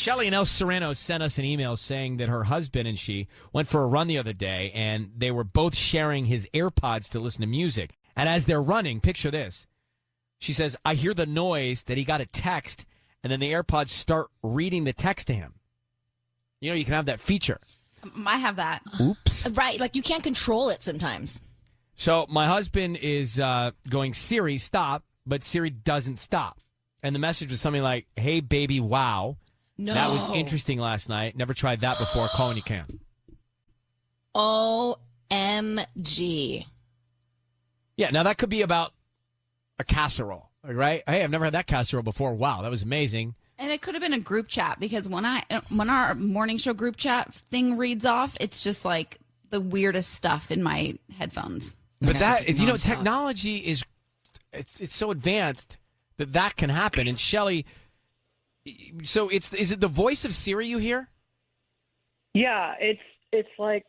Shelly in El Sereno sent us an email saying that her husband and she went for a run the other day, and they were both sharing his AirPods to listen to music. And as they're running, picture this. She says, I hear the noise that he got a text, and then the AirPods start reading the text to him. You know, you can have that feature. I have that. Oops. Right, like you can't control it sometimes. So my husband is going, Siri, stop, but Siri doesn't stop. And the message was something like, hey, baby, wow. No. That was interesting last night. Never tried that before. Call when you can. OMG. Yeah, now that could be about a casserole, right? Hey, I've never had that casserole before. Wow, that was amazing. And it could have been a group chat because when our morning show group chat thing reads off, it's just like the weirdest stuff in my headphones. But that, you know, technology is it's so advanced that can happen. And Shelly, so is it the voice of Siri you hear? Yeah, it's like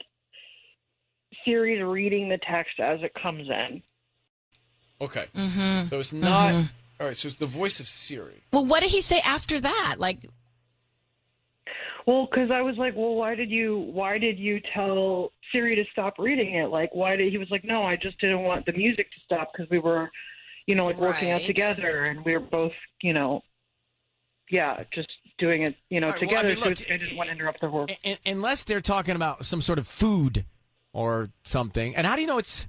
Siri's reading the text as it comes in. Okay. Mm-hmm. So it's not all right, so it's the voice of Siri. Well, what did he say after that? Like, Well, because I was like, well, why did you tell Siri to stop reading it? Like, he was like, no, I just didn't want the music to stop because we were, like working out Right. together and we were both, just doing it, right, together. well, I mean, look, so I didn't want to interrupt their work. Unless they're talking about some sort of food or something. And how do you know it's,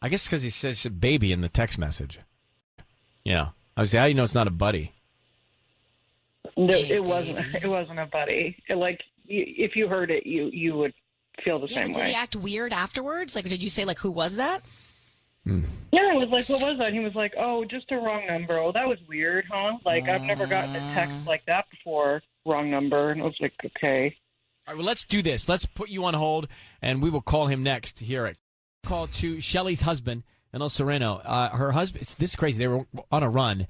I guess because he says baby in the text message. Yeah. I was saying, how do you know it's not a buddy? No, it wasn't. It wasn't a buddy. If you heard it, you would feel the same did way. he act weird afterwards? Like, did you say, like, who was that? Yeah, I was like, what was that? And he was like, oh, just a wrong number. Oh, that was weird, huh? Like, I've never gotten a text like that before. Wrong number. And I was like, okay. All right, well, let's do this. Let's put you on hold, and we will call him next to hear it. Call to Shelly's husband in El Sereno. Her husband, this is crazy. They were on a run.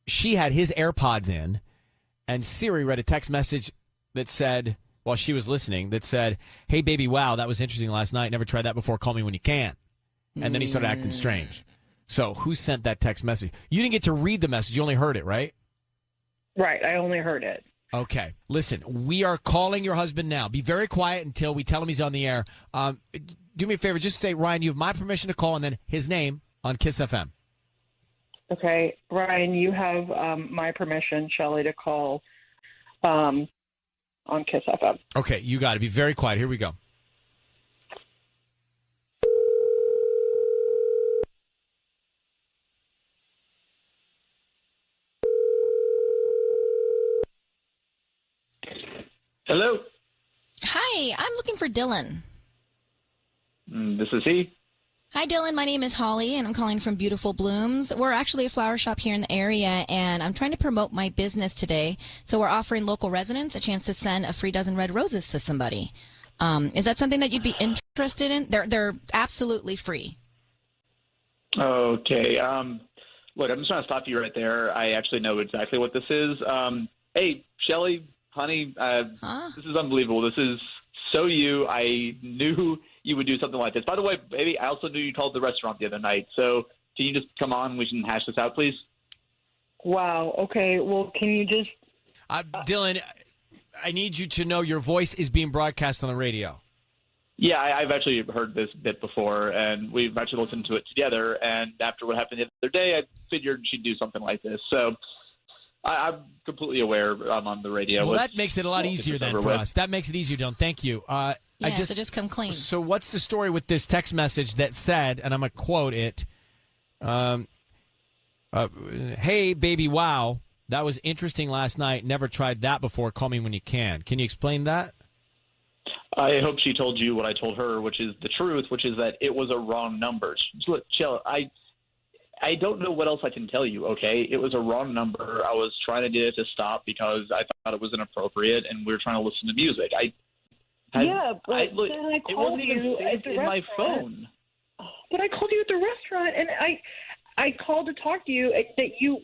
She had his AirPods in, and Siri read a text message that said, while she was listening, that said, hey, baby, wow, that was interesting last night. Never tried that before. Call me when you can. And then he started acting strange. So who sent that text message? You didn't get to read the message. You only heard it, right? Right. I only heard it. Okay. Listen, we are calling your husband now. Be very quiet until we tell him he's on the air. Do me a favor. Just say, Ryan, you have my permission to call, and then his name on Kiss FM. Okay. Ryan, you have my permission, Shelly, to call on Kiss FM. Okay. You got it. Be very quiet. Here we go. Hello. Hi, I'm looking for Dylan. This is he. Hi, Dylan. My name is Holly, and I'm calling from Beautiful Blooms. We're actually a flower shop here in the area, and I'm trying to promote my business today. So we're offering local residents a chance to send a free dozen red roses to somebody. Is that something that you'd be interested in? They're absolutely free. Okay. Look, I'm just trying to stop you right there. I actually know exactly what this is. Hey, Shelly, honey, This is unbelievable. This is so you. I knew you would do something like this. By the way, baby, I also knew you called the restaurant the other night. So can you just come on? We can hash this out, please. Wow. Okay. Well, can you just... Dylan, I need you to know your voice is being broadcast on the radio. Yeah, I've actually heard this bit before, and we've actually listened to it together. And after what happened the other day, I figured she'd do something like this. So I'm completely aware I'm on the radio. Well, that makes it a lot easier then for us. That makes it easier, Dylan. Thank you. So just come clean. So what's the story with this text message that said, and I'm going to quote it, hey, baby, wow, that was interesting last night. Never tried that before. Call me when you can. Can you explain that? I hope she told you what I told her, which is the truth, which is that it was a wrong number. Look, Jill, I don't know what else I can tell you, okay? It was a wrong number. I was trying to get it to stop because I thought it was inappropriate, and we were trying to listen to music. Then I it called wasn't you even at saved the in my restaurant. phone. But I called you at the restaurant, and I called to talk to you that you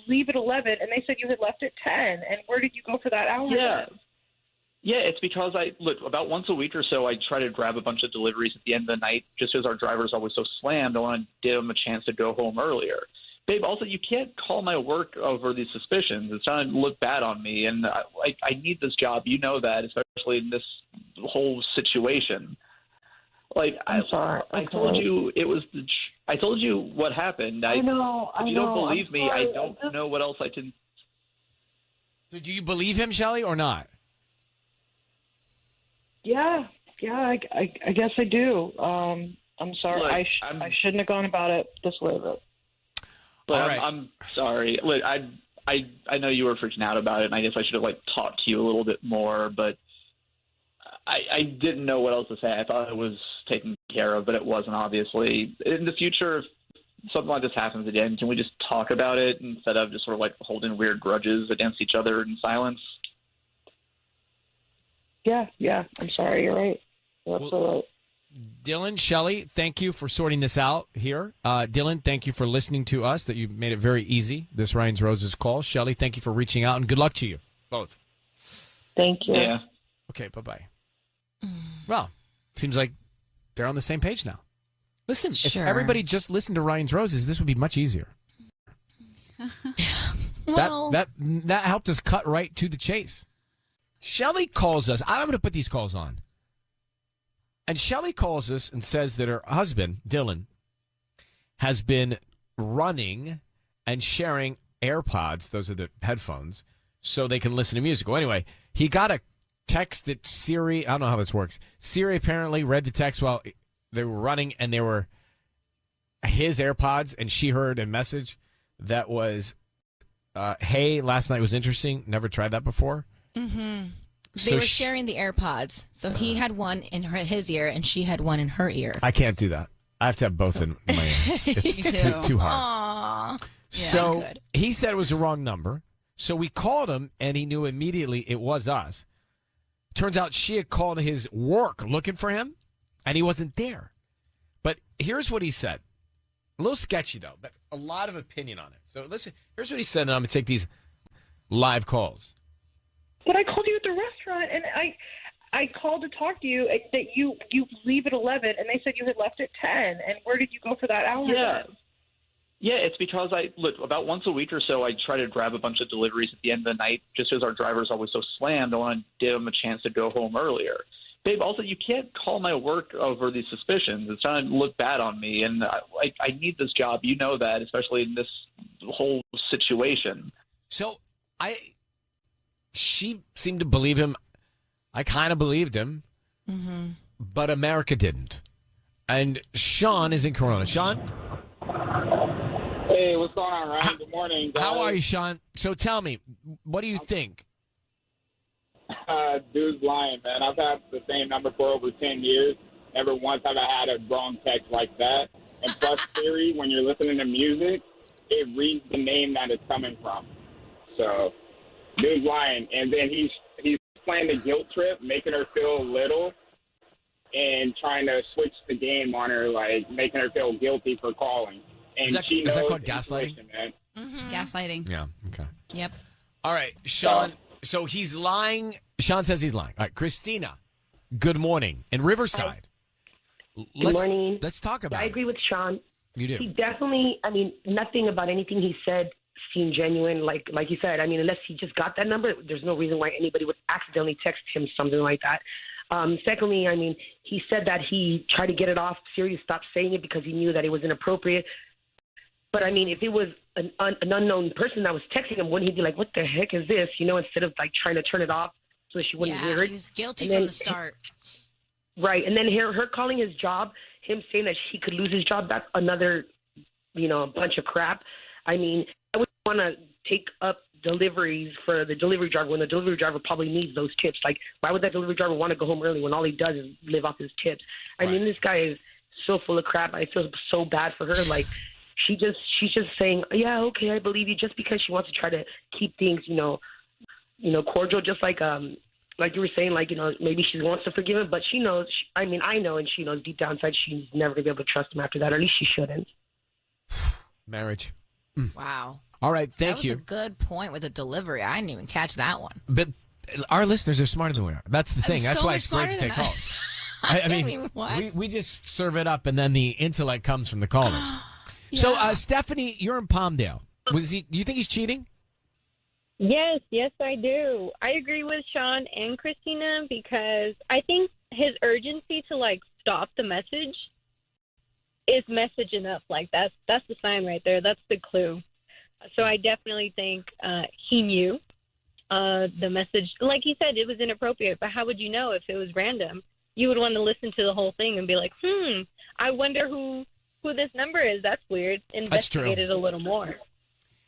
leave at 11, and they said you had left at 10. And where did you go for that hour? Yeah. then? Yeah, it's because about once a week or so, I try to grab a bunch of deliveries at the end of the night just as our driver's always so slammed. I want to give them a chance to go home earlier. Babe, also, you can't call my work over these suspicions. It's trying to look bad on me, and I need this job. You know that, especially in this whole situation. Like, I'm sorry. I told you it was I told you what happened. I know. If you don't believe me, I don't know what else I can. So do you believe him, Shelley, or not? Yeah, I guess I do. I'm sorry. Look, I shouldn't have gone about it this way, but. But All right. I'm sorry. Look, I know you were freaking out about it, and I guess I should have talked to you a little bit more, but I didn't know what else to say. I thought it was taken care of, but it wasn't, obviously. In the future, if something like this happens again, can we just talk about it instead of just sort of holding weird grudges against each other in silence? Yeah, I'm sorry. You're right. That's all right. Dylan, Shelley, thank you for sorting this out here. Dylan, thank you for listening to us, that you made it very easy, this Ryan's Roses call. Shelley, thank you for reaching out, and good luck to you both. Thank you. Yeah. Okay, bye-bye. Well, seems like they're on the same page now. Listen, Sure. if everybody just listened to Ryan's Roses, this would be much easier. Well, That helped us cut right to the chase. Shelley calls us. I'm going to put these calls on. And Shelley calls us and says that her husband, Dylan, has been running and sharing AirPods, those are the headphones, so they can listen to music. Well, anyway, he got a text that Siri, I don't know how this works. Siri apparently read the text while they were running, and they were his AirPods, and she heard a message that was, hey, last night was interesting. Never tried that before. mm-hmm. So They were sharing the AirPods. So he had one in his ear and she had one in her ear. I can't do that. I have to have both in my ear. It's too hard. Aww. So he said it was the wrong number. So we called him, and he knew immediately it was us. Turns out she had called his work looking for him, and he wasn't there. But here's what he said. A little sketchy, though, but a lot of opinion on it. So listen, here's what he said, and I'm going to take these live calls. But I called you at the restaurant, and I called to talk to you. That you leave at 11, and they said you had left at 10. And where did you go for that hour? Yeah. then? Yeah, it's because about once a week or so, I try to grab a bunch of deliveries at the end of the night, just as our driver's always so slammed. I want to give them a chance to go home earlier. Babe, also, you can't call my work over these suspicions. It's trying to look bad on me, and I need this job. You know that, especially in this whole situation. So she seemed to believe him. I kind of believed him, but America didn't. And Sean is in Corona. Sean? Hey, what's going on, Ryan? Good morning, guys. How are you, Sean? So tell me, what do you think? Dude's lying, man. I've had the same number for over 10 years. Never once have I had a wrong text like that. And plus, Siri, when you're listening to music, it reads the name that it's coming from. So, dude's lying. And then he's playing the guilt trip, making her feel little, and trying to switch the game on her, making her feel guilty for calling. And Is that called gaslighting? Man. Gaslighting. Yeah, okay. Yep. All right, Sean. So he's lying. Sean says he's lying. All right, Christina, good morning. In Riverside. Good morning. Let's talk about I agree with Sean. You do. He definitely, nothing about anything he said seemed genuine. Like you said, unless he just got that number, there's no reason why anybody would accidentally text him something like that. Secondly, he said that he tried to get it off. Siri stopped saying it because he knew that it was inappropriate. But, if it was an unknown person that was texting him, wouldn't he be like, what the heck is this? Instead of, trying to turn it off so that she wouldn't hear it. He was guilty And then- from the start. Right. And then her calling his job, him saying that he could lose his job, that's another, bunch of crap. I would want to take up deliveries for the delivery driver when the delivery driver probably needs those tips. Why would that delivery driver want to go home early when all he does is live off his tips? This guy is so full of crap. I feel so bad for her. She's just saying, yeah, okay, I believe you, just because she wants to try to keep things, cordial, just like you were saying, maybe she wants to forgive him, but she knows, I know, and she knows deep down inside she's never going to be able to trust him after that, or at least she shouldn't. Marriage. Wow. All right, thank you. That was a good point with the delivery. I didn't even catch that one. But our listeners are smarter than we are. That's the thing. That's so why much it's great to smarter take than calls. what? we just serve it up, and then the intellect comes from the callers. So, Stephanie, you're in Palmdale. Do you think he's cheating? Yes, I do. I agree with Sean and Christina because I think his urgency to stop the message is message enough. That's the sign right there. That's the clue. So I definitely think he knew the message. Like he said, it was inappropriate. But how would you know if it was random? You would want to listen to the whole thing and be like, I wonder who this number is. That's weird. Investigate it a little more.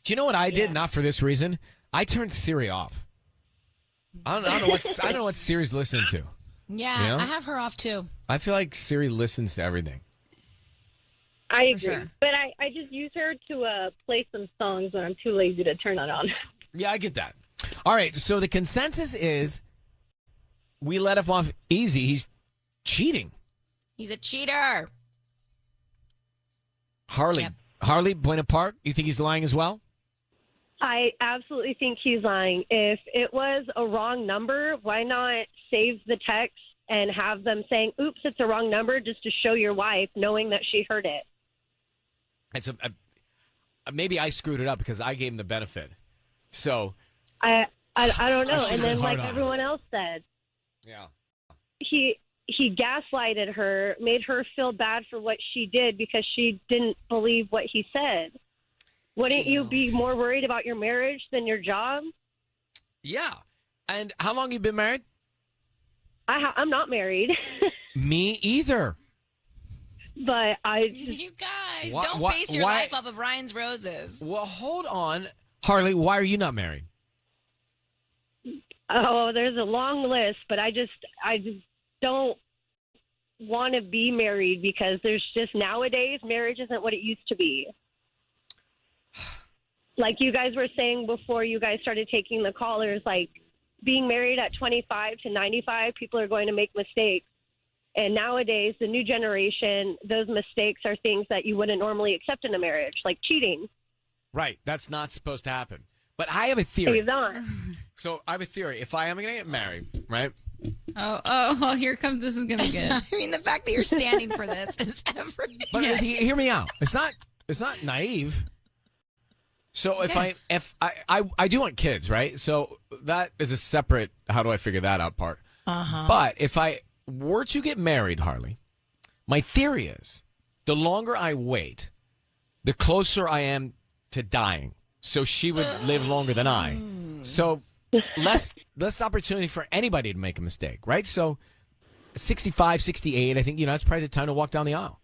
Do you know what I did? Not for this reason. I turned Siri off. I don't know what Siri's listening to. Yeah, you know? I have her off too. I feel like Siri listens to everything. I agree. Sure. But I just use her to play some songs when I'm too lazy to turn it on. Yeah, I get that. All right, so the consensus is we let him off easy. He's cheating. He's a cheater. Harley. Yep. Harley, Buena Park, you think he's lying as well? I absolutely think he's lying. If it was a wrong number, why not save the text and have them saying, oops, it's a wrong number, just to show your wife, knowing that she heard it? It's maybe I screwed it up because I gave him the benefit. So I don't know. should've And then, been hard like on. everyone else said, yeah. he gaslighted her, made her feel bad for what she did because she didn't believe what he said. Wouldn't you be more worried about your marriage than your job? Yeah. And how long you been married? I'm not married, Me either. but You guys, don't base your life off of Ryan's roses. Well, hold on. Harley, why are you not married? oh, there's a long list, but I just don't want to be married because there's just nowadays marriage isn't what it used to be. Like you guys were saying before you guys started taking the callers, like being married at 25 to 95, people are going to make mistakes. And nowadays, the new generation, those mistakes are things that you wouldn't normally accept in a marriage, like cheating. Right. That's not supposed to happen. But I have a theory. It's not. So I have a theory. If I am going to get married, right? Oh, here comes, this is going to be good. I mean, the fact that you're standing for this is everything. But hear me out. It's not naive. So if I do want kids, right? So that is a separate, how do I figure that out part. Uh-huh. But if I were to get married, Harley, my theory is the longer I wait, the closer I am to dying. So she would live longer than I. So less opportunity for anybody to make a mistake, right? So 65, 68, I think, that's probably the time to walk down the aisle.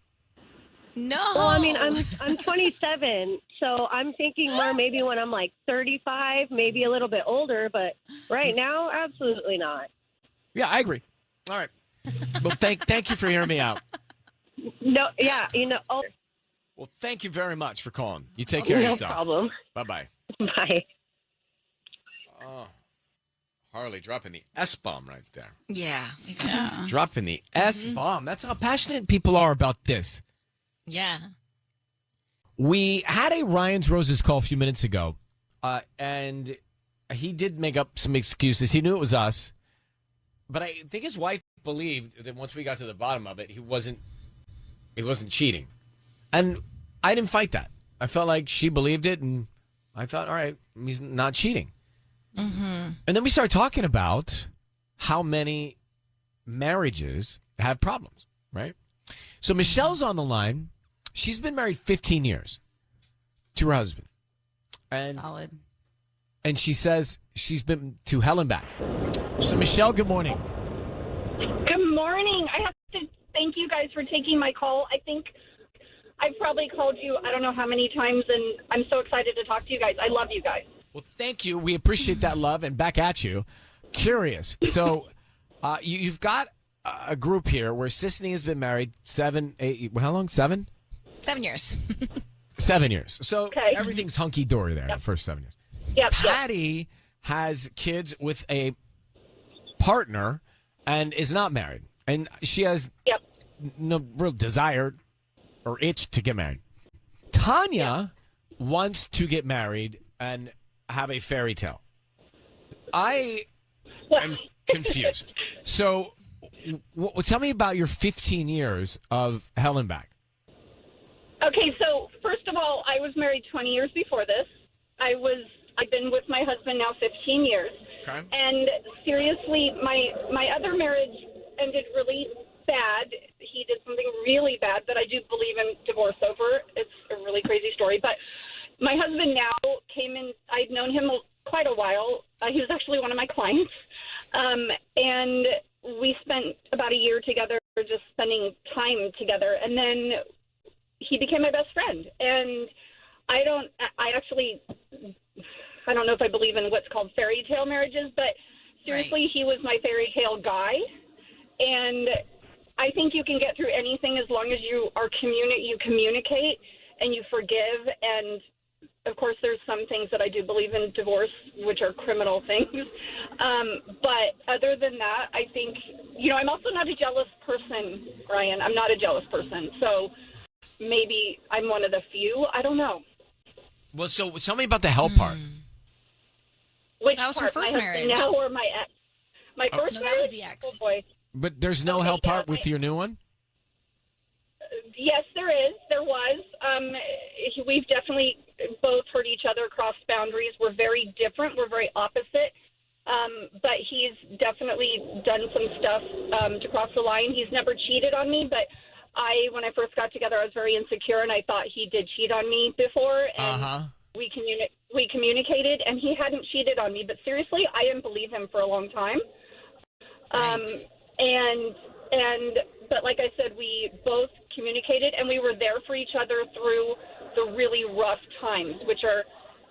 No. Well, I mean, I'm 27, so I'm thinking more maybe when I'm like 35, maybe a little bit older, but right now, absolutely not. Yeah, I agree. All right. Well, thank you for hearing me out. No, yeah, Well, thank you very much for calling. You take care of no yourself. problem. Bye-bye. Bye. Oh, Harley dropping the S-bomb right there. Yeah. Dropping the S-bomb. That's how passionate people are about this. Yeah. We had a Ryan's Roses call a few minutes ago, and he did make up some excuses. He knew it was us, but I think his wife believed that once we got to the bottom of it, he wasn't cheating. And I didn't fight that. I felt like she believed it, and I thought, all right, he's not cheating. Mm-hmm. And then we started talking about how many marriages have problems, right? So Michelle's on the line. She's been married 15 years to her husband. And, Solid. and she says she's been to hell and back. So Michelle, good morning. Good morning. I have to thank you guys for taking my call. I think I've probably called you I don't know how many times, and I'm so excited to talk to you guys. I love you guys. Well, thank you. We appreciate that love, and back at you. Curious. So you've got a group here where Sisney has been married 7, 8, how long? 7? 7 years. 7 years. So Okay. everything's hunky-dory there the first 7 years. Yep. Patty has kids with a partner and is not married. And she has no real desire or itch to get married. Tanya wants to get married and have a fairy tale. I am confused. So tell me about your 15 years of hell and back. Okay, so first of all, I was married 20 years before this. I've been with my husband now 15 years. Okay. And seriously, my other marriage ended really bad. He did something really bad that I do believe in divorce over. It's a really crazy story. But my husband now came in. I'd known him quite a while. He was actually one of my clients. And we spent about a year together just spending time together. And then he became my best friend. And I don't know if I believe in what's called fairy tale marriages, but seriously, He was my fairy tale guy. And I think you can get through anything as long as you communicate and you forgive. And of course, there's some things that I do believe in divorce, which are criminal things. But other than that, I think, I'm also not a jealous person, Ryan. I'm not a jealous person. So maybe I'm one of the few. I don't know. Well, so tell me about the hell part. Which that was part? her first my marriage. Now or my ex? My first No, marriage? that was the ex. Oh, boy. But there's no hell part with your new one? Yes, there is. There was. We've definitely both hurt each other, crossed boundaries. We're very different. We're very opposite. But he's definitely done some stuff to cross the line. He's never cheated on me, but when I first got together, I was very insecure, and I thought he did cheat on me before. And we communicated, and he hadn't cheated on me. But seriously, I didn't believe him for a long time. But like I said, we both communicated, and we were there for each other through the really rough times, which are,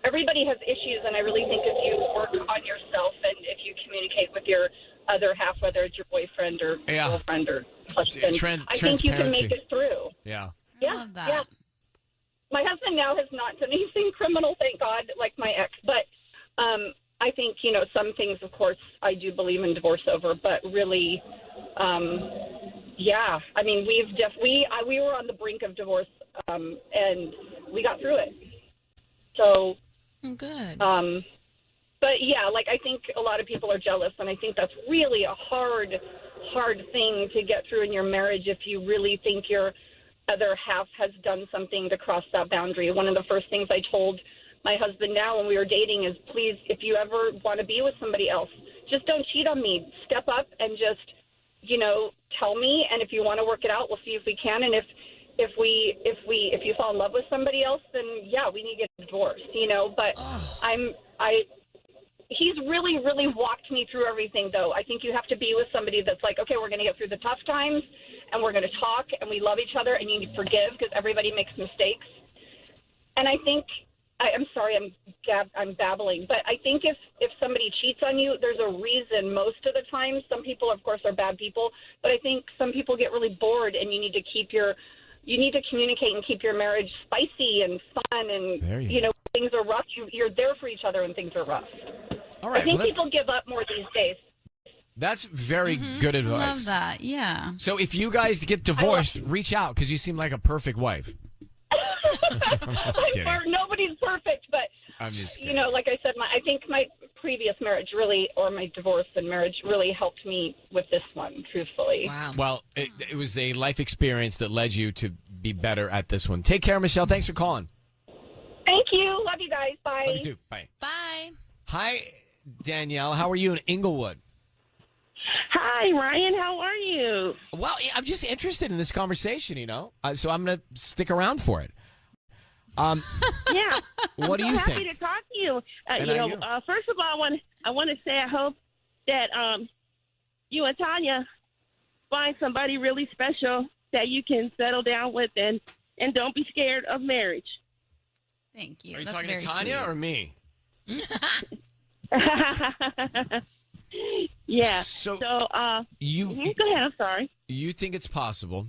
everybody has issues, and I really think if you work on yourself and if you communicate with your other half, whether it's your boyfriend or girlfriend or husband, I think you can make it through. Yeah. I love that. Yeah. My husband now has not done anything criminal, thank God, like my ex, but I think, some things, of course, I do believe in divorce over, but really, I mean, we were on the brink of divorce, and we got through it. So, good. But yeah, like I think a lot of people are jealous, and I think that's really a hard thing to get through in your marriage if you really think your other half has done something to cross that boundary. One of the first things I told my husband now when we were dating is, please, if you ever want to be with somebody else, just don't cheat on me. Step up and just, tell me. And if you want to work it out, we'll see if we can. And if you fall in love with somebody else, then yeah, we need to get divorced, but he's really, really walked me through everything, though. I think you have to be with somebody that's like, okay, we're going to get through the tough times, and we're going to talk, and we love each other, and you need to forgive because everybody makes mistakes. And I think, I'm sorry, I'm babbling, but I think if somebody cheats on you, there's a reason most of the time. Some people, of course, are bad people, but I think some people get really bored, and you need to communicate and keep your marriage spicy and fun, and things are rough. You're there for each other when things are rough. All right, I think people give up more these days. That's very good advice. I love that. Yeah. So if you guys get divorced, reach out because you seem like a perfect wife. Nobody's perfect, but I'm just kidding. Like I said, I think my previous marriage or my divorce and marriage really helped me with this one, truthfully. Wow. Well, it was a life experience that led you to be better at this one. Take care, Michelle. Thanks for calling. Thank you. Love you guys. Bye. Love you too. Bye. Bye. Hi, Danielle. How are you in Inglewood? Hi, Ryan. How are you? Well, I'm just interested in this conversation, so I'm going to stick around for it. Yeah. What do you happy think? to talk to you. First of all, I want to say I hope that you and Tanya find somebody really special that you can settle down with and don't be scared of marriage. Thank you. Are you That's talking very to Tanya sweet. or me? Yeah. So go ahead. I'm sorry. You think it's possible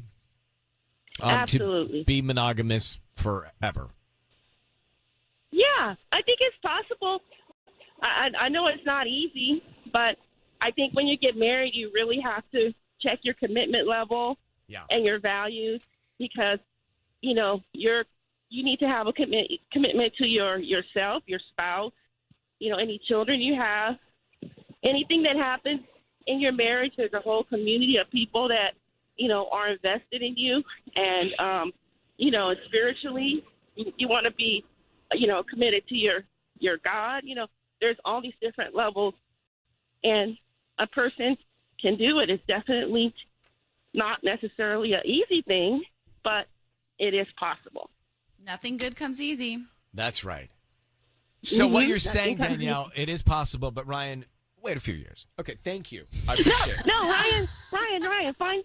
Absolutely. to be monogamous forever? Yeah, I think it's possible. I know it's not easy, but I think when you get married, you really have to check your commitment level and your values because, you need to have a commitment to yourself, your spouse, any children you have. Anything that happens in your marriage, there's a whole community of people that, are invested in you. And, spiritually. You want to be, committed to your God. There's all these different levels, and a person can do it. It's definitely not necessarily an easy thing, but it is possible. Nothing good comes easy. That's right. So what you're saying, Danielle, it is possible, but Ryan, wait a few years. Okay, thank you. I appreciate it. No, Ryan, find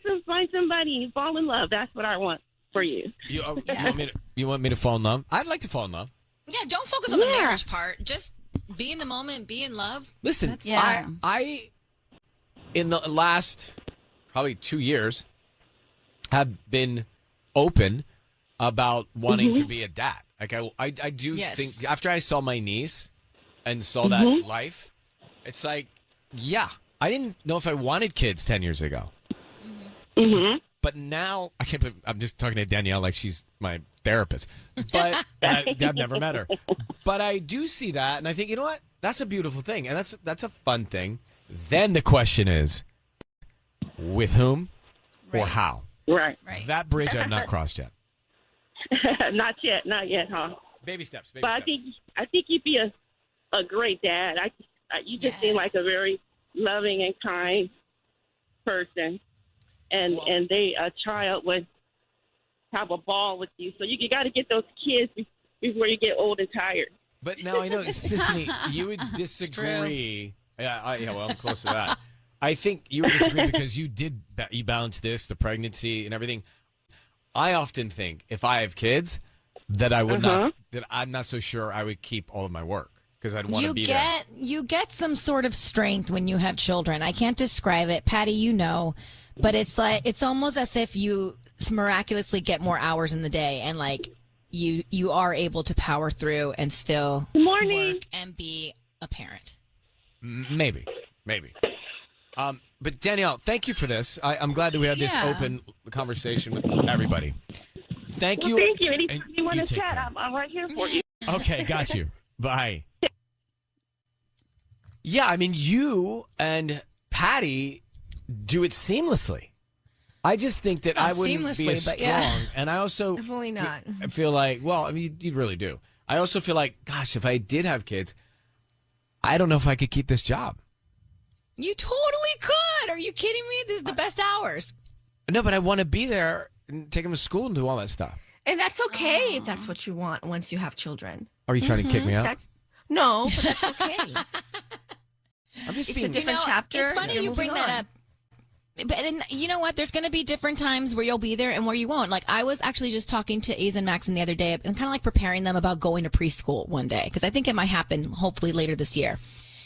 somebody, fall in love. That's what I want for you. You want me to fall in love? I'd like to fall in love. Yeah, don't focus on the marriage part. Just be in the moment, be in love. Listen, I in the last probably 2 years have been open about wanting to be a dad. Like I do think after I saw my niece and saw that life, it's like, yeah, I didn't know if I wanted kids 10 years ago. But now I'm just talking to Danielle like she's my therapist, but I've never met her. But I do see that, and I think, you know what? That's a beautiful thing, and that's a fun thing. Then the question is, with whom or how? Right. That bridge I've not crossed yet. Not yet, huh? Baby steps. But I think you'd be a great dad. You just seem like a very loving and kind person, and a child would have a ball with you. So you got to get those kids before you get old and tired. But now I know, Sissany, you would disagree. Yeah, I'm close to that. I think you would disagree because you balance this, the pregnancy and everything. I often think if I have kids that I would not, that I'm not so sure I would keep all of my work because I'd want to be there. You get some sort of strength when you have children. I can't describe it. Patty, but it's almost as if you miraculously get more hours in the day and like you are able to power through and still work and be a parent. Maybe. But Danielle, thank you for this. I'm glad that we had this open conversation with everybody. Thank you. Thank you. Anytime you want to chat, I'm right here for you. Okay, got you. Bye. Yeah, I mean, you and Patty do it seamlessly. I just think that I wouldn't be as strong. And I also definitely not. Feel like, well, I mean, you really do. I also feel like, gosh, if I did have kids, I don't know if I could keep this job. You totally could. Are you kidding me? This is the best hours. No, but I want to be there and take them to school and do all that stuff. And that's okay if that's what you want once you have children. Are you trying to kick me out? No, but that's okay. I'm just being a different chapter. It's funny you bring that up. But then, you know what? There's going to be different times where you'll be there and where you won't. Like, I was actually just talking to Aze and Maxon the other day and kind of like preparing them about going to preschool one day because I think it might happen hopefully later this year.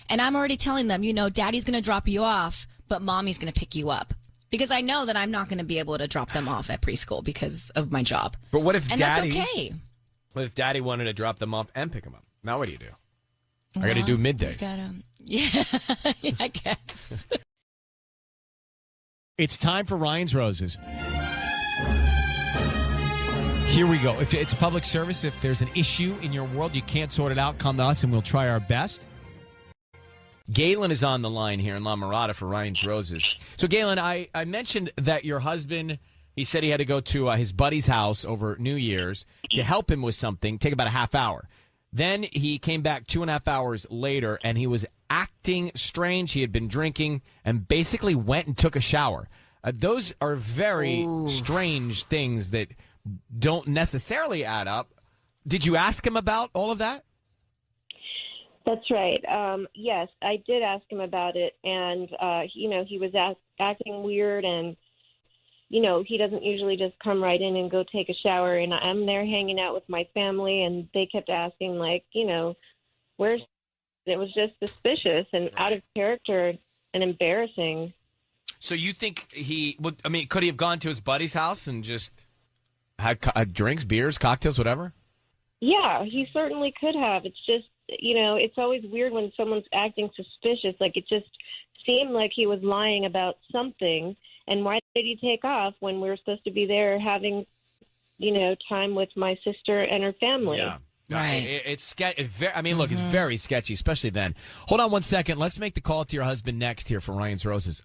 And I'm already telling them, Daddy's going to drop you off, but Mommy's going to pick you up. Because I know that I'm not going to be able to drop them off at preschool because of my job. But what if that's okay. What if Daddy wanted to drop them off and pick them up? Now what do you do? I got to do middays. I guess. It's time for Ryan's Roses. Here we go. If it's a public service, if there's an issue in your world, you can't sort it out, come to us and we'll try our best. Galen is on the line here in La Mirada for Ryan's Roses. So, Galen, I mentioned that your husband, he said he had to go to his buddy's house over New Year's to help him with something, take about a half hour. Then he came back 2.5 hours later, and he was acting strange. He had been drinking and basically went and took a shower. Those are very strange things that don't necessarily add up. Did you ask him about all of that? That's right. Yes, I did ask him about it, and he was acting weird, and he doesn't usually just come right in and go take a shower. And I'm there hanging out with my family, and they kept asking, like, where's? It was just suspicious and out of character and embarrassing. So you think could he have gone to his buddy's house and just had drinks, beers, cocktails, whatever? Yeah, he certainly could have. It's just, it's always weird when someone's acting suspicious. Like, it just seemed like he was lying about something. And why did he take off when we were supposed to be there having, time with my sister and her family? Yeah. Right. It's sketchy. Look, it's very sketchy, especially then. Hold on one second. Let's make the call to your husband next here for Ryan's Roses.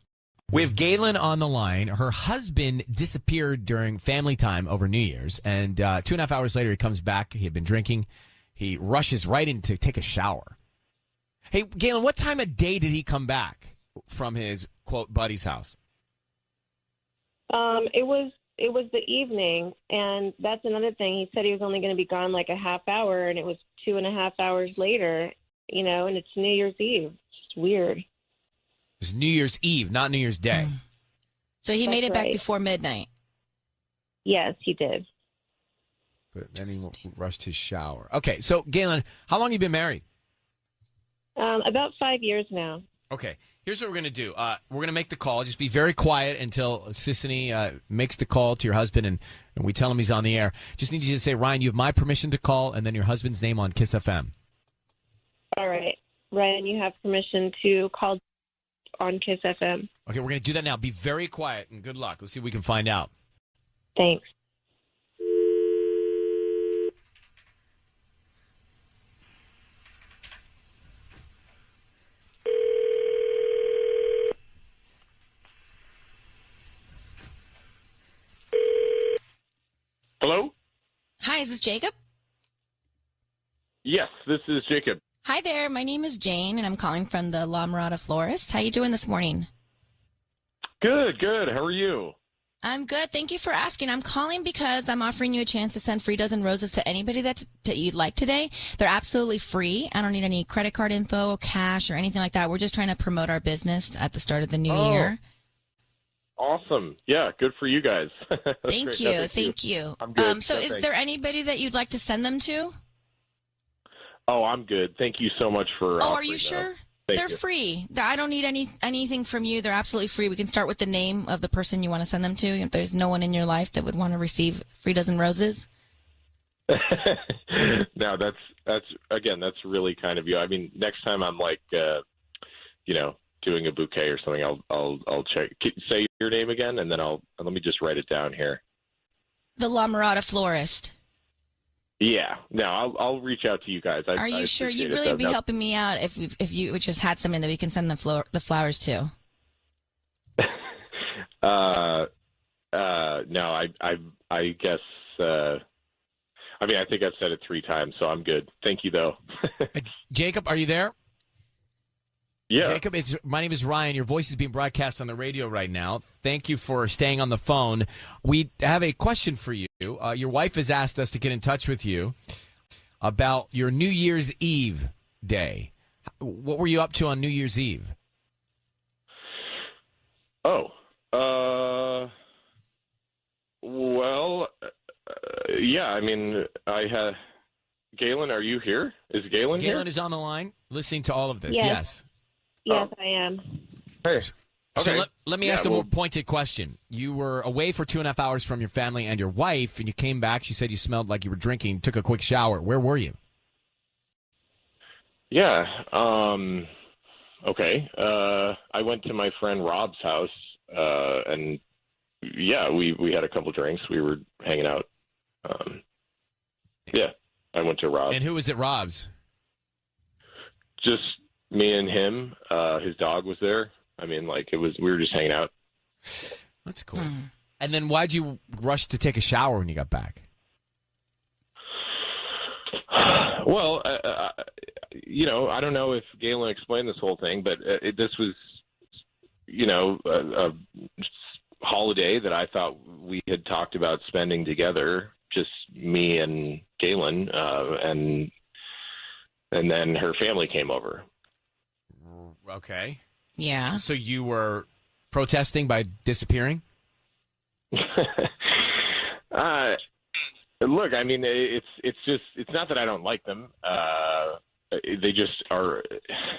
We have Galen on the line. Her husband disappeared during family time over New Year's, and 2.5 hours later, he comes back. He had been drinking. He rushes right in to take a shower. Hey, Galen, what time of day did he come back from his, quote, buddy's house? It was the evening, and that's another thing. He said he was only going to be gone like a half hour, and it was 2.5 hours later, and it's New Year's Eve. It's just weird. It's New Year's Eve, not New Year's Day. So he made it That's back right. before midnight. Yes, he did. But then he rushed his shower. Okay, so Galen, how long have you been married? About 5 years now. Okay, here's what we're going to do. We're going to make the call. Just be very quiet until Sissany makes the call to your husband, and we tell him he's on the air. Just need you to say, Ryan, you have my permission to call, and then your husband's name on Kiss FM. All right. Ryan, you have permission to call on Kiss FM. Okay, we're going to do that now. Be very quiet, and good luck. Let's see if we can find out. Thanks. Hello? Hi, is this Jacob? Yes, this is Jacob. Hi there. My name is Jane, and I'm calling from the La Mirada Florist. How you doing this morning? Good, good. How are you? I'm good. Thank you for asking. I'm calling because I'm offering you a chance to send free dozen roses to anybody that you'd like today. They're absolutely free. I don't need any credit card info, cash, or anything like that. We're just trying to promote our business at the start of the new year. Awesome. Yeah, good for you guys. That's Thank great. you. No, Thank you. I'm good. So No, is thanks. there anybody that you'd like to send them to? Oh, I'm good. Thank you so much for Oh, are offering you that. sure? Thank They're you. free. I don't need anything from you. They're absolutely free. We can start with the name of the person you want to send them to. If there's no one in your life that would want to receive free dozen roses. No, that's really kind of you. I mean, next time I'm like, doing a bouquet or something, I'll check. Say your name again, and then let me just write it down here. The La Mirada Florist. Yeah, no, I'll reach out to you guys. Are you sure? You'd really be helping me out if you just had something that we can send the flowers to. No, I guess. I mean, I think I've said it 3 times, so I'm good. Thank you, though. Jacob, are you there? Yeah. Jacob, my name is Ryan. Your voice is being broadcast on the radio right now. Thank you for staying on the phone. We have a question for you. Your wife has asked us to get in touch with you about your New Year's Eve day. What were you up to on New Year's Eve? Yeah, I mean, Galen, are you here? Is Galen here? Galen is on the line, listening to all of this. Yes. Yes, I am. Hey. So Okay. let me ask a more pointed question. You were away for 2.5 hours from your family and your wife, and you came back. She said you smelled like you were drinking, took a quick shower. Where were you? Yeah. Okay. I went to my friend Rob's house, and yeah, we had a couple drinks. We were hanging out. Yeah, I went to Rob's. And who was at Rob's? Just me and him. His dog was there. I mean, we were just hanging out. That's cool. And then why'd you rush to take a shower when you got back? Well, I don't know if Galen explained this whole thing, but this was, a holiday that I thought we had talked about spending together, just me and Galen, and then her family came over. Okay. Yeah. So you were protesting by disappearing? Look, I mean, it's not that I don't like them. They just are.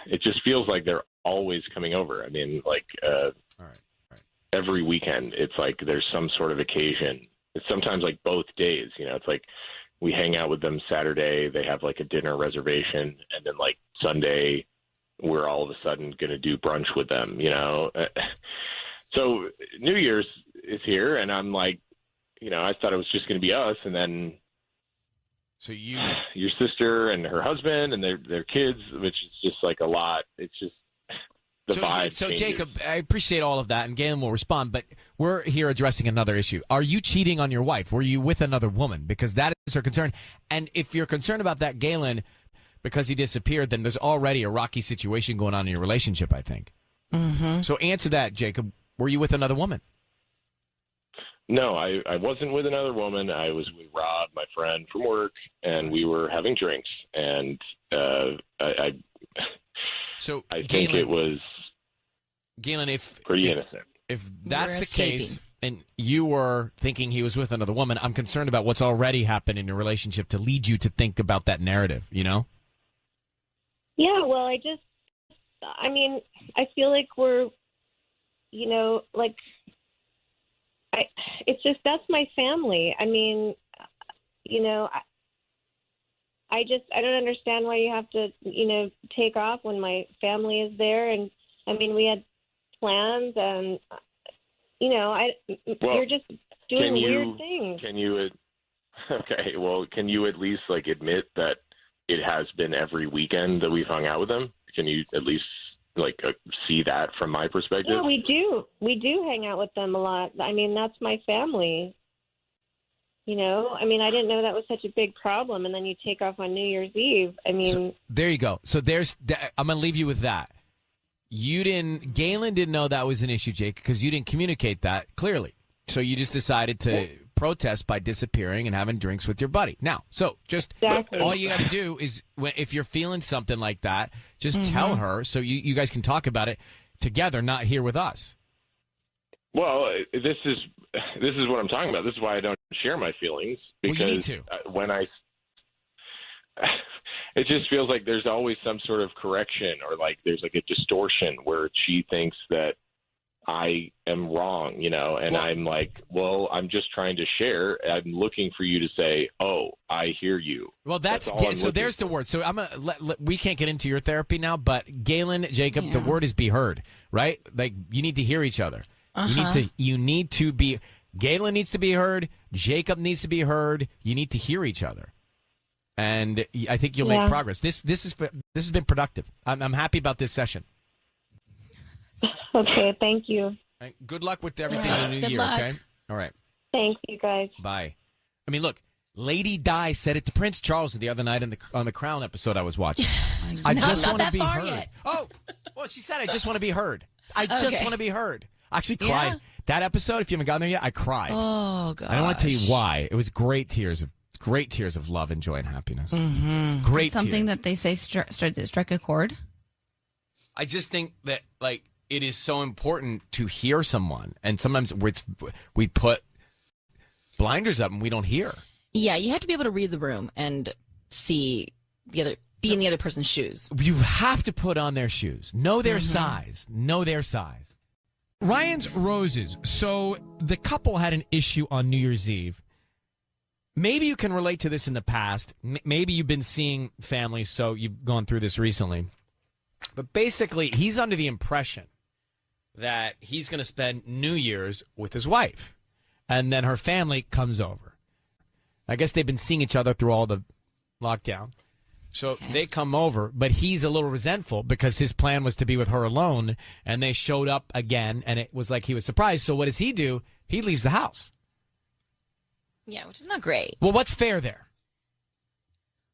It just feels like they're always coming over. I mean, all right. Every weekend, it's like there's some sort of occasion. It's sometimes like both days. It's like we hang out with them Saturday. They have like a dinner reservation, and then like Sunday, we're all of a sudden going to do brunch with them. So New Year's is here, and I'm like, I thought it was just going to be us, and then so your sister and her husband and their kids, which is just like a lot. It's just vibe So changes. Jacob, I appreciate all of that, and Galen will respond, but we're here addressing another issue. Are you cheating on your wife? Were you with another woman? Because that is her concern. And if you're concerned about that, Galen, because he disappeared, then there's already a rocky situation going on in your relationship, I think. Mm-hmm. So answer that, Jacob. Were you with another woman? No, I wasn't with another woman. I was with Rob, my friend from work, and we were having drinks. And I think it was Galen, pretty innocent. If that's the case, and you were thinking he was with another woman, I'm concerned about what's already happened in your relationship to lead you to think about that narrative, you know? Yeah, well, I feel like we're, it's just, that's my family. I mean, I don't understand why you have to, take off when my family is there. And I mean, we had plans and, you're just doing weird things. Can you at least admit that it has been every weekend that we've hung out with them? Can you at least see that from my perspective? Yeah, we do. We do hang out with them a lot. I mean, that's my family. I didn't know that was such a big problem. And then you take off on New Year's Eve. So, there you go. So I'm going to leave you with that. Galen didn't know that was an issue, Jake, because you didn't communicate that clearly. So you just decided to protest by disappearing and having drinks with your buddy. Now, all you got to do is, if you're feeling something like that, just tell her so you guys can talk about it together, not here with us. Well, this is what I'm talking about. This is why I don't share my feelings, because you need to. It just feels like there's always some sort of correction, or there's a distortion where she thinks that I am wrong, and I'm like, well, I'm just trying to share. I'm looking for you to say, oh, I hear you. Well, so there's the word. So I'm we can't get into your therapy now, but Galen, Jacob, the word is be heard, right? You need to hear each other. You need to be, Galen needs to be heard. Jacob needs to be heard. You need to hear each other. And I think you'll make progress. This has been productive. I'm happy about this session. Okay, thank you. Right, good luck with everything in the new year, luck. okay? All right. Thanks, you guys. Bye. I mean, look, Lady Di said it to Prince Charles the other night on the Crown episode I was watching. I just want to be heard. Yet. Oh, well, she said, I just want to be heard. I just want to be heard. I actually cried. Yeah. That episode, if you haven't gotten there yet, I cried. Oh, God. I don't want to tell you why. It was great tears of love and joy and happiness. Mm-hmm. Great something tears. that they say struck a chord? I just think that, it is so important to hear someone, and sometimes we put blinders up and we don't hear. Yeah, you have to be able to read the room and be in the other person's shoes. You have to put on their shoes. Know their size. Know their size. Ryan's Roses. So the couple had an issue on New Year's Eve. Maybe you can relate to this in the past. Maybe you've been seeing families, so you've gone through this recently. But basically, he's under the impression that he's going to spend New Year's with his wife. And then her family comes over. I guess they've been seeing each other through all the lockdown. So they come over, but he's a little resentful because his plan was to be with her alone, and they showed up again, and it was like he was surprised. So what does he do? He leaves the house. Yeah, which is not great. Well, what's fair there?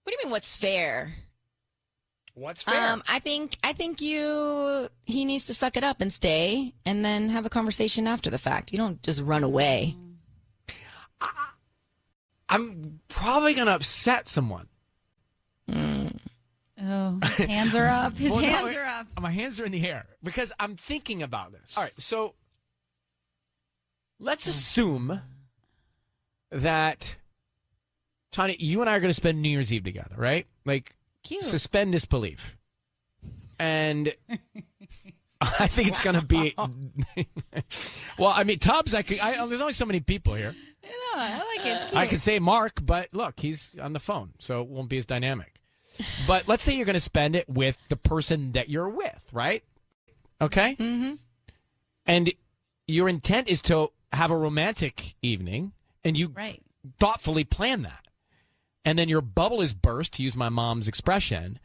What do you mean, what's fair? What's fair? I think he needs to suck it up and stay, and then have a conversation after the fact. You don't just run away. I'm probably going to upset someone. Oh, hands are up. His hands are up. My hands are in the air because I'm thinking about this. All right, so let's assume that, Tanya, you and I are going to spend New Year's Eve together, right? Cute. Suspend disbelief. And I think it's going to be... Well, I mean, Tubbs, there's only so many people here. I like it. It's cute. I could say Mark, but look, he's on the phone, so it won't be as dynamic. But let's say you're going to spend it with the person that you're with, right? Okay? Mm-hmm. And your intent is to have a romantic evening, and you thoughtfully plan that. And then your bubble is burst, to use my mom's expression,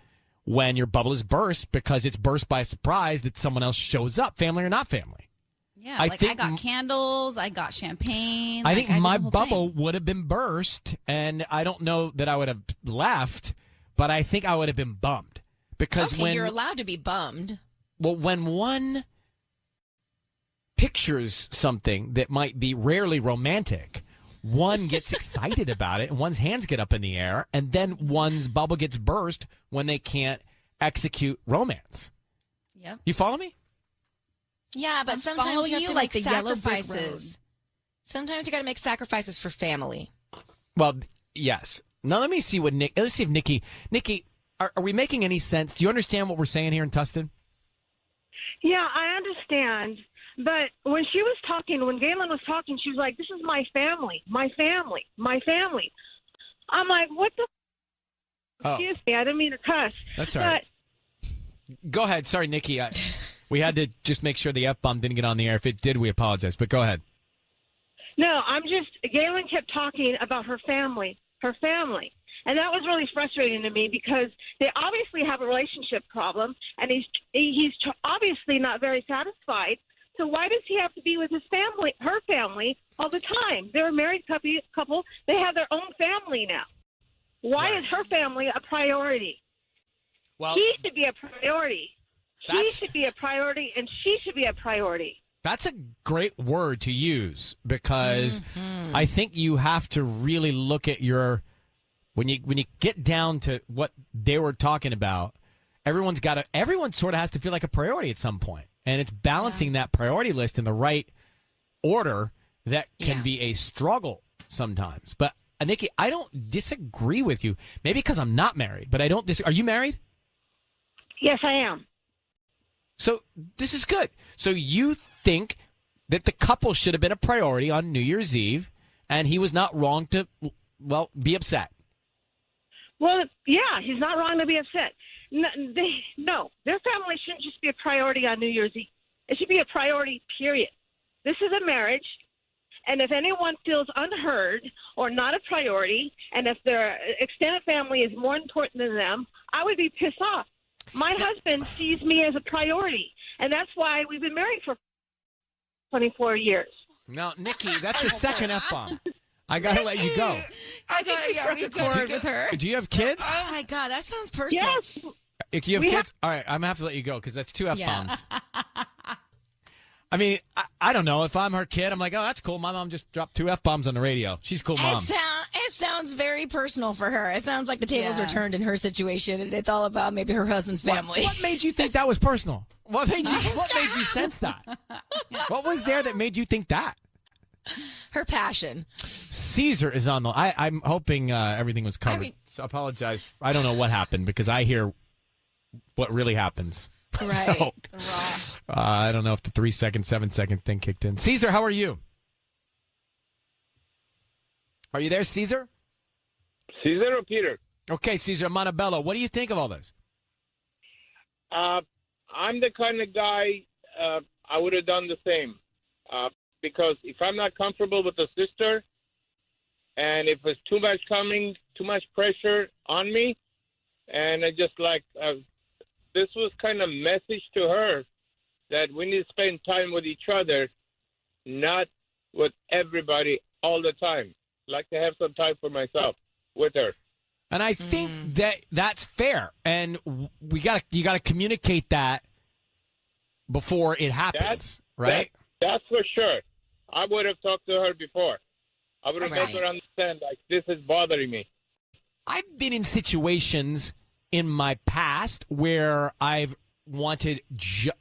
when your bubble is burst because it's burst by surprise that someone else shows up, family or not family. Yeah, I got candles, I got champagne. I think did my the whole bubble thing. would have been burst, and I don't know that I would have left, but I think I would have been bummed. Because okay, you're allowed to be bummed. Well, when one pictures something that might be rarely romantic, one gets excited about it, and one's hands get up in the air, and then one's bubble gets burst when they can't execute romance. Yep. You follow me? Yeah, but I'm sometimes following you have you to like make the yellow brick sacrifices. Sometimes you got to make sacrifices for family. Well, yes. Now let me see what let's see if Nikki, are we making any sense? Do you understand what we're saying here in Tustin? Yeah, I understand. But when she was talking, when Galen was talking, she was like, "This is my family, my family, my family." I'm like, "What the?" Excuse me, I didn't mean to cuss. That's all right. Go ahead. Sorry, Nikki. We had to just make sure the F-bomb didn't get on the air. If it did, we apologize. But go ahead. No, Galen kept talking about her family. And that was really frustrating to me because they obviously have a relationship problem, and he's obviously not very satisfied. So why does he have to be with his family, her family, all the time? They're a married couple. They have their own family now. Why is her family a priority? Well, he should be a priority. He should be a priority, and she should be a priority. That's a great word to use because I think you have to really look at when you get down to what they were talking about. Everyone sort of has to feel like a priority at some point, and it's balancing that priority list in the right order that can be a struggle sometimes. But Nikki, I don't disagree with you. Maybe because I'm not married, but I don't disagree. Are you married? Yes, I am. So this is good. So you think that the couple should have been a priority on New Year's Eve, and he was not wrong to, be upset. Well, yeah, he's not wrong to be upset. No, their family shouldn't just be a priority on New Year's Eve. It should be a priority, period. This is a marriage, and if anyone feels unheard or not a priority, and if their extended family is more important than them, I would be pissed off. My husband sees me as a priority, and that's why we've been married for 24 years. Now, Nikki, that's the second F-bomb. I got to let you go. I think we struck a chord with her. Do you have kids? Oh, my God. That sounds personal. Yes. If you have kids, all right, I'm going to have to let you go because that's two F-bombs. I mean, I don't know. If I'm her kid, I'm like, oh, that's cool. My mom just dropped two F-bombs on the radio. She's a cool mom. It sounds very personal for her. It sounds like the tables were turned in her situation, and it's all about maybe her husband's family. What made you think that was personal? What made you sense that? What was there that made you think that? Her passion. Caesar is on the. I'm hoping everything was covered. So I apologize. I don't know what happened because I hear what really happens. Right. So, I don't know if the 3-second, 7-second thing kicked in. Caesar, how are you? Are you there, Caesar? Caesar or Peter? Okay, Caesar Montebello. What do you think of all this? I'm the kind of guy I would have done the same. Because if I'm not comfortable with the sister, and if it's too much pressure on me, and I just this was kind of message to her that we need to spend time with each other, not with everybody all the time. Like to have some time for myself with her. And I think that's fair. And you got to communicate that before it happens, right? That's for sure. I would have talked to her before. I would have made her understand, this is bothering me. I've been in situations in my past where I've wanted,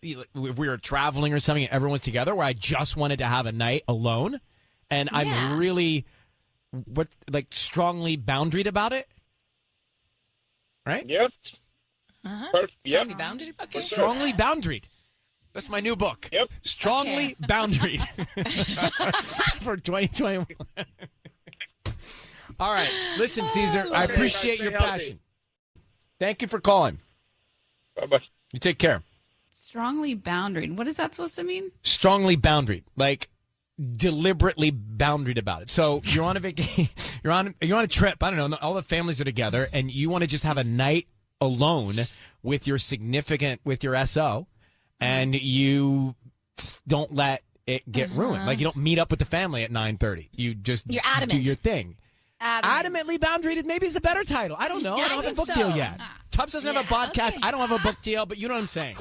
if we were traveling or something and everyone's together, where I just wanted to have a night alone. And I'm really, strongly boundaried about it. Right? Yep. Strongly boundaried? Okay. Strongly boundaried. That's my new book. Yep. Strongly boundaried for 2021. All right. Listen, Caesar, I appreciate your passion. Thank you for calling. Bye-bye. You take care. Strongly boundaried. What is that supposed to mean? Strongly boundaried. Like deliberately boundaried about it. So you're on a vacation, you're on a trip, I don't know, all the families are together and you want to just have a night alone with your significant, with your SO, and you don't let it get ruined. Like, you don't meet up with the family at 9:30. You just You're adamant. do your thing. Adamantly boundaried maybe is a better title. I don't know. I don't have a book deal yet. Tubbs doesn't have a podcast. Okay. I don't have a book deal, but you know what I'm saying.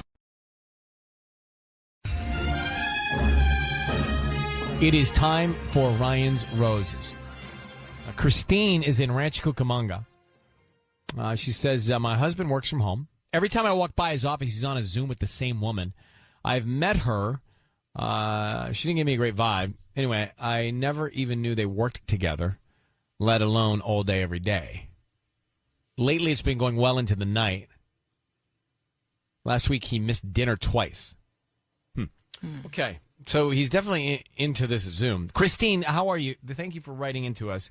It is time for Ryan's Roses. Christine is in Rancho Cucamonga. She says, my husband works from home. Every time I walk by his office, he's on a Zoom with the same woman. I've met her. She didn't give me a great vibe. Anyway, I never even knew they worked together, let alone all day, every day. Lately, it's been going well into the night. Last week, he missed dinner twice. Okay, so he's definitely into this Zoom. Christine, how are you? Thank you for writing into us.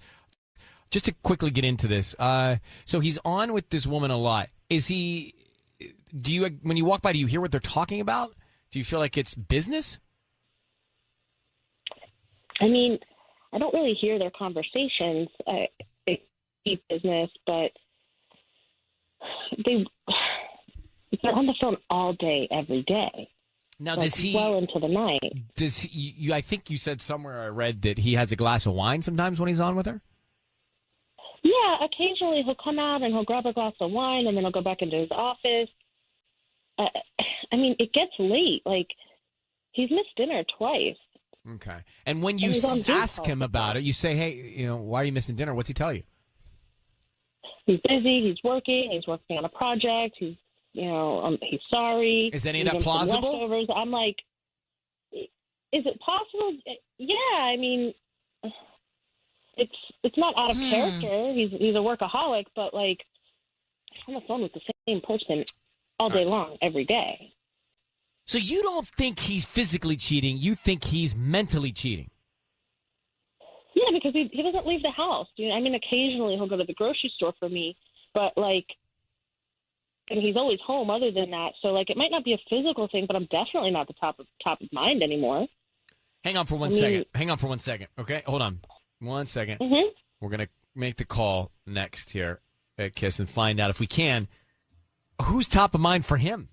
Just to quickly get into this, so he's on with this woman a lot. Is he? Do you, when you walk by, do you hear what they're talking about? Do you feel like it's business? I mean, I don't really hear their conversations. It's deep business, but they're on the phone all day, every day. Now, like, does he well into the night? Does he? I think you said somewhere I read that he has a glass of wine sometimes when he's on with her. Yeah, occasionally he'll come out and he'll grab a glass of wine, and then he'll go back into his office. I mean, it gets late. Like, he's missed dinner twice. Okay. And when you ask him about it, you say, hey, why are you missing dinner? What's he tell you? He's busy. He's working on a project. He's sorry. Is any of that plausible? Leftovers. I'm like, is it possible? Yeah, I mean, it's not out of character. He's a workaholic, but like, on the phone with the same person all day long, every day. So you don't think he's physically cheating? You think he's mentally cheating? Yeah, because he doesn't leave the house. I mean, occasionally he'll go to the grocery store for me, but like, and he's always home other than that. So like, it might not be a physical thing, but I'm definitely not the top of mind anymore. Hang on for one second. Hang on for 1 second. Okay, hold on 1 second. Mm-hmm. We're gonna make the call next here at Kiss and find out if we can. Who's top of mind for him?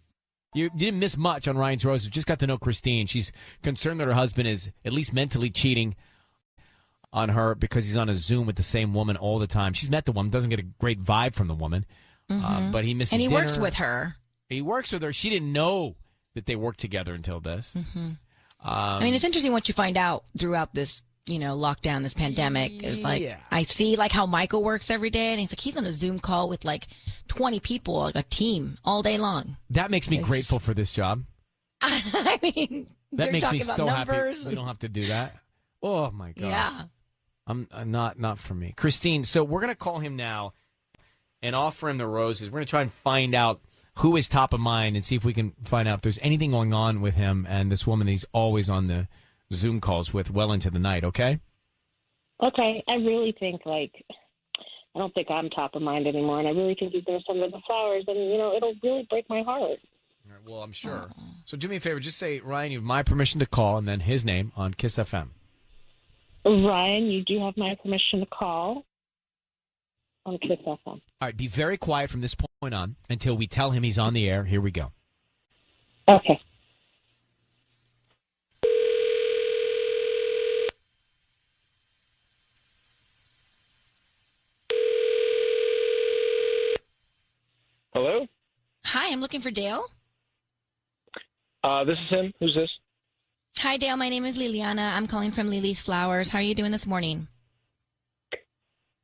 You didn't miss much on Ryan's Roses. Just got to know Christine. She's concerned that her husband is at least mentally cheating on her because he's on a Zoom with the same woman all the time. She's met the woman, doesn't get a great vibe from the woman, but he misses dinner. And he works with her. He works with her. She didn't know that they worked together until this. I mean, it's interesting what you find out throughout this, lockdown, this pandemic. Is like, I see like how Michael works every day, and he's on a Zoom call with like 20 people, like a team, all day long. That makes me grateful for this job. I mean, that makes me so numbers. happy. We don't have to do that. Oh my God. Yeah. I'm not for me. Christine, so we're going to call him now and offer him the roses. We're going to try and find out who is top of mind and see if we can find out if there's anything going on with him and this woman that he's always on the Zoom calls with well into the night, okay? Okay. I really think, I don't think I'm top of mind anymore, and I really think he's going to send her the flowers, and, it'll really break my heart. All right, well, I'm sure. So do me a favor. Just say, Ryan, you have my permission to call, and then his name on Kiss FM. Ryan, you do have my permission to call on Kiss FM. All right, be very quiet from this point on until we tell him he's on the air. Here we go. Okay. Hello? Hi, I'm looking for Dale. This is him. Who's this? Hi, Dale. My name is Liliana. I'm calling from Lily's Flowers. How are you doing this morning?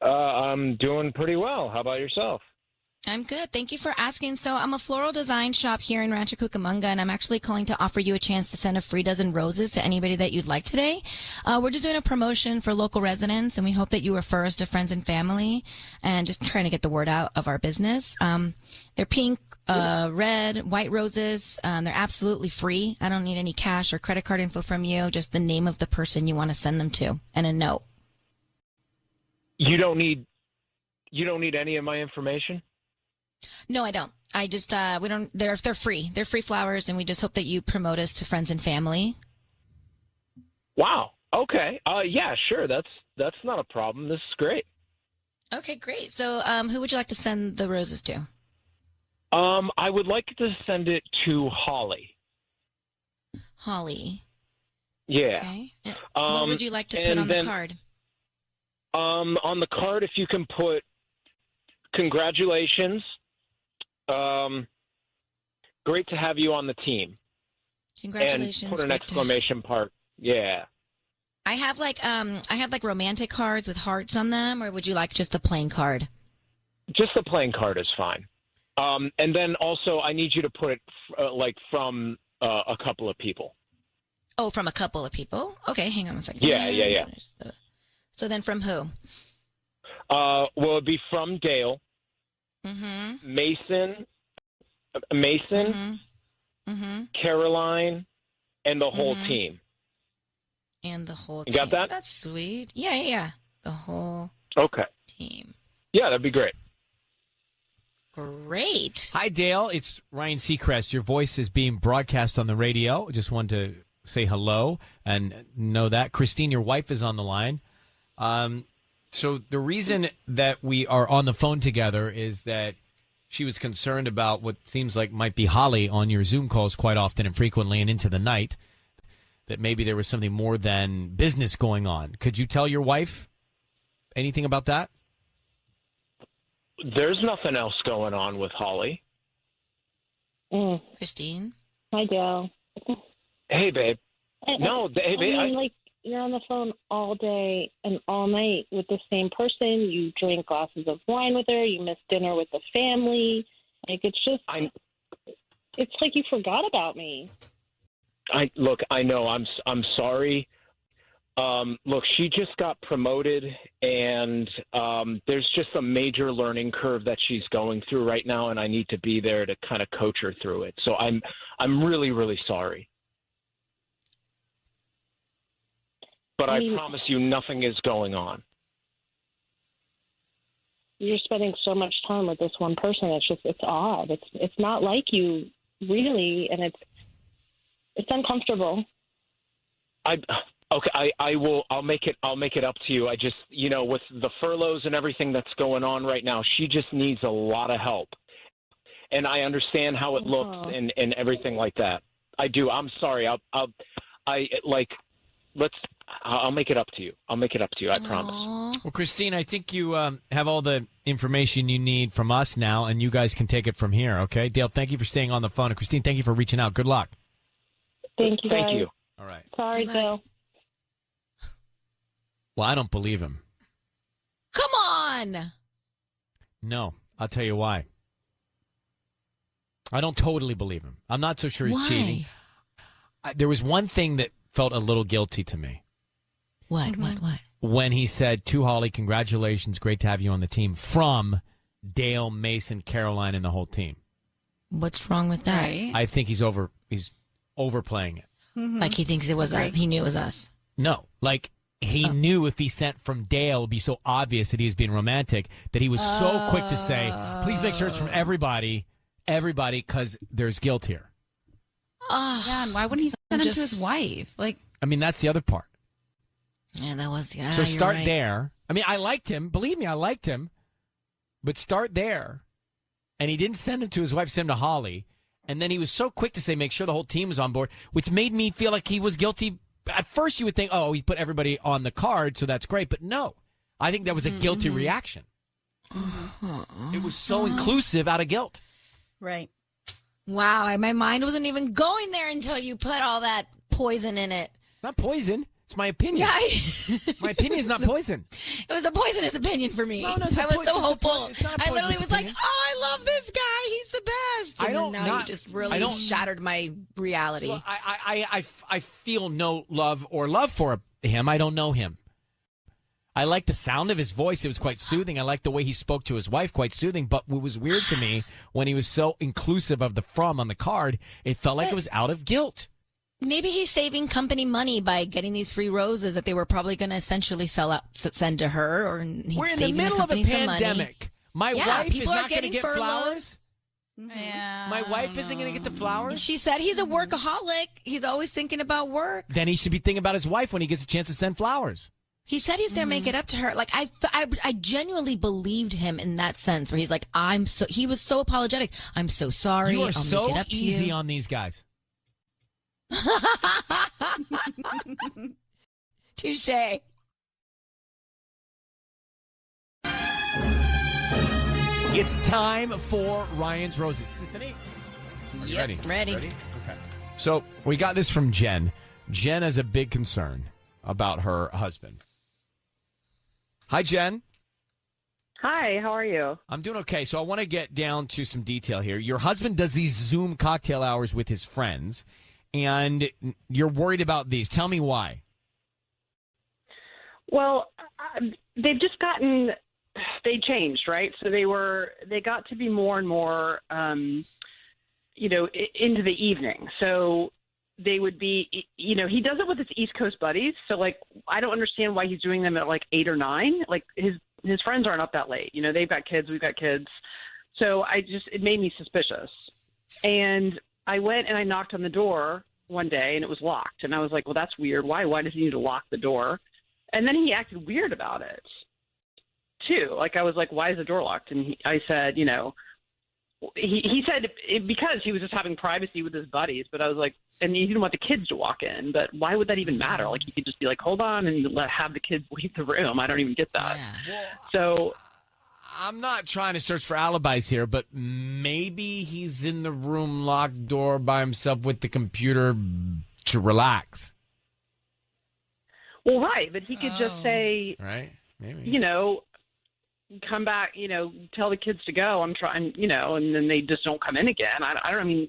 I'm doing pretty well. How about yourself? I'm good. Thank you for asking. So I'm a floral design shop here in Rancho Cucamonga, and I'm actually calling to offer you a chance to send a free dozen roses to anybody that you'd like today. We're just doing a promotion for local residents, and we hope that you refer us to friends and family and just trying to get the word out of our business. They're pink, red, white roses. They're absolutely free. I don't need any cash or credit card info from you, just the name of the person you want to send them to and a note. You don't need any of my information? No, I don't. I just we don't. They're free. They're free flowers, and we just hope that you promote us to friends and family. Wow. Okay. Yeah, sure. That's not a problem. This is great. Okay, great. So, who would you like to send the roses to? I would like to send it to Holly. Holly. Yeah. Okay. What would you like to put on the card? On the card, if you can put congratulations. Great to have you on the team. Congratulations. And put an exclamation mark. Yeah. I have like romantic cards with hearts on them, or would you like just the plain card? Just the plain card is fine. And then also, I need you to put it from a couple of people. Oh, from a couple of people? Okay, hang on a second. Yeah. So then from who? Well, it'd be from Dale, Mason, Caroline, and the whole team. And the whole team. You got that? That's sweet. Yeah. The whole team. Yeah, that'd be great. Great. Hi, Dale. It's Ryan Seacrest. Your voice is being broadcast on the radio. Just wanted to say hello and know that. Christine, your wife, is on the line. So the reason that we are on the phone together is that she was concerned about what seems like might be Holly on your Zoom calls quite often and frequently and into the night, that maybe there was something more than business going on. Could you tell your wife anything about that? There's nothing else going on with Holly. Christine? Hi, Dale. Hey, babe. Hey, babe. You're on the phone all day and all night with the same person. You drink glasses of wine with her. You miss dinner with the family. It's just, it's like you forgot about me. I know. I'm sorry. Look, she just got promoted, and there's just a major learning curve that she's going through right now, and I need to be there to kind of coach her through it. So I'm really, really sorry. But I promise you, nothing is going on. You're spending so much time with this one person. It's odd. It's not like you, really, and it's uncomfortable. Okay, I'll make it up to you. I just, with the furloughs and everything that's going on right now, she just needs a lot of help. And I understand how it looks and everything like that. I do. I'm sorry. I'll make it up to you. I promise. Well, Christine, I think you have all the information you need from us now, and you guys can take it from here, okay? Dale, thank you for staying on the phone. And Christine, thank you for reaching out. Good luck. Thank you, guys. Thank you. All right. Sorry, Dale. Well, I don't believe him. Come on! No, I'll tell you why. I don't totally believe him. I'm not so sure he's cheating. There was one thing that felt a little guilty to me. What? When he said to Holly, congratulations, great to have you on the team, from Dale, Mason, Caroline, and the whole team. What's wrong with that? Right. I think he's overplaying it. Like he thinks it was us. He knew it was us. No, like he knew if he sent from Dale, it would be so obvious that he was being romantic that he was so quick to say, please make sure it's from everybody, because there's guilt here. Oh, yeah, and why wouldn't he send him to his wife? I mean, that's the other part. Yeah, that was. Yeah, so start right. there. I mean, I liked him. Believe me, I liked him. But start there. And he didn't send him to his wife, send him to Holly. And then he was so quick to say, make sure the whole team was on board, which made me feel like he was guilty. At first, you would think, he put everybody on the card, so that's great. But no, I think that was a guilty reaction. It was so inclusive out of guilt. Right. Wow, my mind wasn't even going there until you put all that poison in it. Not poison. It's my opinion. Yeah, my opinion is not poison. It was a poisonous opinion for me. No, I was so hopeful. I literally was like, I love this guy. He's the best. And you just really shattered my reality. Well, I feel no love for him. I don't know him. I like the sound of his voice. It was quite soothing. I like the way he spoke to his wife, quite soothing. But what was weird to me, when he was so inclusive of the from on the card, it felt like it was out of guilt. Maybe he's saving company money by getting these free roses that they were probably going to essentially send to her. Or we're in the middle of a pandemic. My wife is not going to get flowers. Yeah, my wife isn't going to get the flowers. She said he's a workaholic. He's always thinking about work. Then he should be thinking about his wife when he gets a chance to send flowers. He said he's going to make it up to her. Like, I genuinely believed him in that sense where he's like, he was so apologetic. I'm so sorry. You are I'll so make it up to easy you. on these guys. Touche. It's time for Ryan's Roses. Sissany? Are you Yep, ready. Okay. So we got this from Jen. Jen has a big concern about her husband. Hi, Jen. Hi, how are you? I'm doing okay. So I want to get down to some detail here. Your husband does these Zoom cocktail hours with his friends, and you're worried about these. Tell me why. Well, they've just they changed, right? So they got to be more and more, into the evening. So they would be, he does it with his East Coast buddies. So like, I don't understand why he's doing them at like 8 or 9. Like his friends aren't up that late. They've got kids, we've got kids. So it made me suspicious. And I went and I knocked on the door one day and it was locked. And I was like, well, that's weird. Why does he need to lock the door? And then he acted weird about it too. Like I was like, why is the door locked? And I said, he said because he was just having privacy with his buddies, but I was like, and he didn't want the kids to walk in, but why would that even matter? Like he could just be like, hold on and have the kids leave the room. I don't even get that. Yeah. So I'm not trying to search for alibis here, but maybe he's in the room, locked door by himself with the computer to relax. Well, right. But he could just say, right. Maybe. Come back, tell the kids to go. I'm trying, and then they just don't come in again. I don't.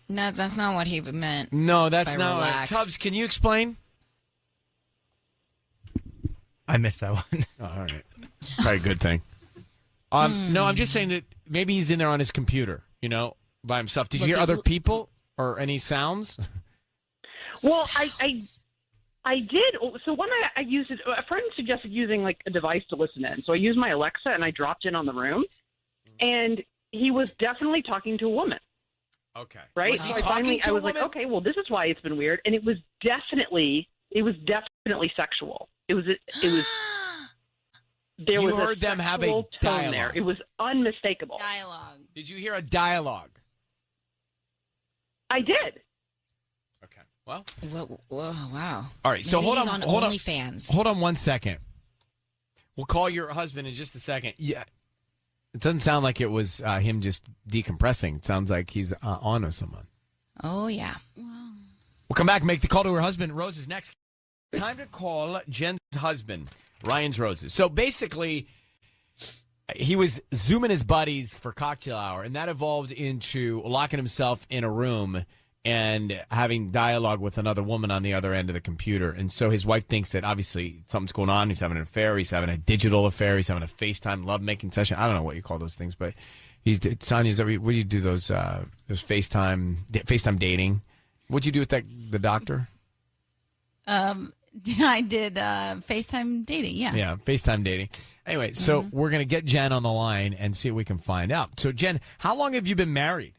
No, that's not what he meant. No, that's not. Relax. Tubbs, can you explain? I missed that one. Oh, all right. Probably a good thing. No, I'm just saying that maybe he's in there on his computer, by himself. Did you hear other people or any sounds? Well, I did. So when I used it, a friend suggested using like a device to listen in. So I used my Alexa and I dropped in on the room, and he was definitely talking to a woman. Okay. Right. Was he so talking to I a was woman? like, okay, well, this is why it's been weird, and it was definitely sexual. It was. There You was heard them have a sexual tone there. dialogue. It was unmistakable. Dialogue. Did you hear a dialogue? I did. Okay. Well. Whoa, wow. All right. So Maybe hold he's on. on Hold on. OnlyFans. Hold on 1 second. We'll call your husband in just a second. Yeah. It doesn't sound like it was him just decompressing. It sounds like he's on with someone. Oh, yeah. We'll come back and make the call to her husband. Rose is next. Time to call Jen's husband, Ryan's Roses. So basically, he was Zooming his buddies for cocktail hour, and that evolved into locking himself in a room and having dialogue with another woman on the other end of the computer. And so his wife thinks that obviously something's going on. He's having an affair. He's having a digital affair. He's having a FaceTime lovemaking session. I don't know what you call those things, but Sonia, what do you do those FaceTime dating? What'd you do with the doctor? I did FaceTime dating. Yeah. Yeah, FaceTime dating. Anyway, so we're going to get Jen on the line and see what we can find out. So, Jen, how long have you been married?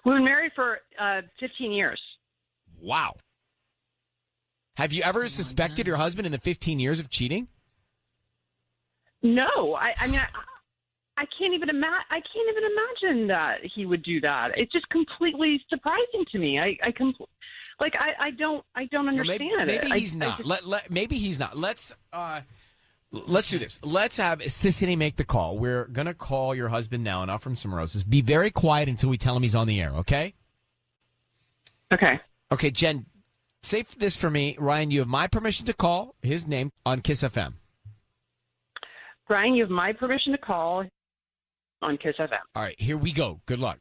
We've been married for 15 years. Wow. Have you ever suspected your husband in the 15 years of cheating? No, I mean, I can't even imagine that he would do that. It's just completely surprising to me. I don't understand maybe it. He's not. Maybe he's not. Let's do this. Let's have Sissany make the call. We're going to call your husband now and offer him some roses. Be very quiet until we tell him he's on the air, okay? Okay. Okay, Jen, say this for me. Ryan, you have my permission to call his name on Kiss FM. Brian, you have my permission to call on Kiss FM. All right, here we go. Good luck.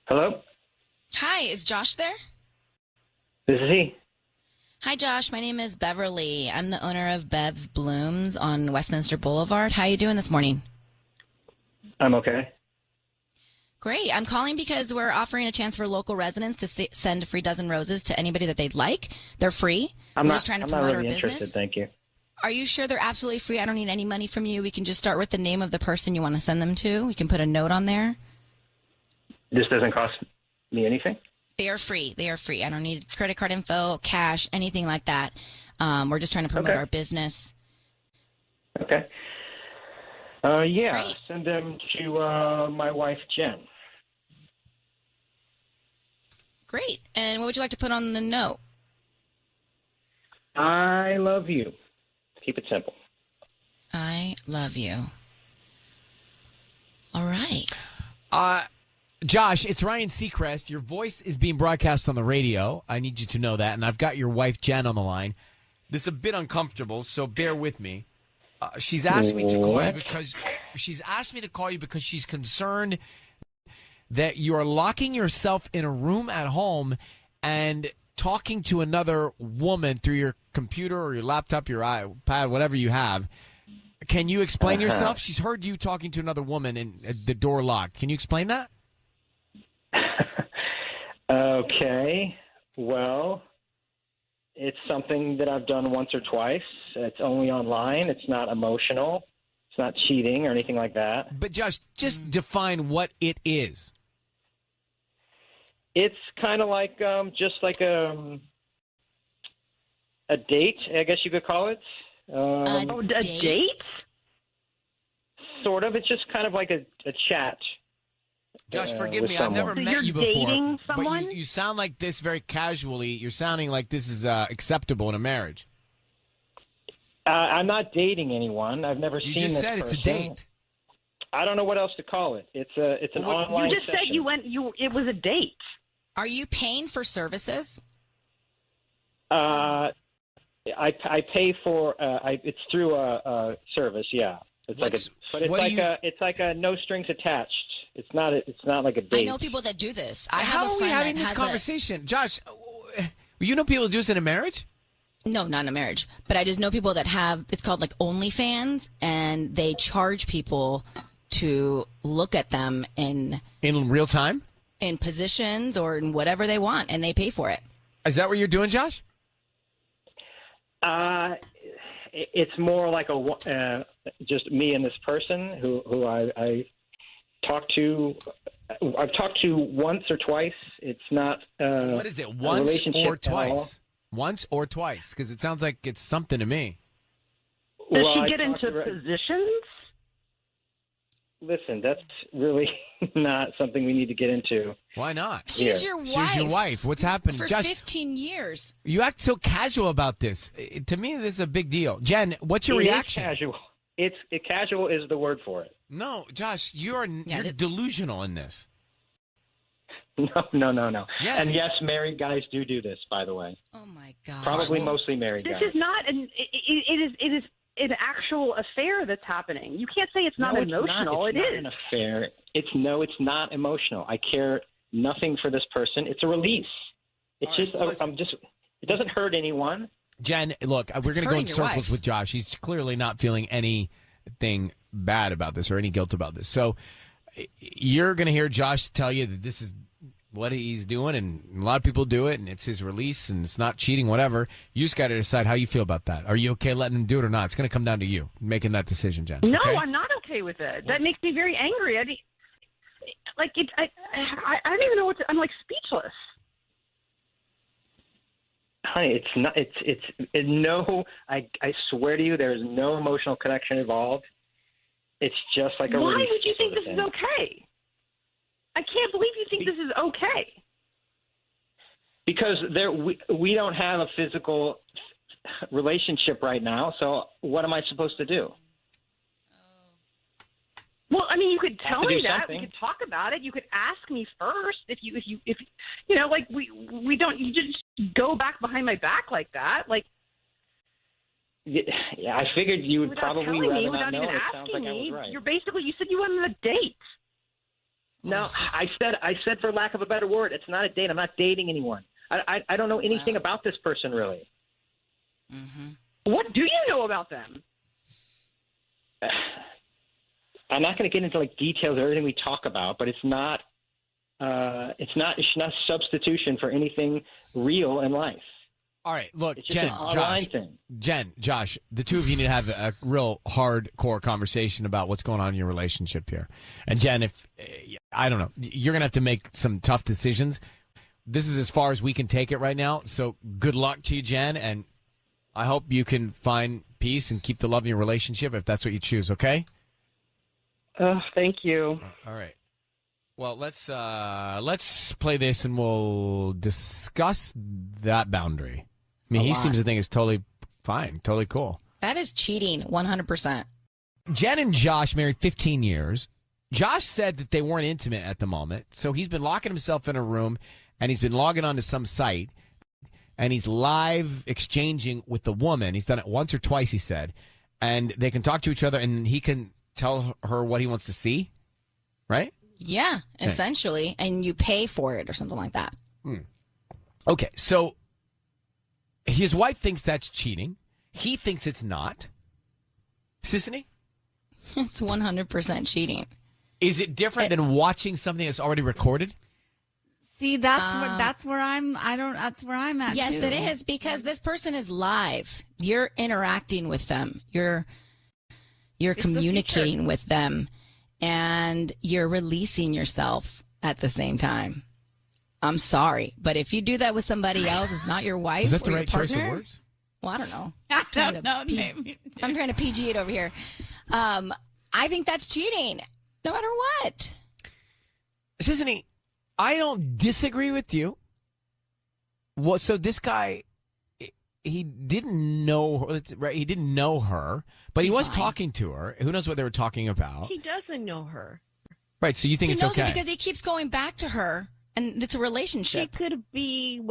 Hello? Hi, is Josh there? This is he. Hi, Josh. My name is Beverly. I'm the owner of Bev's Blooms on Westminster Boulevard. How you doing this morning? I'm okay. Great. I'm calling because we're offering a chance for local residents to send a free dozen roses to anybody that they'd like. They're free. I'm We're not, just trying to I'm promote not really our interested, business. thank you. Are you sure they're absolutely free? I don't need any money from you. We can just start with the name of the person you want to send them to. We can put a note on there. This doesn't cost me anything? They are free. They are free. I don't need credit card info, cash, anything like that. We're just trying to promote our business. Okay. Yeah, Great. send them to my wife, Jen. Great. And what would you like to put on the note? I love you. Keep it simple. I love you. All right. Josh, it's Ryan Seacrest. Your voice is being broadcast on the radio. I need you to know that. And I've got your wife, Jen, on the line. This is a bit uncomfortable, so bear with me. She's asked me to call you because she's concerned that you are locking yourself in a room at home and talking to another woman through your computer or your laptop, your iPad, whatever you have. Can you explain yourself? She's heard you talking to another woman and the door locked. Can you explain that? Okay. Well, it's something that I've done once or twice. It's only online. It's not emotional. It's not cheating or anything like that. But Josh, just define what it is. It's kind of like just like a date, I guess you could call it. A date? Sort of. It's just kind of like a chat. Josh, forgive me. someone. I've never So met you're you before. dating someone? But you sound like this very casually. You're sounding like this is acceptable in a marriage. I'm not dating anyone. I've never You seen just this said person. it's a date. I don't know what else to call it. It's an online You just session. said it was a date. Are you paying for services? I pay for it's through a service. Yeah, it's it's like a no strings attached. It's not like a date. I know people that do this. I How have a are we friend having that this has conversation? Josh, you know people do this in a marriage? No, not in a marriage. But I just know people that have, it's called like OnlyFans, and they charge people to look at them in real time? In positions or in whatever they want, and they pay for it. Is that what you're doing, Josh? It's more like just me and this person who I talked to. I've talked to once or twice. It's not what is it? Once a relationship or twice? Once or twice? Because it sounds like it's something to me. Does she get into positions? Listen, that's really not something we need to get into. Why not? She's your wife. She's your wife. What's happening? For Josh, 15 years. you act so casual about this. To me, this is a big deal. Jen, what's your reaction? It is casual. Casual is the word for it. No, Josh, you're delusional in this. No. Yes. And yes, married guys do this, by the way. Oh my God. Probably mostly married This guys. is not it is an actual affair that's happening. You can't say it's not emotional. It's not an affair. It's not emotional. I care nothing for this person. It's a release. It's it doesn't hurt anyone. Jen, look, we're going to go in circles wife. with Josh. He's clearly not feeling anything bad about this or any guilt about this. So you're going to hear Josh tell you that this is what he's doing, and a lot of people do it, and it's his release, and it's not cheating, whatever. You just got to decide how you feel about that. Are you okay letting him do it or not? It's going to come down to you making that decision, Jen. No, okay? I'm not okay with it. That makes me very angry. I don't even know what I'm like speechless. Honey, it's not. It's no. I swear to you, there is no emotional connection involved. It's just like a. Why release would you think sort of this is thing. okay? I can't believe you think this is okay. Because we don't have a physical relationship right now. So what am I supposed to do? Well, I mean, you could tell to me do that. something. We could talk about it. You could ask me first if you like we don't. You just go back behind my back like that. Like, Yeah, I figured you would without probably telling rather me, not without know. even It sounds asking like I was me, right. you said you went on a date. No, I said for lack of a better word, it's not a date. I'm not dating anyone. I don't know anything about this person really. Mm-hmm. What do you know about them? I'm not going to get into like details of everything we talk about, but it's not It's not a substitution for anything real in life. All right, look, It's just an online thing. Josh, the two of you need to have a real hardcore conversation about what's going on in your relationship here. And Jen, if I don't know, you're gonna have to make some tough decisions. This is as far as we can take it right now. So good luck to you, Jen, and I hope you can find peace and keep the love in your relationship if that's what you choose. Okay? Thank you. All right. Well, let's play this and we'll discuss that boundary. I mean, he seems to think it's totally fine, totally cool. That is cheating, 100%. Jen and Josh married 15 years. Josh said that they weren't intimate at the moment, so he's been locking himself in a room, and he's been logging onto some site, and he's live exchanging with the woman. He's done it once or twice, he said, and they can talk to each other, and he can tell her what he wants to see, right? Yeah, essentially, and you pay for it or something like that. Okay, so his wife thinks that's cheating. He thinks it's not. Sissany? It's 100% cheating. Is it different than watching something that's already recorded? See, that's where I'm at. Yes, too. it is, because this person is live. You're interacting with them. You're communicating with them, and you're releasing yourself at the same time. I'm sorry, but if you do that with somebody else, it's not your wife. Is that or the your right choice of partner. words? Well, I don't know. I don't know. Maybe. I'm trying to PG it over here. I think that's cheating, no matter what. Sissany, I don't disagree with you. Well, so this guy, he didn't know her, right? He didn't know her, but he was talking to her. Who knows what they were talking about? He doesn't know her. Right, so you think He it's knows okay? her because he keeps going back to her, and it's a relationship. She could be,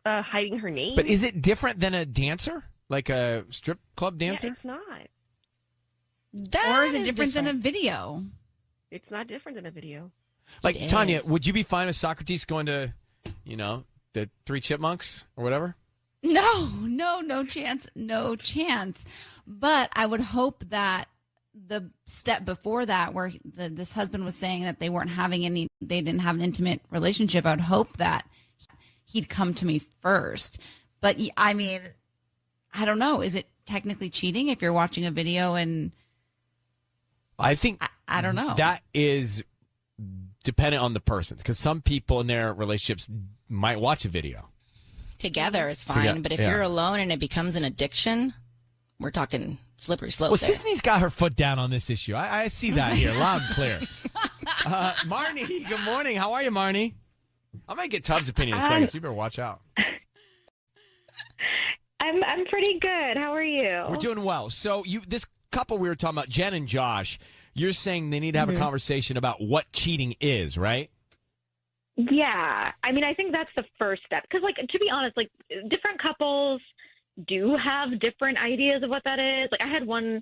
hiding her name. But is it different than a dancer? Like a strip club dancer? Yeah, it's not. Or is it different than a video? It's not different than a video. Like, Tanya, would you be fine with Socrates going to, the Three Chipmunks or whatever? No chance. But I would hope that the step before that, where this husband was saying that they didn't have an intimate relationship, I would hope that he'd come to me first. But I mean, I don't know. Is it technically cheating if you're watching a video and... I think I don't know. That is dependent on the person, because some people in their relationships might watch a video. Together is fine, but if you're alone and it becomes an addiction, we're talking slippery slope. Well, there. Sisney's got her foot down on this issue. I see that here, loud and clear. Marnie, good morning. How are you, Marnie? I might get Tubbs' opinion in a second, so you better watch out. I'm pretty good. How are you? We're doing well. So this couple we were talking about, Jen and Josh, you're saying they need to have a conversation about what cheating is, right? Yeah. I mean, I think that's the first step. Because, to be honest, different couples do have different ideas of what that is. I had one,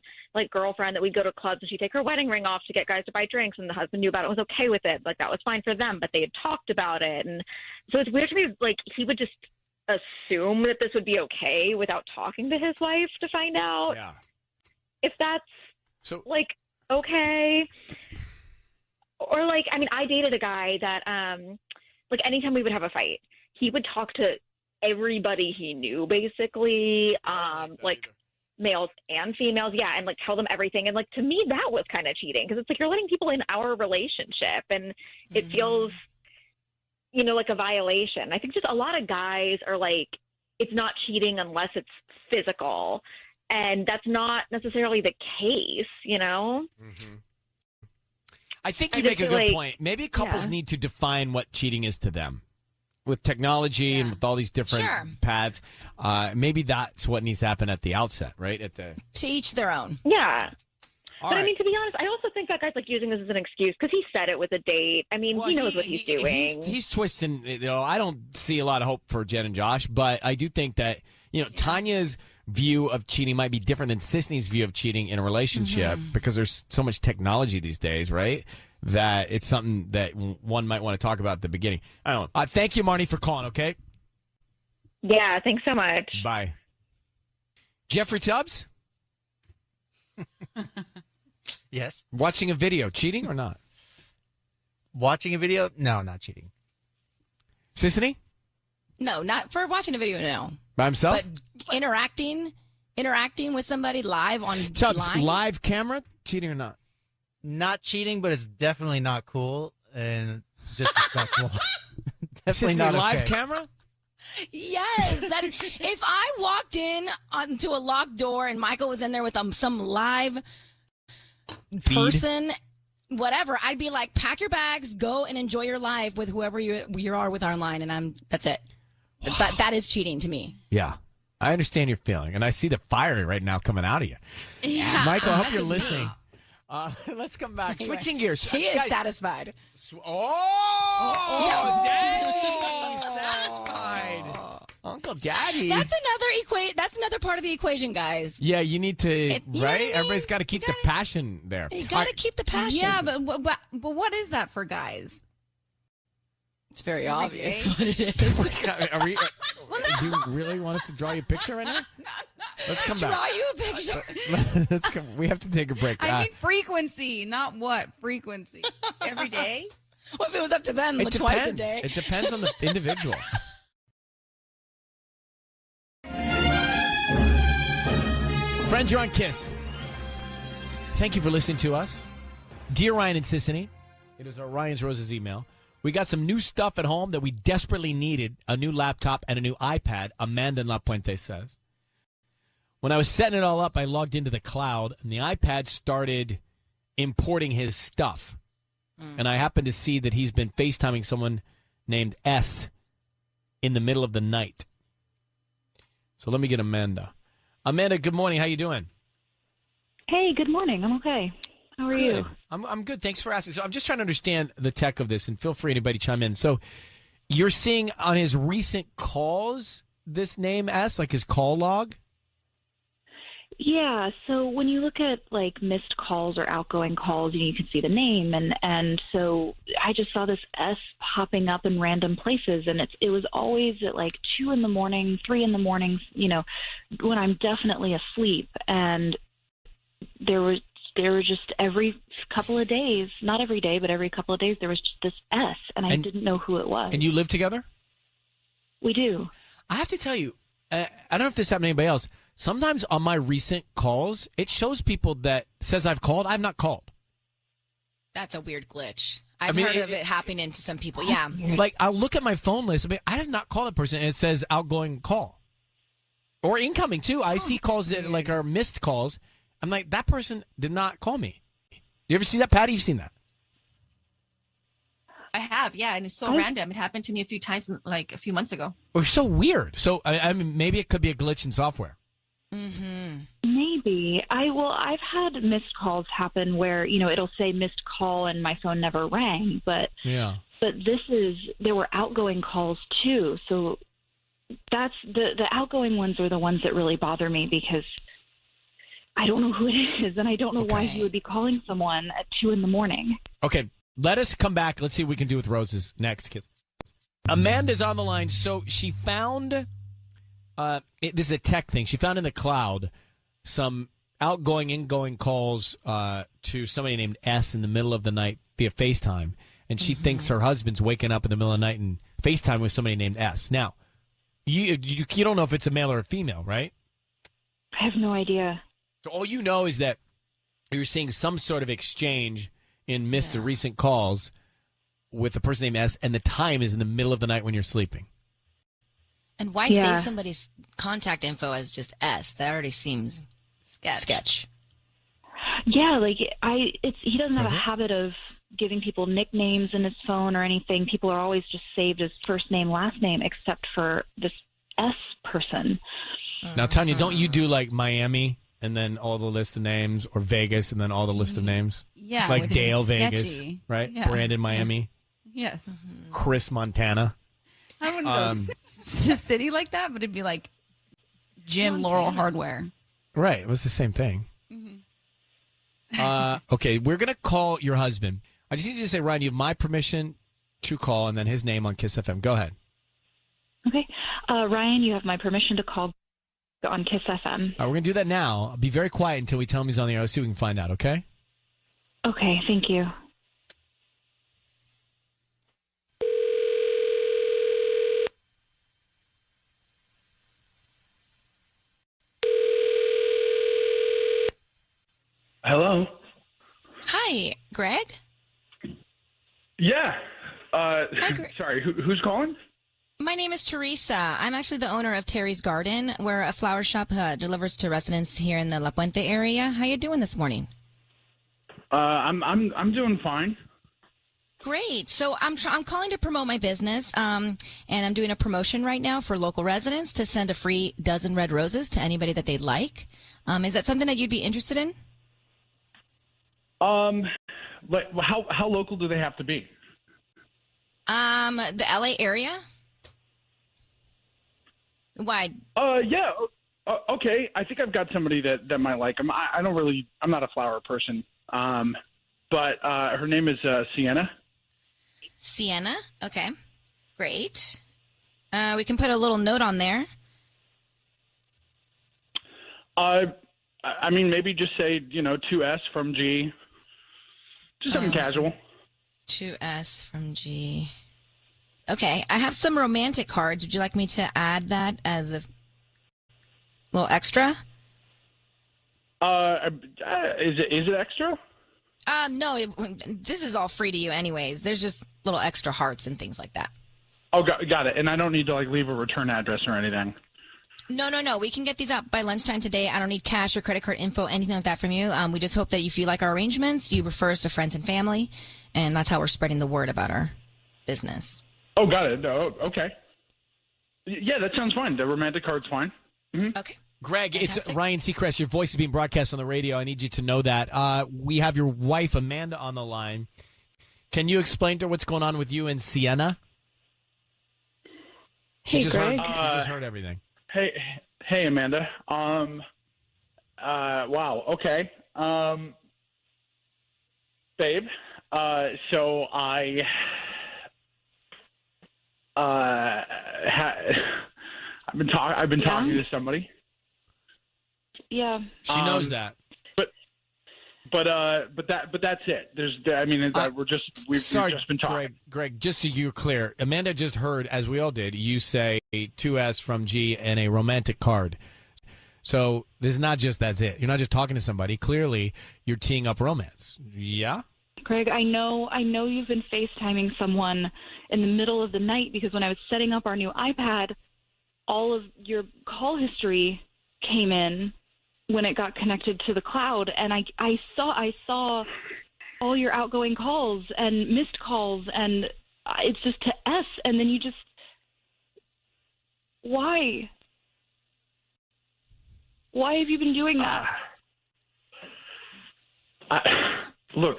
girlfriend that we'd go to clubs and she'd take her wedding ring off to get guys to buy drinks, and the husband knew about it and was okay with it. That was fine for them, but they had talked about it. And so it's weird to me, he would just assume that this would be okay without talking to his wife to find out if that's, okay. Or I dated a guy that anytime we would have a fight, he would talk to everybody he knew, basically, males and females, and tell them everything. And to me, that was kind of cheating, because it's you're letting people in our relationship, and it feels, like a violation. I think just a lot of guys are it's not cheating unless it's physical, and that's not necessarily the case, I think you make a good point. Maybe couples need to define what cheating is to them. With technology and with all these different paths, maybe that's what needs to happen at the outset, right? To each their own. Yeah. All but right. I mean, to be honest, I also think that guy's using this as an excuse, because he said it was a date. I mean, he knows what he's doing. He's twisting. I don't see a lot of hope for Jen and Josh, but I do think that Tanya's view of cheating might be different than Sisney's view of cheating in a relationship, because there's so much technology these days, right? That it's something that one might want to talk about at the beginning. I don't know. Thank you, Marnie, for calling, okay? Yeah, thanks so much. Bye. Jeffrey Tubbs? Yes. Watching a video, cheating or not? Watching a video? No, not cheating. Sissany? No, not for watching a video, no. By himself? But interacting with somebody live on Chubbs, line? live camera? Cheating or not? Not cheating, but it's definitely not cool and disrespectful. Definitely Sissany, not live okay. camera? Yes. If I walked in onto a locked door and Michael was in there with some live person, whatever, I'd be like, pack your bags, go and enjoy your life with whoever you are with online, and that's it. That is cheating to me. Yeah. I understand your feeling, and I see the fire right now coming out of you. Yeah. Michael, I hope That's you're me. listening. Let's come back. Switching gears. He is Guys, satisfied. Oh, Daddy, satisfied. Uncle Daddy. That's another part of the equation, guys. Yeah, you need to, You know what I right? mean? Everybody's got to keep the passion there. You got to keep the passion. Yeah, but what is that for guys? It's very Every obvious day? what it is. Are we, do you really want us to draw you a picture right now? Let's come back. Draw you a picture. Let's come. We have to take a break. I mean frequency, not what frequency. Every day? Well, if it was up to them, it twice a depends. day. It depends on the individual. Friends, you're on KISS. Thank you for listening to us. Dear Ryan and Sissany, it is our Ryan's Roses email. We got some new stuff at home that we desperately needed, a new laptop and a new iPad, Amanda in La Puente says. When I was setting it all up, I logged into the cloud, and the iPad started importing his stuff. And I happened to see that he's been FaceTiming someone named S in the middle of the night. So let me get Amanda. Amanda, good morning. How you doing? Hey, good morning. I'm okay. How are you? I'm good. Thanks for asking. So I'm just trying to understand the tech of this, and feel free anybody chime in. So you're seeing on his recent calls this name S, like his call log? Yeah, so when you look at like missed calls or outgoing calls, you can see the name, and so I just saw this S popping up in random places, and it was always at like 2 in the morning, 3 in the morning, when I'm definitely asleep, and there were just every couple of days, not every day, but every couple of days, there was just this S, and I didn't know who it was. And you live together? We do. I have to tell you, I don't know if this happened to anybody else. Sometimes on my recent calls, it shows people that says I've called. I've not called. That's a weird glitch. I've heard of it happening to some people. Yeah. Like, I'll look at my phone list. I have not called a person, and it says outgoing call. Or incoming, too. I see calls that like are missed calls. I'm like, that person did not call me. You ever see that, Patty? You've seen that? I have, yeah, and it's so random. It happened to me a few times, like a few months ago. Or so weird. So, I mean, maybe it could be a glitch in software. Mm-hmm. Maybe. I've had missed calls happen where, it'll say missed call and my phone never rang, but Yeah. but there were outgoing calls too. So that's the outgoing ones are the ones that really bother me because I don't know who it is and I don't know why he would be calling someone at 2 in the morning. Okay, let us come back. Let's see what we can do with Roses next. Kids. Amanda's on the line. So she found, this is a tech thing. She found in the cloud some outgoing, ingoing calls to somebody named S in the middle of the night via FaceTime. And she thinks her husband's waking up in the middle of the night and FaceTime with somebody named S. Now, you don't know if it's a male or a female, right? I have no idea. So all you know is that you're seeing some sort of exchange in missed or recent calls with the person named S, and the time is in the middle of the night when you're sleeping. And why save somebody's contact info as just S? That already seems sketch. Yeah, like he doesn't have a habit of giving people nicknames in his phone or anything. People are always just saved as first name, last name, except for this S person. Now, Tanya, don't you do like Miami and then all the list of names, or Vegas and then all the list of names? Yeah, like which is Dale Vegas, sketchy. right? Yeah. Brandon Miami, Yes. Chris Montana. I wouldn't go to city like that, but it'd be like Jim Laurel Hardware. Right, it was the same thing. Okay, we're gonna call your husband. I just need you to say, Ryan, you have my permission to call, and then his name on Kiss FM. Go ahead. Okay. Ryan, you have my permission to call on Kiss FM. We're going to do that now. Be very quiet until we tell him he's on the air. Let's see what we can find out, okay? Okay, thank you. Hello. Hi, Greg. Yeah. Greg. Sorry, who's calling? My name is Teresa. I'm actually the owner of Terry's Garden. We're a flower shop delivers to residents here in the La Puente area. How you doing this morning? I'm doing fine. Great. So I'm calling to promote my business, and I'm doing a promotion right now for local residents to send a free dozen red roses to anybody that they'd like. Is that something that you'd be interested in? But how local do they have to be? The LA area. Why? Yeah. Okay. I think I've got somebody that might like them. I'm not a flower person. But her name is Sienna. Sienna. Okay. Great. We can put a little note on there. I mean, maybe just say, 2S from G. Just something casual. 2S from G. Okay. I have some romantic cards. Would you like me to add that as a little extra? Is it extra? No, this is all free to you anyways. There's just little extra hearts and things like that. Oh, got it. And I don't need to leave a return address or anything. No. We can get these out by lunchtime today. I don't need cash or credit card info, anything like that from you. We just hope that if you like our arrangements, you refer us to friends and family, and that's how we're spreading the word about our business. Oh, got it. Oh, okay. Yeah, that sounds fine. The romantic card's fine. Mm-hmm. Okay. Greg, It's Ryan Seacrest. Your voice is being broadcast on the radio. I need you to know that. We have your wife, Amanda, on the line. Can you explain to her what's going on with you and Sienna? She just heard everything. Hey, Amanda. Wow. Okay. Babe. So I've been talking to somebody. Yeah. She knows that. But that's it. We've just been talking. Greg, just so you're clear, Amanda just heard, as we all did, you say 2S from G and a romantic card. So this is not just that's it. You're not just talking to somebody. Clearly, you're teeing up romance. Yeah? Greg, I know you've been FaceTiming someone in the middle of the night because when I was setting up our new iPad, all of your call history came in when it got connected to the cloud, and I saw all your outgoing calls and missed calls, and it's just to S, and then you just why have you been doing that? Look,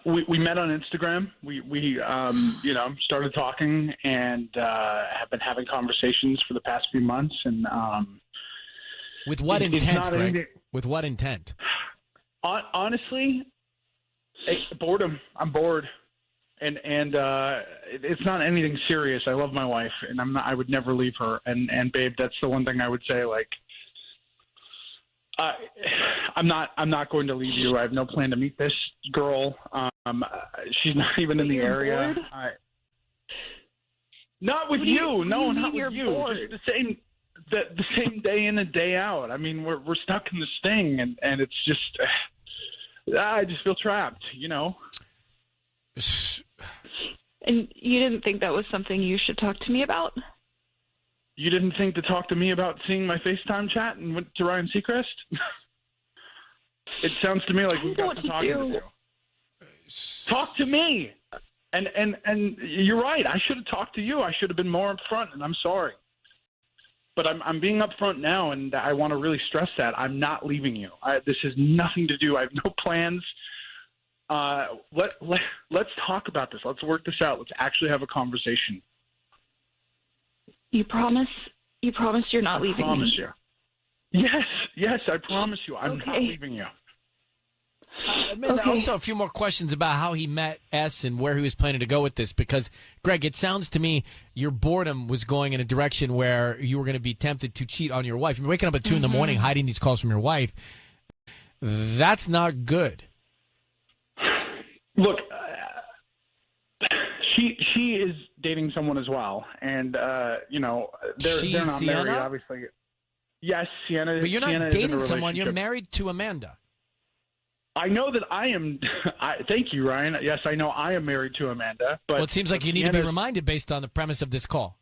we met on Instagram. We started talking and have been having conversations for the past few months, and with what intent, Greg? With what intent? Honestly, boredom. I'm bored, and it's not anything serious. I love my wife, and I would never leave her. And babe, that's the one thing I would say. I'm not going to leave you. I have no plan to meet this girl. She's not even in the area. Not with you. No, not with you. Just the same day in and day out. I mean, we're stuck in this thing, and it's just I just feel trapped. And you didn't think that was something you should talk to me about? You didn't think to talk to me about seeing my FaceTime chat and went to Ryan Seacrest? It sounds to me like we've got some talking to do. Talk to me. And you're right. I should have talked to you. I should have been more upfront, and I'm sorry. But I'm being upfront now, and I want to really stress that. I'm not leaving you. This has nothing to do. I have no plans. Let's talk about this. Let's work this out. Let's actually have a conversation. You promise? You promise you're not leaving me? I promise you. Yes, I promise you. I'm not leaving you. Amanda, also a few more questions about how he met S and where he was planning to go with this, because, Greg, it sounds to me your boredom was going in a direction where you were going to be tempted to cheat on your wife. You're waking up at 2 in the morning hiding these calls from your wife. That's not good. Look, she is dating someone as well, and they're not Sienna? married, obviously. Yes, Sienna. But you're Sienna not is in a dating someone. You're relationship. married to Amanda. I know that I am. Thank you, Ryan. Yes, I know I am married to Amanda. But Well, it seems like you need to be reminded based on the premise of this call.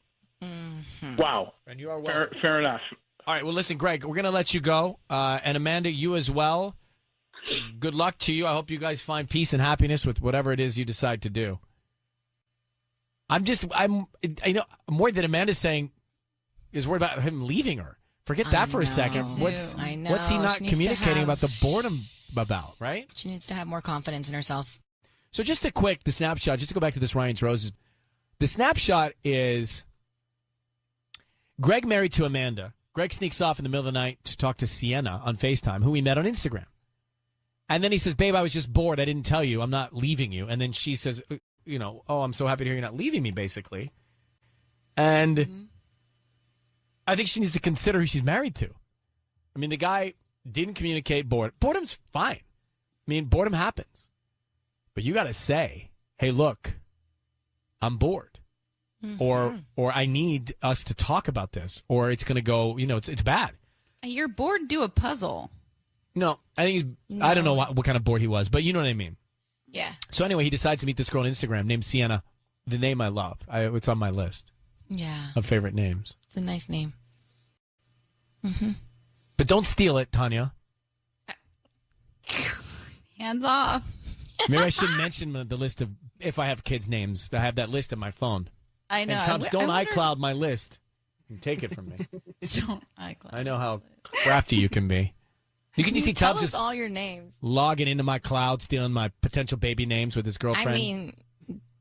Wow. And you are fair enough. All right. Well, listen, Greg, we're going to let you go. And Amanda, you as well. Good luck to you. I hope you guys find peace and happiness with whatever it is you decide to do. I'm worried that Amanda's saying is worried about him leaving her. Forget that for a second. What's he not communicating about the boredom about, right? She needs to have more confidence in herself. So just the snapshot, just to go back to this Ryan's Roses. The snapshot is Greg married to Amanda. Greg sneaks off in the middle of the night to talk to Sienna on FaceTime, who he met on Instagram. And then he says, babe, I was just bored. I didn't tell you. I'm not leaving you. And then she says, oh, I'm so happy to hear you're not leaving me, basically. And I think she needs to consider who she's married to. I mean, the guy didn't communicate boredom. Boredom's fine. I mean, boredom happens. But you got to say, hey, look, I'm bored. Or I need us to talk about this. Or it's going to go, it's bad. You're bored, do a puzzle. No, I think I don't know what kind of bored he was, but you know what I mean. Yeah. So anyway, he decides to meet this girl on Instagram named Sienna, the name I love. It's on my list. Yeah. Of favorite names. It's a nice name. But don't steal it, Tanya. Hands off. Maybe I should mention the list of if I have kids' names. I have that list in my phone. I know. And Tubbs, don't iCloud my list. You can take it from me. Don't iCloud. I know how crafty you can be. You can just see Tell Tubbs us just all your names. logging into my cloud, stealing my potential baby names with his girlfriend. I mean,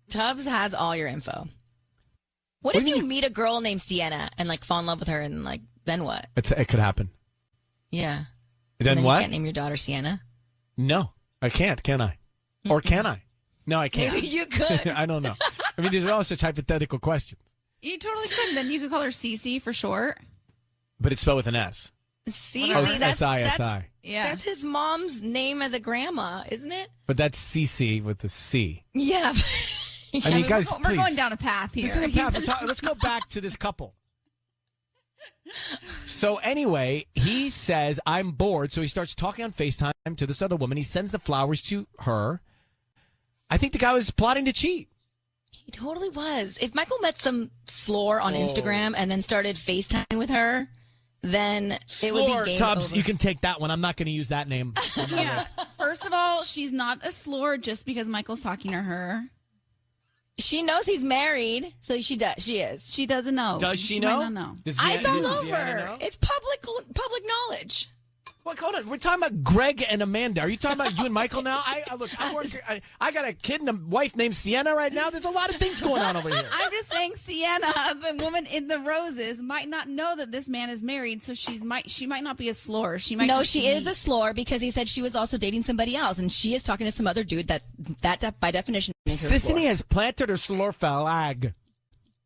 Tubbs has all your info. What if you meet a girl named Sienna and fall in love with her and then what? It could happen. Yeah. Then and what? You can't name your daughter Sienna? No, I can't. Can I? Or can I? No, I can't. Maybe you could. I don't know. I mean, these are all such hypothetical questions. You totally could. Then you could call her Cece for short. But it's spelled with an S. Cece, Oh, S-I-S-I. Yeah. That's his mom's name as a grandma, isn't it? But that's C-C with the C. Yeah. I mean, guys, we're going down a path here. This is a path. Let's go back to this couple. So anyway, he says, I'm bored. So he starts talking on FaceTime to this other woman. He sends the flowers to her. I think the guy was plotting to cheat. He totally was. If Michael met some slore on Instagram and then started FaceTime with her, then it would be game Tubbs, over. you can take that one. I'm not going to use that name. Yeah. First of all, she's not a slore just because Michael's talking to her. She knows he's married, so she does. She is. She doesn't know. Does she might know? not know. Does It's all does over. Sienna know? It's public knowledge. Look, hold on. We're talking about Greg and Amanda. Are you talking about you and Michael now? I got a kid and a wife named Sienna right now. There's a lot of things going on over here. I'm just saying Sienna, the woman in the roses, might not know that this man is married, so she might not be a slore. She might. No, just she be- is a slore because he said she was also dating somebody else, and she is talking to some other dude that by definition means her Sissany slore. has planted her slore flag.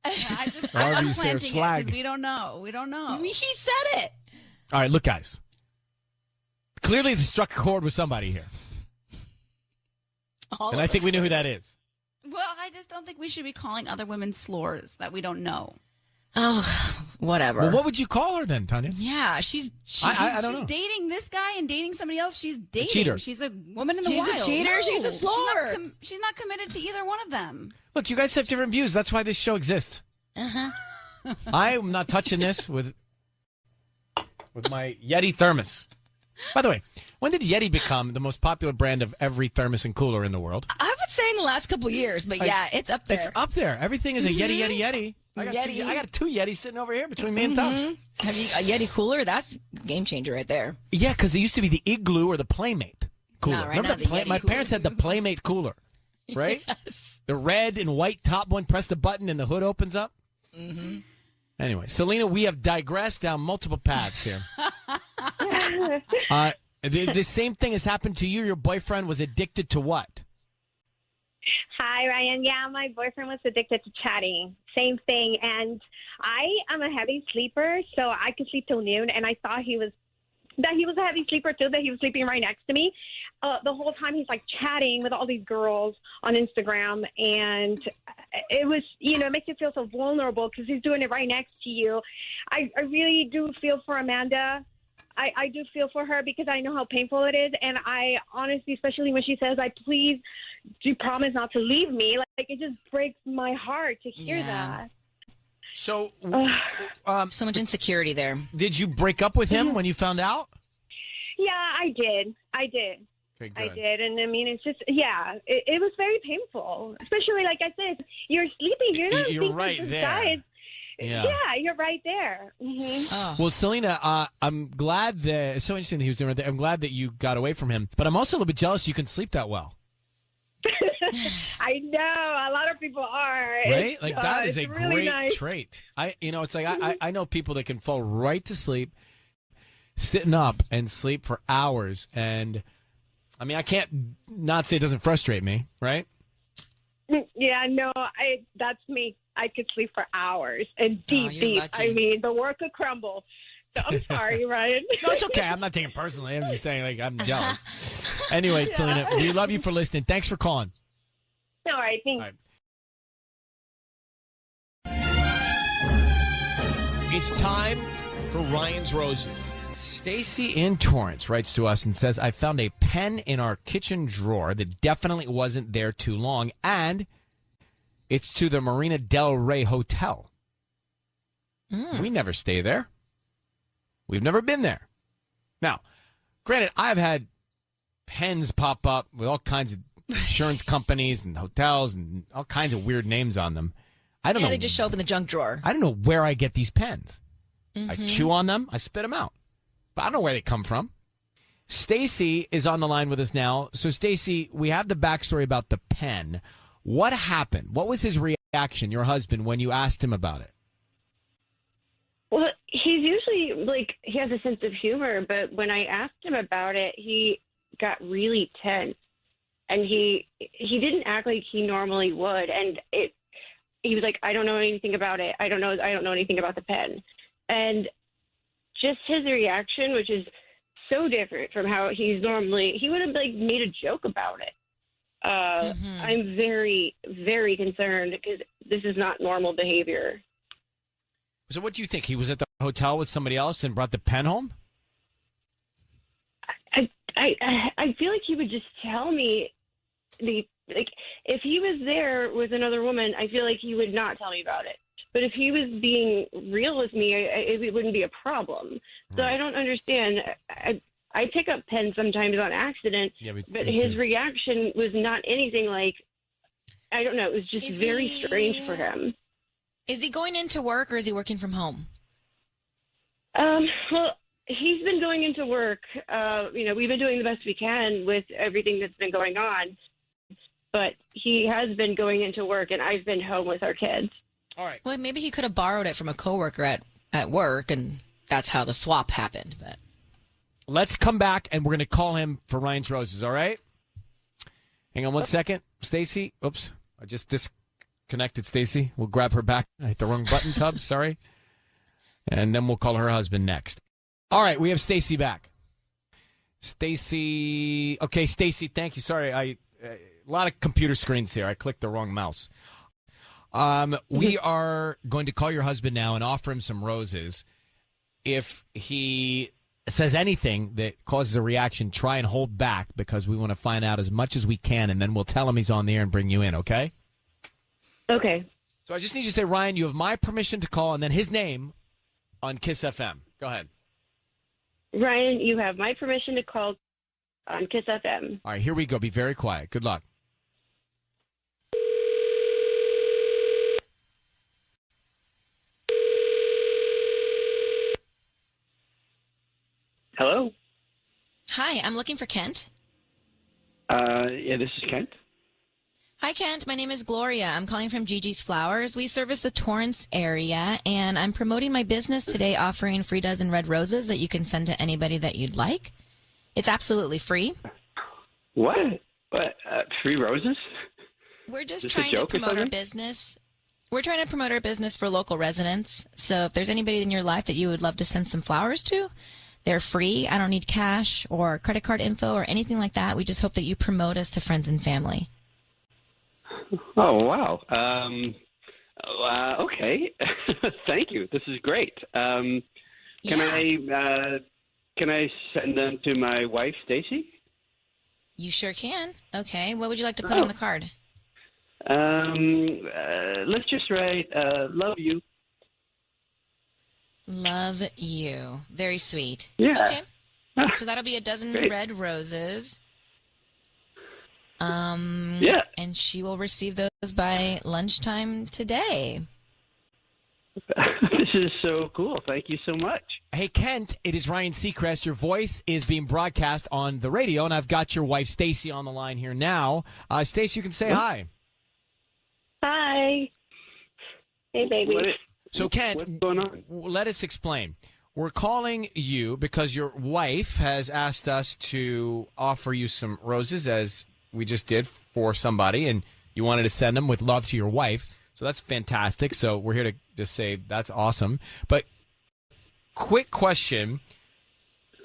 However I'm you say her planting it slag. because we don't know. We don't know. He said it. All right, look, guys. Clearly, they struck a chord with somebody here. And I think we know who that is. Well, I just don't think we should be calling other women slores that we don't know. Oh, whatever. Well, what would you call her then, Tanya? Yeah, she's I don't know. She's dating this guy and dating somebody else. She's dating. cheater. She's a woman in the She's wild. a cheater. She's a slore. She's not committed to either one of them. Look, you guys have different views. That's why this show exists. I'm not touching this with my Yeti thermos. By the way, when did Yeti become the most popular brand of every thermos and cooler in the world? I would say in the last couple years, but yeah, it's up there. It's up there. Everything is a Yeti. I got two Yetis sitting over here between me and Tubbs. Have you a Yeti cooler? That's a game changer right there. Yeah, because it used to be the Igloo or the Playmate cooler. No, right Remember now the the Yeti My cooler. parents had the Playmate cooler, right? Yes. The red and white top one. Press the button and the hood opens up. Mm-hmm. Anyway, Selena, we have digressed down multiple paths here. The same thing has happened to you. Your boyfriend was addicted to what? Hi, Ryan. Yeah, my boyfriend was addicted to chatting. Same thing. And I am a heavy sleeper, so I could sleep till noon, and I thought he was that he was a heavy sleeper too, that he was sleeping right next to me. The whole time he's like chatting with all these girls on Instagram, and it was, it makes you feel so vulnerable because he's doing it right next to you. I really do feel for Amanda. I do feel for her because I know how painful it is, and I honestly, especially when she says, please do promise not to leave me, like it just breaks my heart to hear that. So, so much insecurity there. Did you break up with him when you found out? Yeah, I did. Okay, I good. did. And I mean, it's just, it was very painful. Especially, like I said, you're sleeping. You're not You're right this there. guy. Yeah. You're right there. Mm-hmm. Well, Selena, I'm glad that it's so interesting that he was doing it. I'm glad that you got away from him, but I'm also a little bit jealous you can sleep that well. I know a lot of people are. Right? Like that is a really great nice. trait. It's like I know people that can fall right to sleep, sitting up and sleep for hours. And I mean, I can't not say it doesn't frustrate me, right? Yeah, no, that's me. I could sleep for hours and deep. lucky. I mean, the world could crumble. So I'm sorry, Ryan. No, it's okay. I'm not taking it personally. I'm just saying, like, I'm jealous. Anyway, Selena, we love you for listening. Thanks for calling. All right, thanks. It's time for Ryan's Roses. Stacy in Torrance writes to us and says, I found a pen in our kitchen drawer that definitely wasn't there too long, and it's to the Marina Del Rey Hotel. We never stay there. We've never been there. Now, granted, I've had pens pop up with all kinds of insurance companies and hotels and all kinds of weird names on them. I don't know. They just show up in the junk drawer. I don't know where I get these pens. I Mhm. chew on them. I spit them out. But I don't know where they come from. Stacy is on the line with us now. So, Stacy, we have the backstory about the pen. What happened? What was his reaction, your husband, when you asked him about it? Well, he's usually he has a sense of humor, but when I asked him about it, he got really tense, and he didn't act like he normally would. And he was like, "I don't know anything about it. I don't know anything about the pen," and just his reaction, which is so different from how he would have made a joke about it. I'm very, very concerned because this is not normal behavior. So what do you think? He was at the hotel with somebody else and brought the pen home? I feel like he would just tell me if he was there with another woman, I feel like he would not tell me about it. But if he was being real with me, it wouldn't be a problem. So I don't understand. I pick up pens sometimes on accident, but his reaction was not anything like, I don't know, it was just very strange for him. Is he going into work or is he working from home? Well, he's been going into work. We've been doing the best we can with everything that's been going on, but he has been going into work, and I've been home with our kids. All right. Well, maybe he could have borrowed it from a coworker at work, and that's how the swap happened. But let's come back, and we're going to call him for Ryan's Roses, all right? Hang on one second. Stacy, oops, I just disconnected Stacy. We'll grab her back. I hit the wrong button, Tubbs, sorry. And then we'll call her husband next. All right, we have Stacy back. Stacy, okay, Stacy, thank you. Sorry, a lot of computer screens here. I clicked the wrong mouse. We are going to call your husband now and offer him some roses. If he says anything that causes a reaction, try and hold back because we want to find out as much as we can, and then we'll tell him he's on the air and bring you in, okay? Okay. So I just need you to say, Ryan, you have my permission to call, and then his name on Kiss FM. Go ahead. Ryan, you have my permission to call on Kiss FM. All right, here we go. Be very quiet. Good luck. Hello? hi, I'm looking for Kent. Yeah, this is Kent. Hi, Kent. My name is Gloria. I'm calling from Gigi's Flowers. We service the Torrance area, and I'm promoting my business today, offering free dozen red roses that you can send to anybody that you'd like. It's absolutely free. What? Free roses? We're just Is this a trying to joke or promote our something? business. We're trying to promote our business for local residents. So if there's anybody in your life that you would love to send some flowers to, They're free. I don't need cash or credit card info or anything like that. We just hope that you promote us to friends and family. Oh, wow. Okay. Thank you. This is great. Can I send them to my wife, Stacy? You sure can. Okay. What would you like to put on the card? Let's just write, love you. Love you. Very sweet. Yeah. Okay. So that'll be a dozen Great. red roses. Yeah. And she will receive those by lunchtime today. This is so cool. Thank you so much. Hey, Kent, it is Ryan Seacrest. Your voice is being broadcast on the radio, and I've got your wife, Stacy, on the line here now. Stacy, you can say hi. Hi. Hey, baby. So, Kent, what's going on? Let us explain. We're calling you because your wife has asked us to offer you some roses, as we just did for somebody, and you wanted to send them with love to your wife. So that's fantastic. So we're here to just say that's awesome. But quick question.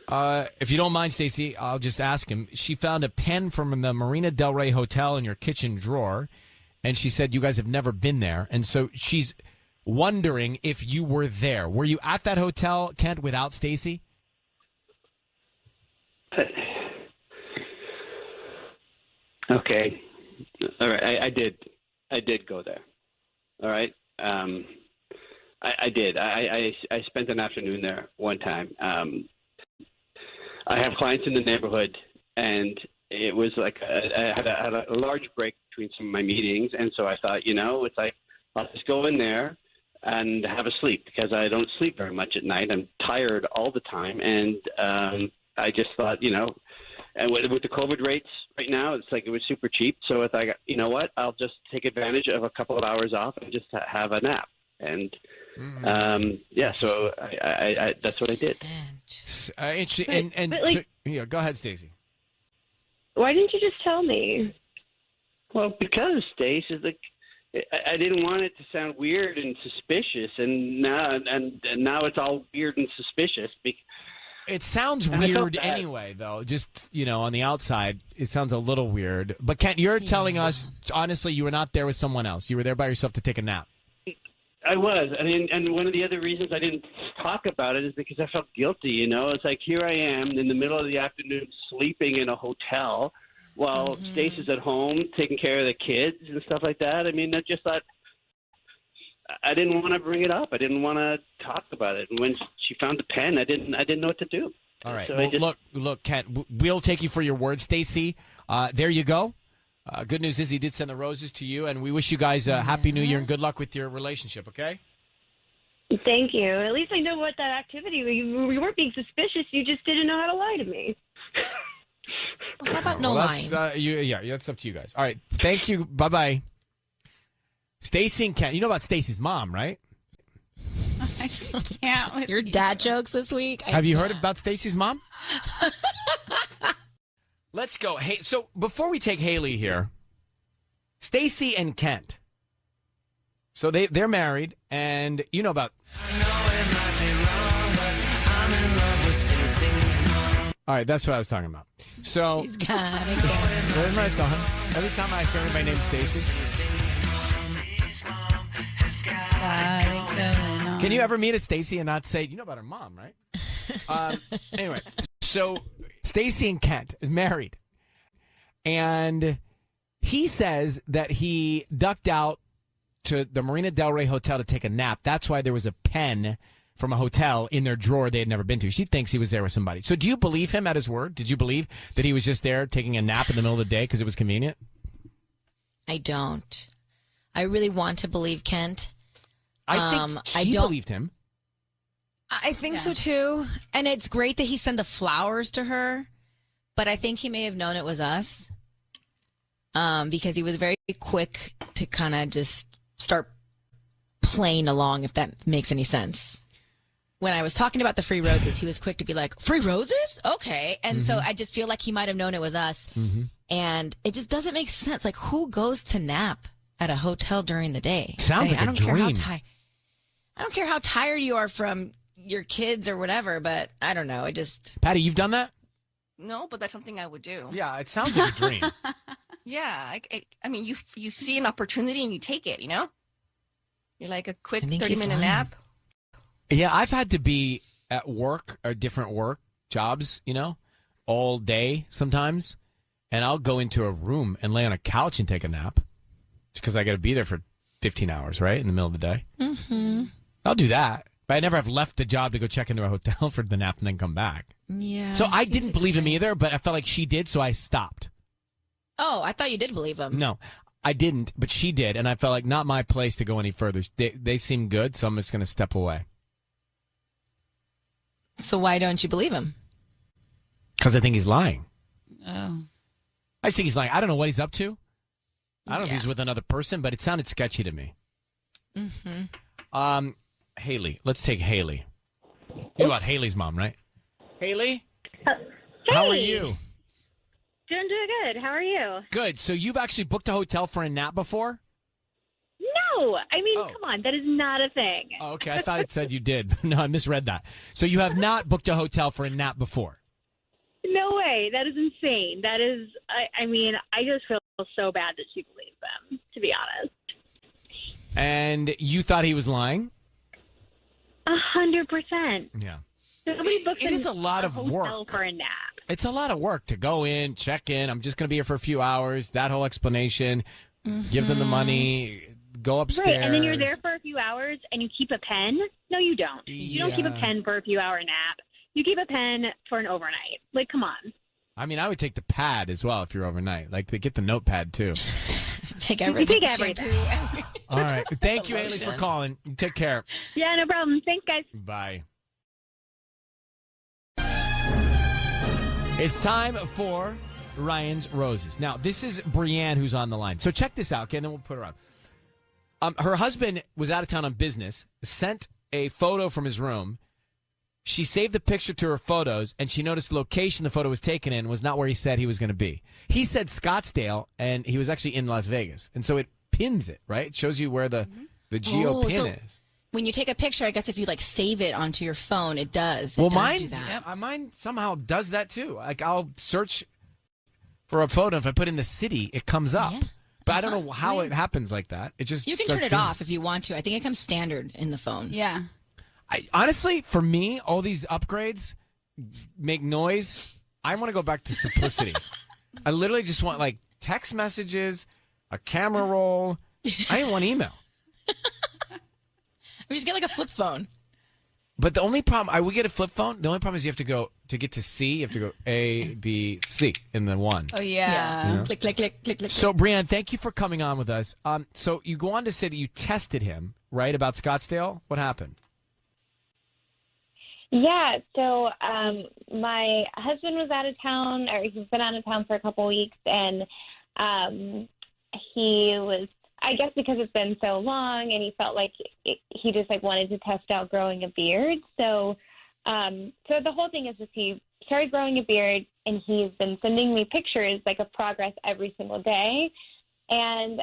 If you don't mind, Stacy, I'll just ask him. She found a pen from the Marina Del Rey Hotel in your kitchen drawer, and she said you guys have never been there. And so she's wondering if you were there. Were you at that hotel, Kent, without Stacy? Okay. All right. I did go there. All right. I did. I spent an afternoon there one time. I have clients in the neighborhood, and it was like I had a large break between some of my meetings, and so I thought, it's like I'll just go in there and have a sleep because I don't sleep very much at night. I'm tired all the time, and I just thought, and with the COVID rates right now, it's like it was super cheap. So I thought, you know what, I'll just take advantage of a couple of hours off and just have a nap. And so I that's what I did. Interesting. Go ahead, Stacy. Why didn't you just tell me? Well, because Stace is like, I didn't want it to sound weird and suspicious, and now it's all weird and suspicious. It sounds weird anyway, though. Just, on the outside, it sounds a little weird. But Kent, you're telling us, honestly, you were not there with someone else. You were there by yourself to take a nap. I was. And one of the other reasons I didn't talk about it is because I felt guilty, It's like, here I am in the middle of the afternoon sleeping in a hotel while Stace is at home taking care of the kids and stuff like that. I mean, I just thought, I didn't want to bring it up. I didn't want to talk about it. And when she found the pen, I didn't know what to do. All right. So well, look, Kent, we'll take you for your word, Stacy. There you go. Good news is he did send the roses to you, and we wish you guys a happy New Year and good luck with your relationship. Okay. Thank you. At least I know what that activity. We weren't being suspicious. You just didn't know how to lie to me. Well, how about no lying? That's up to you guys. All right. Thank you. Bye bye. Stacy and Kent, you know about Stacy's mom, right? I can't. With your dad jokes this week. Have you heard about Stacy's mom? Let's go. Hey, so before we take Haley here, Stacy and Kent. So they're married, and you know about. All right, that's what I was talking about. So she's got it. Remember that song? Every time I hear my name, Stacy. Can you ever meet a Stacy and not say, you know about her mom, right? Anyway, so Stacy and Kent is married. And he says that he ducked out to the Marina Del Rey Hotel to take a nap. That's why there was a pen from a hotel in their drawer they had never been to. She thinks he was there with somebody. So do you believe him at his word? Did you believe that he was just there taking a nap in the middle of the day because it was convenient? I don't. I really want to believe Kent. I think she believed him. I think so too. And it's great that he sent the flowers to her, but I think he may have known it was us. Because he was very quick to kind of just start playing along, if that makes any sense. When I was talking about the free roses, he was quick to be like, free roses? Okay. And so I just feel like he might have known it was us. And it just doesn't make sense. Like, who goes to nap at a hotel during the day? Sounds like a dream. I don't care how tired you are from, your kids or whatever, but I don't know. Patty, you've done that? No, but that's something I would do. Yeah, it sounds like a dream. Yeah, I mean, you see an opportunity and you take it. You're like a quick 30-minute nap. Yeah, I've had to be at work or different work jobs, all day sometimes, and I'll go into a room and lay on a couch and take a nap because I got to be there for 15 hours, right, in the middle of the day. Mm-hmm. I'll do that, but I never have left the job to go check into a hotel for the nap and then come back. Yeah. So I didn't believe him either, but I felt like she did, so I stopped. Oh, I thought you did believe him. No, I didn't, but she did, and I felt like not my place to go any further. They seem good, so I'm just going to step away. So why don't you believe him? Because I think he's lying. Oh. I just think he's lying. I don't know what he's up to. I don't know if he's with another person, but it sounded sketchy to me. Mm-hmm. Haley. Let's take Haley. You know about Haley's mom, right? Haley? How are you? Doing good. How are you? Good. So you've actually booked a hotel for a nap before? No. I mean, come on. That is not a thing. Oh, okay. I thought it said you did. No, I misread that. So you have not booked a hotel for a nap before? No way. That is insane. That is, I mean, I just feel so bad that she believes them, to be honest. And you thought he was lying? 100%. Yeah. Nobody books it is a lot of hotel work for a nap. It's a lot of work to go in, check in. I'm just going to be here for a few hours. That whole explanation. Give them the money. Go upstairs. Right, and then you're there for a few hours and you keep a pen? No, you don't. You don't keep a pen for a few hour nap. You keep a pen for an overnight. Like, come on. I mean, I would take the pad as well if you're overnight. Like, they get the notepad, too. Take everything. You take everything. All right. Thank you, Haley, for calling. Take care. Yeah, no problem. Thanks, guys. Bye. It's time for Ryan's Roses. Now, this is Brianne who's on the line. So check this out, okay, and then we'll put her on. Her husband was out of town on business, sent a photo from his room. She saved the picture to her photos, and she noticed the location the photo was taken in was not where he said he was going to be. He said Scottsdale, and he was actually in Las Vegas. And so it pins it, right? It shows you where the geo pin is. When you take a picture, I guess if you save it onto your phone, it does. Well, does mine, do that. mine somehow does that too. Like, I'll search for a photo. If I put in the city, it comes up. Yeah. But I don't know how it happens like that. It just you can turn it off if you want to. I think it comes standard in the phone. Yeah. Honestly, for me, all these upgrades make noise. I want to go back to simplicity. I literally just want text messages, a camera roll. I didn't want email. We just get a flip phone. But the only problem, I would get a flip phone. The only problem is you have to go, to get to C, you have to go A, B, C in the one. Oh, yeah. You know? Click, click, click, click, click. So, Brianne, thank you for coming on with us. So you go on to say that you tested him, right, about Scottsdale. What happened? Yeah, so my husband was out of town, or he's been out of town for a couple weeks, and he was, I guess because it's been so long, and he felt like he just wanted to test out growing a beard. So the whole thing is just he started growing a beard, and he's been sending me pictures of progress every single day, and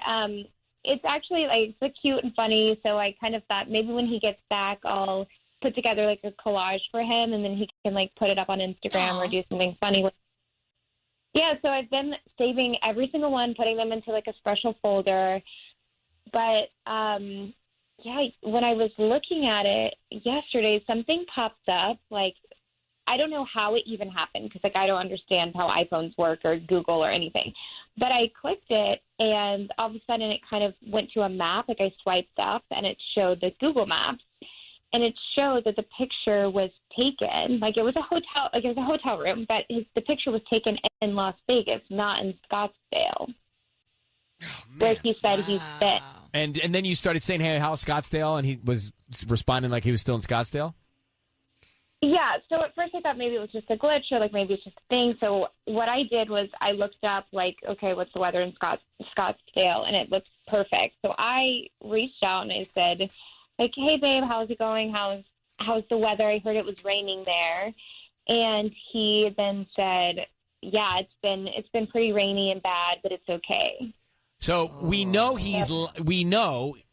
it's actually it's cute and funny. So I kind of thought maybe when he gets back, I'll put together a collage for him, and then he can put it up on Instagram or do something funny with. Yeah, so I've been saving every single one, putting them into a special folder. But yeah, when I was looking at it yesterday, something popped up. I don't know how it even happened because I don't understand how iPhones work or Google or anything. But I clicked it, and all of a sudden it kind of went to a map. I swiped up, and it showed the Google Maps. And it showed that the picture was taken, it was a hotel, it was a hotel room, but the picture was taken in Las Vegas, not in Scottsdale, where he said he's been. And then you started saying, hey, how's Scottsdale? And he was responding like he was still in Scottsdale? Yeah, so at first I thought maybe it was just a glitch or maybe it's just a thing. So what I did was I looked up okay, what's the weather in Scottsdale? And it looked perfect. So I reached out and I said, hey, babe, how's it going? How's the weather? I heard it was raining there. And he then said, yeah, it's been pretty rainy and bad, but it's okay. So we know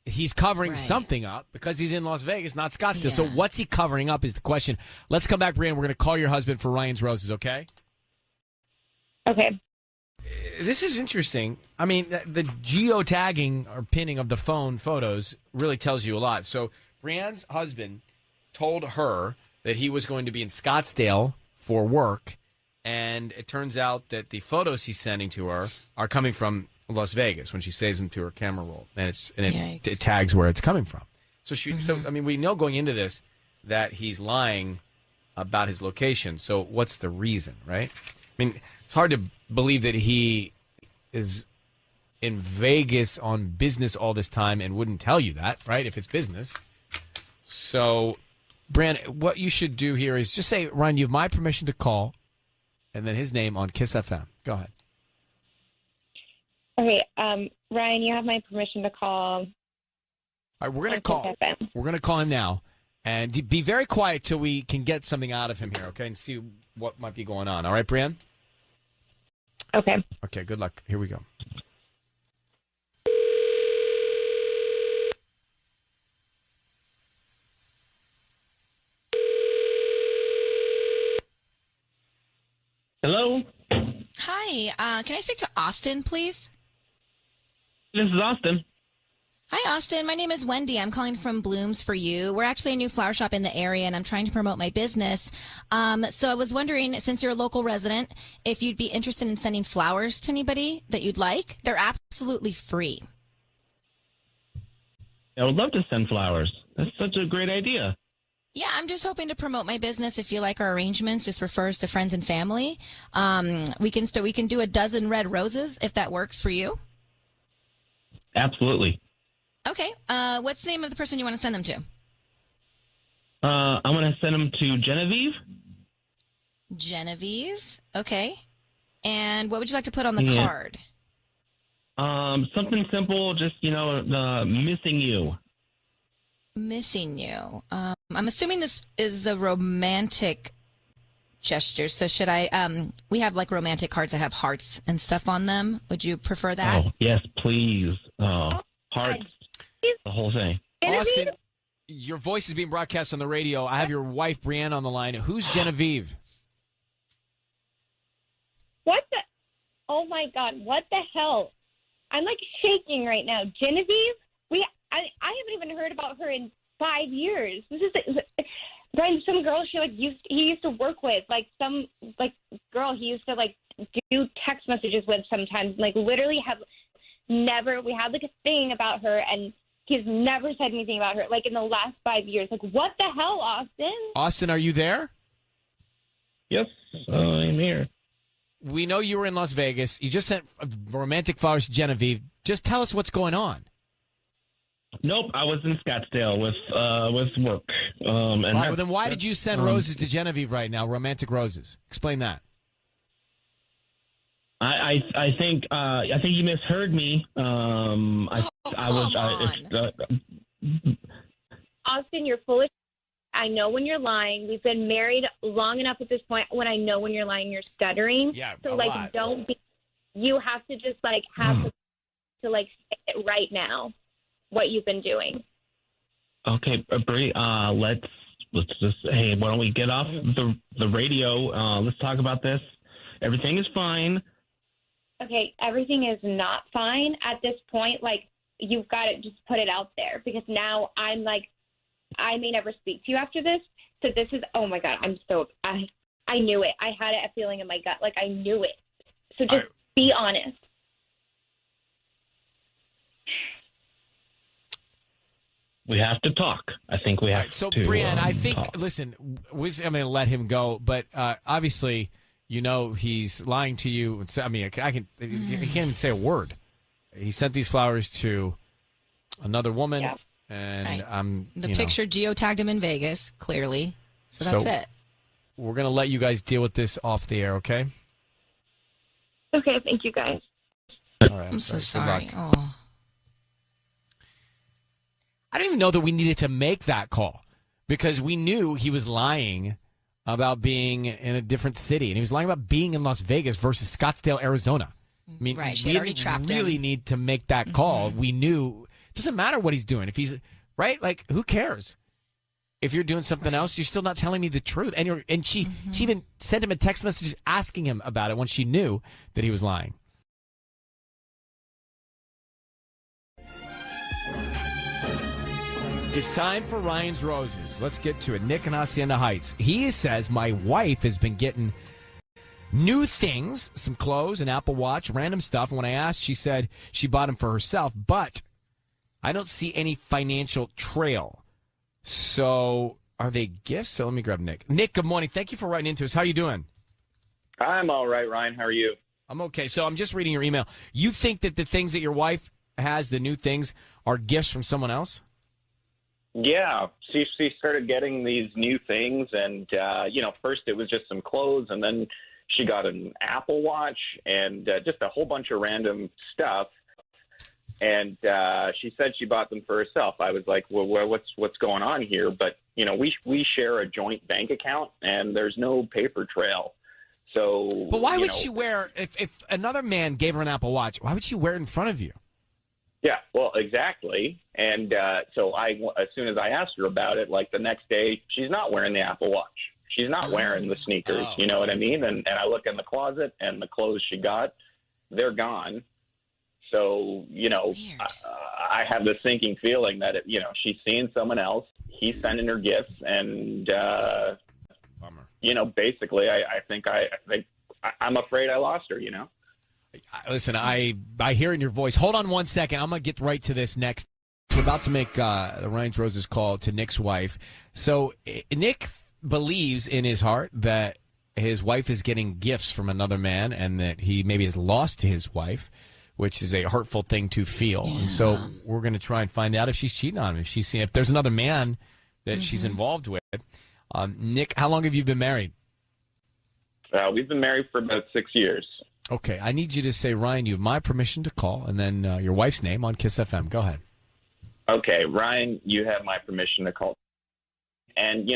he's covering something up because he's in Las Vegas, not Scottsdale. So what's he covering up is the question. Let's come back, Brianna. We're going to call your husband for Ryan's Roses, okay? Okay. This is interesting. I mean, the geotagging or pinning of the phone photos really tells you a lot. So Brianne's husband told her that he was going to be in Scottsdale for work, and it turns out that the photos he's sending to her are coming from Las Vegas when she saves them to her camera roll, and it tags where it's coming from. So I mean, we know going into this that he's lying about his location. So what's the reason, right? I mean, it's hard to believe that he is in Vegas on business all this time and wouldn't tell you that, right? If it's business. So, Bran, what you should do here is just say, Ryan, you have my permission to call, and then his name on Kiss FM. Go ahead. Okay, Ryan, you have my permission to call. All right, we're gonna call him now, and be very quiet till we can get something out of him here, okay? And see what might be going on. All right, Brian? Okay. Okay, good luck. Here we go. Hello? Hi. Can I speak to Austin, please? This is Austin. Hi, Austin. My name is Wendy. I'm calling from Blooms for You. We're actually a new flower shop in the area, and I'm trying to promote my business. So I was wondering, since you're a local resident, if you'd be interested in sending flowers to anybody that you'd like. They're absolutely free. I would love to send flowers. That's such a great idea. Yeah, I'm just hoping to promote my business. If you like our arrangements, just refer us to friends and family. We can do a dozen red roses if that works for you. Absolutely. Okay. What's the name of the person you want to send them to? I'm going to send them to Genevieve. Genevieve. Okay. And what would you like to put on the card? Something simple, just, missing you. Missing you. I'm assuming this is a romantic gesture. So should I, we have like romantic cards that have hearts and stuff on them. Would you prefer that? Oh, yes, please. Hearts, the whole thing. Austin, your voice is being broadcast on the radio. I have your wife, Brianne, on the line. Who's Genevieve? What the? Oh my God! What the hell? I'm like shaking right now. Genevieve? I haven't even heard about her in 5 years. This is Brian. Some girl he used to work with, like some girl he used to do text messages with sometimes. Literally we had a thing about her, and he's never said anything about her in the last 5 years. What the hell, Austin? Austin, are you there? Yes, I'm here. We know you were in Las Vegas. You just sent romantic flowers to Genevieve. Just tell us what's going on. Nope, I was in Scottsdale with work. Well, then why did you send roses to Genevieve right now? Romantic roses. Explain that. I think you misheard me. Austin, you're foolish. I know when you're lying. We've been married long enough at this point. When I know when you're lying, you're stuttering. Yeah, so don't be. You have to just have to say it right now. What you've been doing. Okay, Brie. Let's just why don't we get off the radio? Let's talk about this. Everything is fine. Okay, everything is not fine at this point. You've got to just put it out there, because now I'm I may never speak to you after this. So this is, oh my God, I knew it. I had a feeling in my gut, I knew it. So just be honest. We have to talk. I think we have to. So, Brianne, I think, listen, I'm going to let him go, but obviously, he's lying to you. I mean, he can't even say a word. He sent these flowers to another woman, and I'm the picture geotagged him in Vegas, clearly. So that's it. We're going to let you guys deal with this off the air, okay? Okay, thank you, guys. All right, I'm so sorry. Oh. I don't even know that we needed to make that call, because we knew he was lying about being in a different city, and he was lying about being in Las Vegas versus Scottsdale, Arizona. I mean, Right, she we had already didn't trapped him. really need to make that call. We knew it doesn't matter what he's doing. If he's right, like who cares? If you're doing something else, you're still not telling me the truth. And she even sent him a text message asking him about it when she knew that he was lying. It's time for Ryan's Roses. Let's get to it. Nick in Hacienda Heights. He says, my wife has been getting new things, some clothes, an Apple Watch, random stuff. And when I asked, she said she bought them for herself, but I don't see any financial trail. So are they gifts? So let me grab Nick. Nick, good morning. Thank you for writing into us. How are you doing? I'm all right, Ryan. How are you? I'm okay. So I'm just reading your email. You think that the things that your wife has, the new things, are gifts from someone else? Yeah, she started getting these new things, and first it was just some clothes, and then she got an Apple Watch and just a whole bunch of random stuff. And she said she bought them for herself. I was like, well, what's going on here? But we share a joint bank account, and there's no paper trail. So, but why would she wear if another man gave her an Apple Watch? Why would she wear it in front of you? Yeah, well, exactly. And so as soon as I asked her about it, like the next day, she's not wearing the Apple Watch. She's not wearing the sneakers. You know what I mean? And I look in the closet, and the clothes she got, they're gone. So, I have this sinking feeling that, she's seeing someone else. He's sending her gifts. And, basically, I think I'm afraid I lost her, Listen, I hear in your voice. Hold on one second. I'm going to get right to this next. We're about to make the Ryan's Roses call to Nick's wife. So Nick believes in his heart that his wife is getting gifts from another man and that he maybe has lost his wife, which is a hurtful thing to feel. Yeah. And so we're going to try and find out if she's cheating on him, if there's another man that she's involved with. Nick, how long have you been married? We've been married for about 6 years. Okay, I need you to say, Ryan, you have my permission to call, and then your wife's name on Kiss FM. Go ahead. Okay, Ryan, you have my permission to call. And,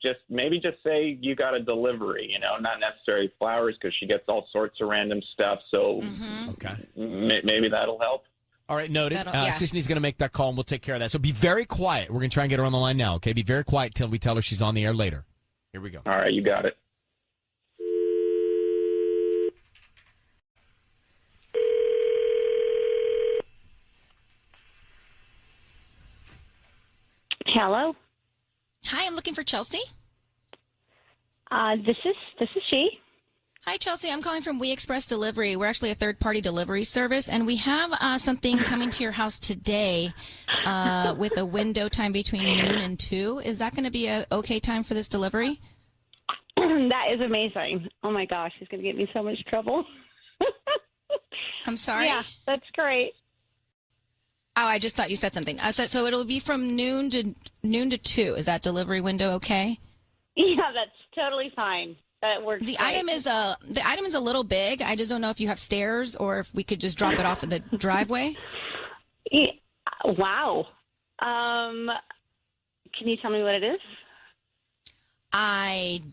just say you got a delivery, not necessarily flowers because she gets all sorts of random stuff. So okay, maybe that'll help. All right, noted. Sisney's going to make that call, and we'll take care of that. So be very quiet. We're going to try and get her on the line now, okay? Be very quiet till we tell her she's on the air later. Here we go. All right, you got it. Hello. Hi, I'm looking for Chelsea. This is she. Hi, Chelsea. I'm calling from We Express Delivery. We're actually a third-party delivery service, and we have something coming to your house today with a window time between noon and 2. Is that going to be an okay time for this delivery? That is amazing. Oh, my gosh. He's going to get me so much trouble. I'm sorry? Yeah, that's great. Oh, I just thought you said something. So it'll be from noon to 2. Is that delivery window okay? Yeah, that's totally fine. That works. The great. item is a little big. I just don't know if you have stairs or if we could just drop it off at the driveway. Yeah. Wow. Can you tell me what it is? I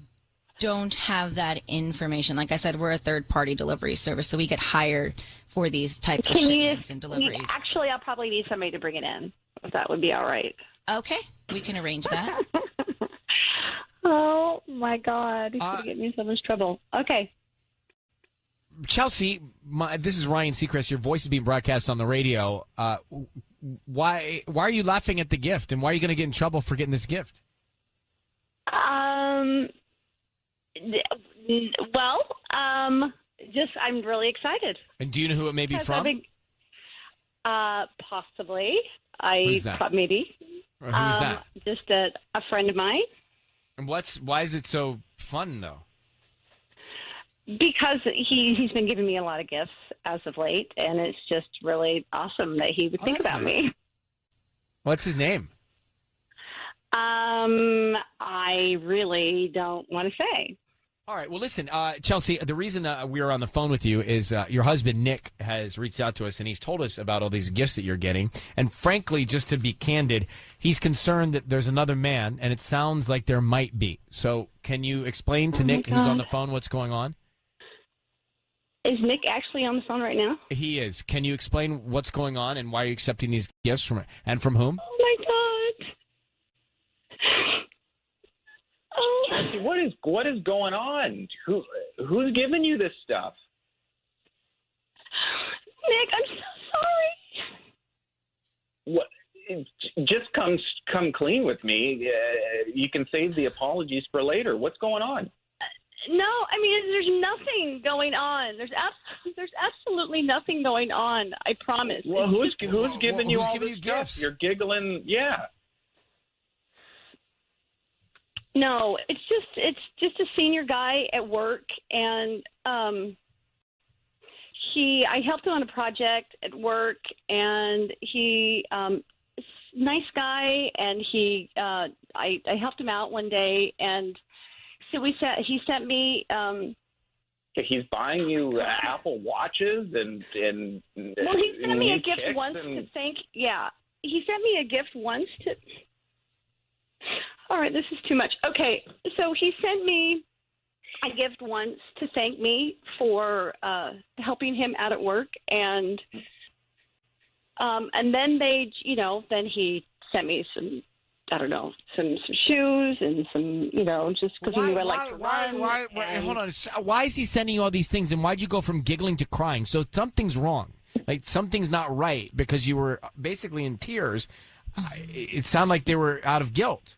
don't have that information. Like I said, we're a third-party delivery service, so we get hired for these types of shipments and deliveries. Actually, I'll probably need somebody to bring it in, if that would be all right. Okay, we can arrange that. Oh, my God. He's going to get me in so much trouble. Okay. Chelsea, this is Ryan Seacrest. Your voice is being broadcast on the radio. Why are you laughing at the gift, and why are you going to get in trouble for getting this gift? Just I'm really excited. And do you know who it may be from? Possibly. Who's that? Maybe. Who's that? Just a friend of mine. And why is it so fun, though? Because he's been giving me a lot of gifts as of late, and it's just really awesome that he would think about me. What's his name? I really don't want to say. All right. Well, listen, Chelsea, the reason we are on the phone with you is your husband, Nick, has reached out to us, and he's told us about all these gifts that you're getting. And frankly, just to be candid, he's concerned that there's another man, and it sounds like there might be. So can you explain to Nick, who's on the phone, what's going on? Is Nick actually on the phone right now? He is. Can you explain what's going on and why you're accepting these gifts from whom? Oh my God. Oh. Chelsea, what is going on? Who's giving you this stuff? Nick, I'm so sorry. What? Just come clean with me. You can save the apologies for later. What's going on? No, I mean, there's nothing going on. There's absolutely nothing going on. I promise. Well, who's giving you all giving this you stuff? gifts? You're giggling. Yeah. No, it's just a senior guy at work, and I helped him on a project at work, and he nice guy, and I helped him out one day, and so he sent me. He's buying you Apple Watches and well, he sent me a gift kicks once and... to thank. Yeah, he sent me a gift once to. All right, this is too much. Okay, so he sent me a gift once to thank me for helping him out at work, and then then he sent me some, I don't know, some shoes and some, just because he knew I like to run. Why, hold on. Why is he sending you all these things, and why'd you go from giggling to crying? So something's wrong. Like, something's not right because you were basically in tears. It sounded like they were out of guilt.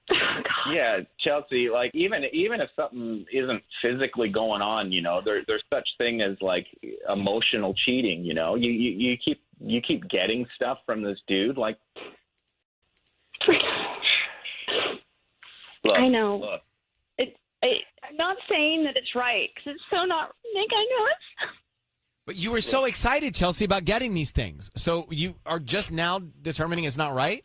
Yeah, Chelsea, like even if something isn't physically going on, there's such thing as like emotional cheating, You keep getting stuff from this dude, like look, I know. Look. I'm not saying that it's right because it's so not, Nick, I know it's. But you were so excited, Chelsea, about getting these things. So you are just now determining it's not right?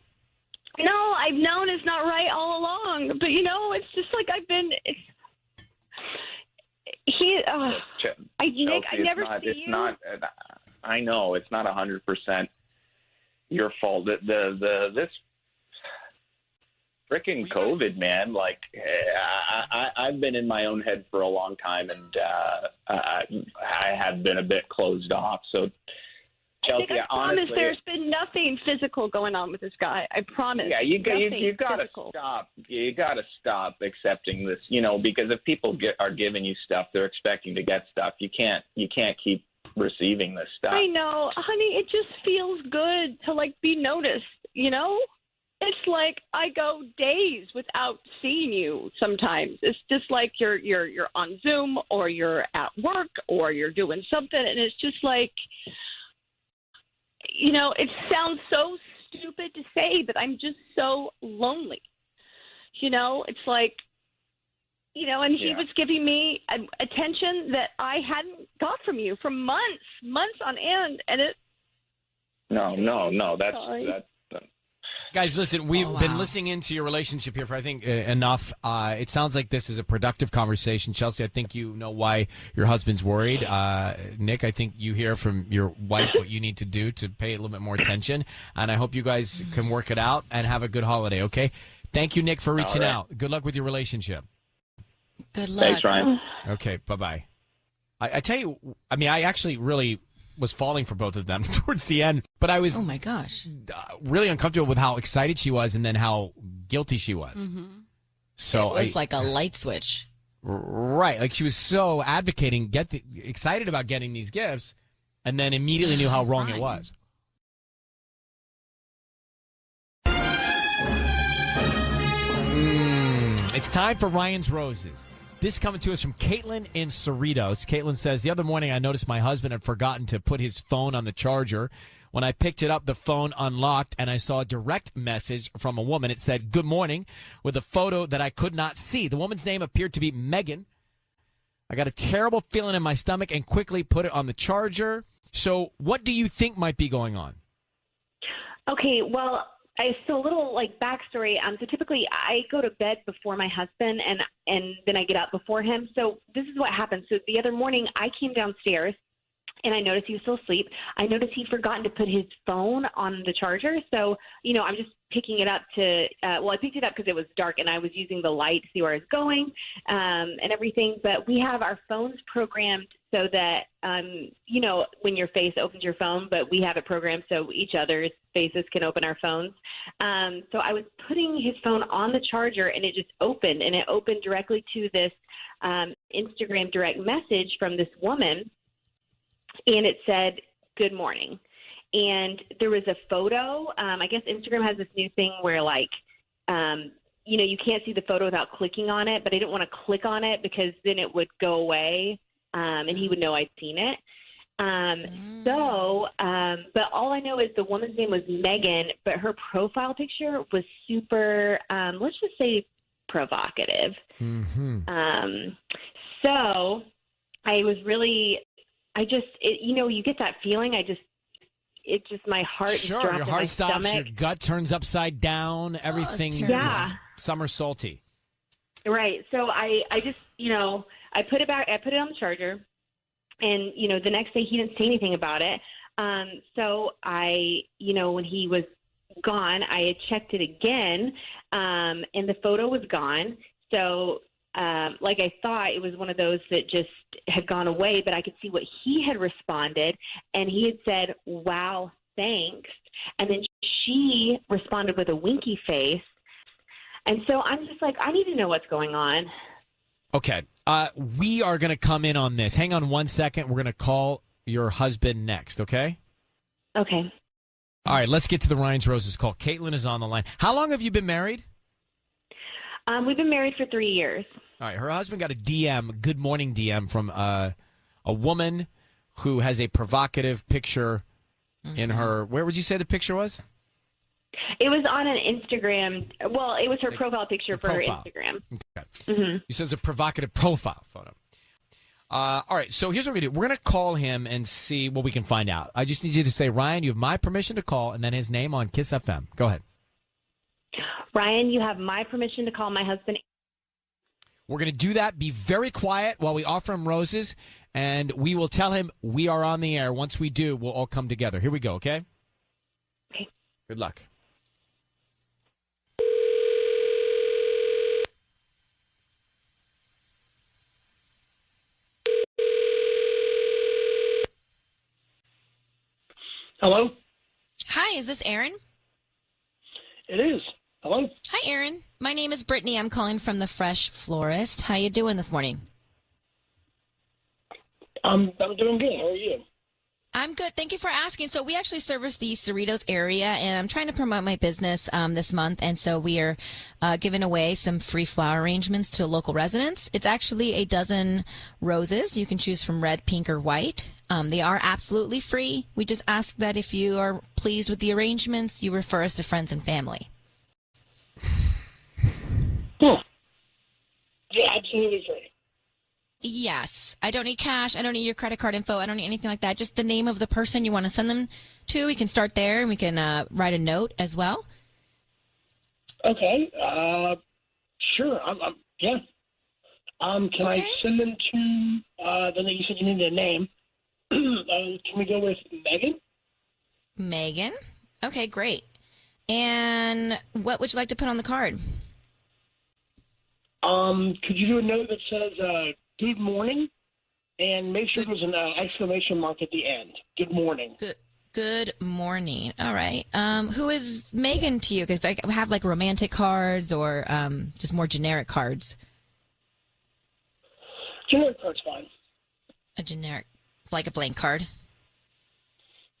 No, I've known it's not right all along. But, it's just like I've been. Nick, I never see you. It's not. I know it's not 100% your fault. This freaking COVID, man. Like, I've been in my own head for a long time, and I have been a bit closed off. So, Chelsea, I promise there's been nothing physical going on with this guy. I promise. Yeah, you got to physical. stop. You got to stop accepting this. Because if people are giving you stuff, they're expecting to get stuff. You can't keep receiving this stuff. I know, honey. It just feels good to be noticed. It's like I go days without seeing you sometimes. It's just like you're on Zoom or you're at work or you're doing something, and it's just like, it sounds so stupid to say, but I'm just so lonely. It's like, and he was giving me attention that I hadn't got from you for months on end, and it. No, that's. Guys, listen, we've been listening into your relationship here for, I think, enough. It sounds like this is a productive conversation. Chelsea, I think you know why your husband's worried. Nick, I think you hear from your wife what you need to do to pay a little bit more attention. And I hope you guys can work it out and have a good holiday, okay? Thank you, Nick, for reaching out. Good luck with your relationship. Good luck. Thanks, Ryan. Okay, bye-bye. I tell you, I actually really was falling for both of them towards the end, but I was oh my gosh, really uncomfortable with how excited she was and then how guilty she was. Mm-hmm. So it was like a light switch, right? Like she was so advocating, excited about getting these gifts, and then immediately knew how wrong it was. It's time for Ryan's Roses. This coming to us from Caitlin in Cerritos. Caitlin says, the other morning I noticed my husband had forgotten to put his phone on the charger. When I picked it up, the phone unlocked, and I saw a direct message from a woman. It said, good morning, with a photo that I could not see. The woman's name appeared to be Megan. I got a terrible feeling in my stomach and quickly put it on the charger. So what do you think might be going on? Okay, well, so a little backstory. So typically I go to bed before my husband and then I get up before him. So this is what happened. So the other morning I came downstairs And I noticed he was still asleep. I noticed he'd forgotten to put his phone on the charger. So, I'm just picking it up I picked it up because it was dark and I was using the light to see where I was going and everything. But we have our phones programmed so that, when your face opens your phone, but we have it programmed so each other's faces can open our phones. So I was putting his phone on the charger and it just opened, and it opened directly to this Instagram direct message from this woman. And it said, "Good morning." And there was a photo. I guess Instagram has this new thing where, you can't see the photo without clicking on it. But I didn't want to click on it because then it would go away, and he would know I'd seen it. But all I know is the woman's name was Megan, but her profile picture was super, let's just say, provocative. Mm-hmm. So I was really... you get that feeling. My heart Sure, dropped your in heart my stops, stomach. your gut turns upside down, everything is somersaulty. Right. So I just, I put it back, I put it on the charger, and, the next day he didn't say anything about it. So I, when he was gone, I had checked it again, and the photo was gone. So, like I thought it was one of those that just had gone away, but I could see what he had responded, and he had said, "Wow, thanks." And then she responded with a winky face. And so I'm just like, I need to know what's going on. Okay. We are going to come in on this. Hang on 1 second. We're going to call your husband next, okay? Okay. All right, let's get to the Ryan's Roses call. Caitlin is on the line. How long have you been married? We've been married for 3 years. All right, her husband got a DM, good morning DM, from a woman who has a provocative picture in her. Where would you say the picture was? It was on an Instagram. Well, it was her profile picture for her Instagram. Okay. Mm-hmm. He says a provocative profile photo. All right, so here's what we're going to do. We're going to call him and see what we can find out. I just need you to say, Ryan, you have my permission to call, and then his name on Kiss FM. Go ahead. Ryan, you have my permission to call my husband. We're going to do that. Be very quiet while we offer him roses, and we will tell him we are on the air. Once we do, we'll all come together. Here we go, okay? Okay. Good luck. Hello? Hi, is this Aaron? It is. Hello? Hi, Aaron. My name is Brittany. I'm calling from the Fresh Florist. How you doing this morning? I'm doing good. How are you? I'm good. Thank you for asking. So we actually service the Cerritos area, and I'm trying to promote my business this month. And so we are giving away some free flower arrangements to local residents. It's actually a dozen roses. You can choose from red, pink, or white. They are absolutely free. We just ask that if you are pleased with the arrangements, you refer us to friends and family. Cool. Yeah, absolutely free. Yes. I don't need cash. I don't need your credit card info. I don't need anything like that. Just the name of the person you want to send them to. We can start there, and we can write a note as well. Okay. Sure. Yeah. Can I send them to, then you said you needed a name. Can we go with Megan? Megan? Okay, great. And what would you like to put on the card? Could you do a note that says, good morning, and make sure there's an exclamation mark at the end. Good morning. Good morning. All right. Who is Megan to you? Because I have like romantic cards or just more generic cards. Generic card's fine. A generic, like a blank card?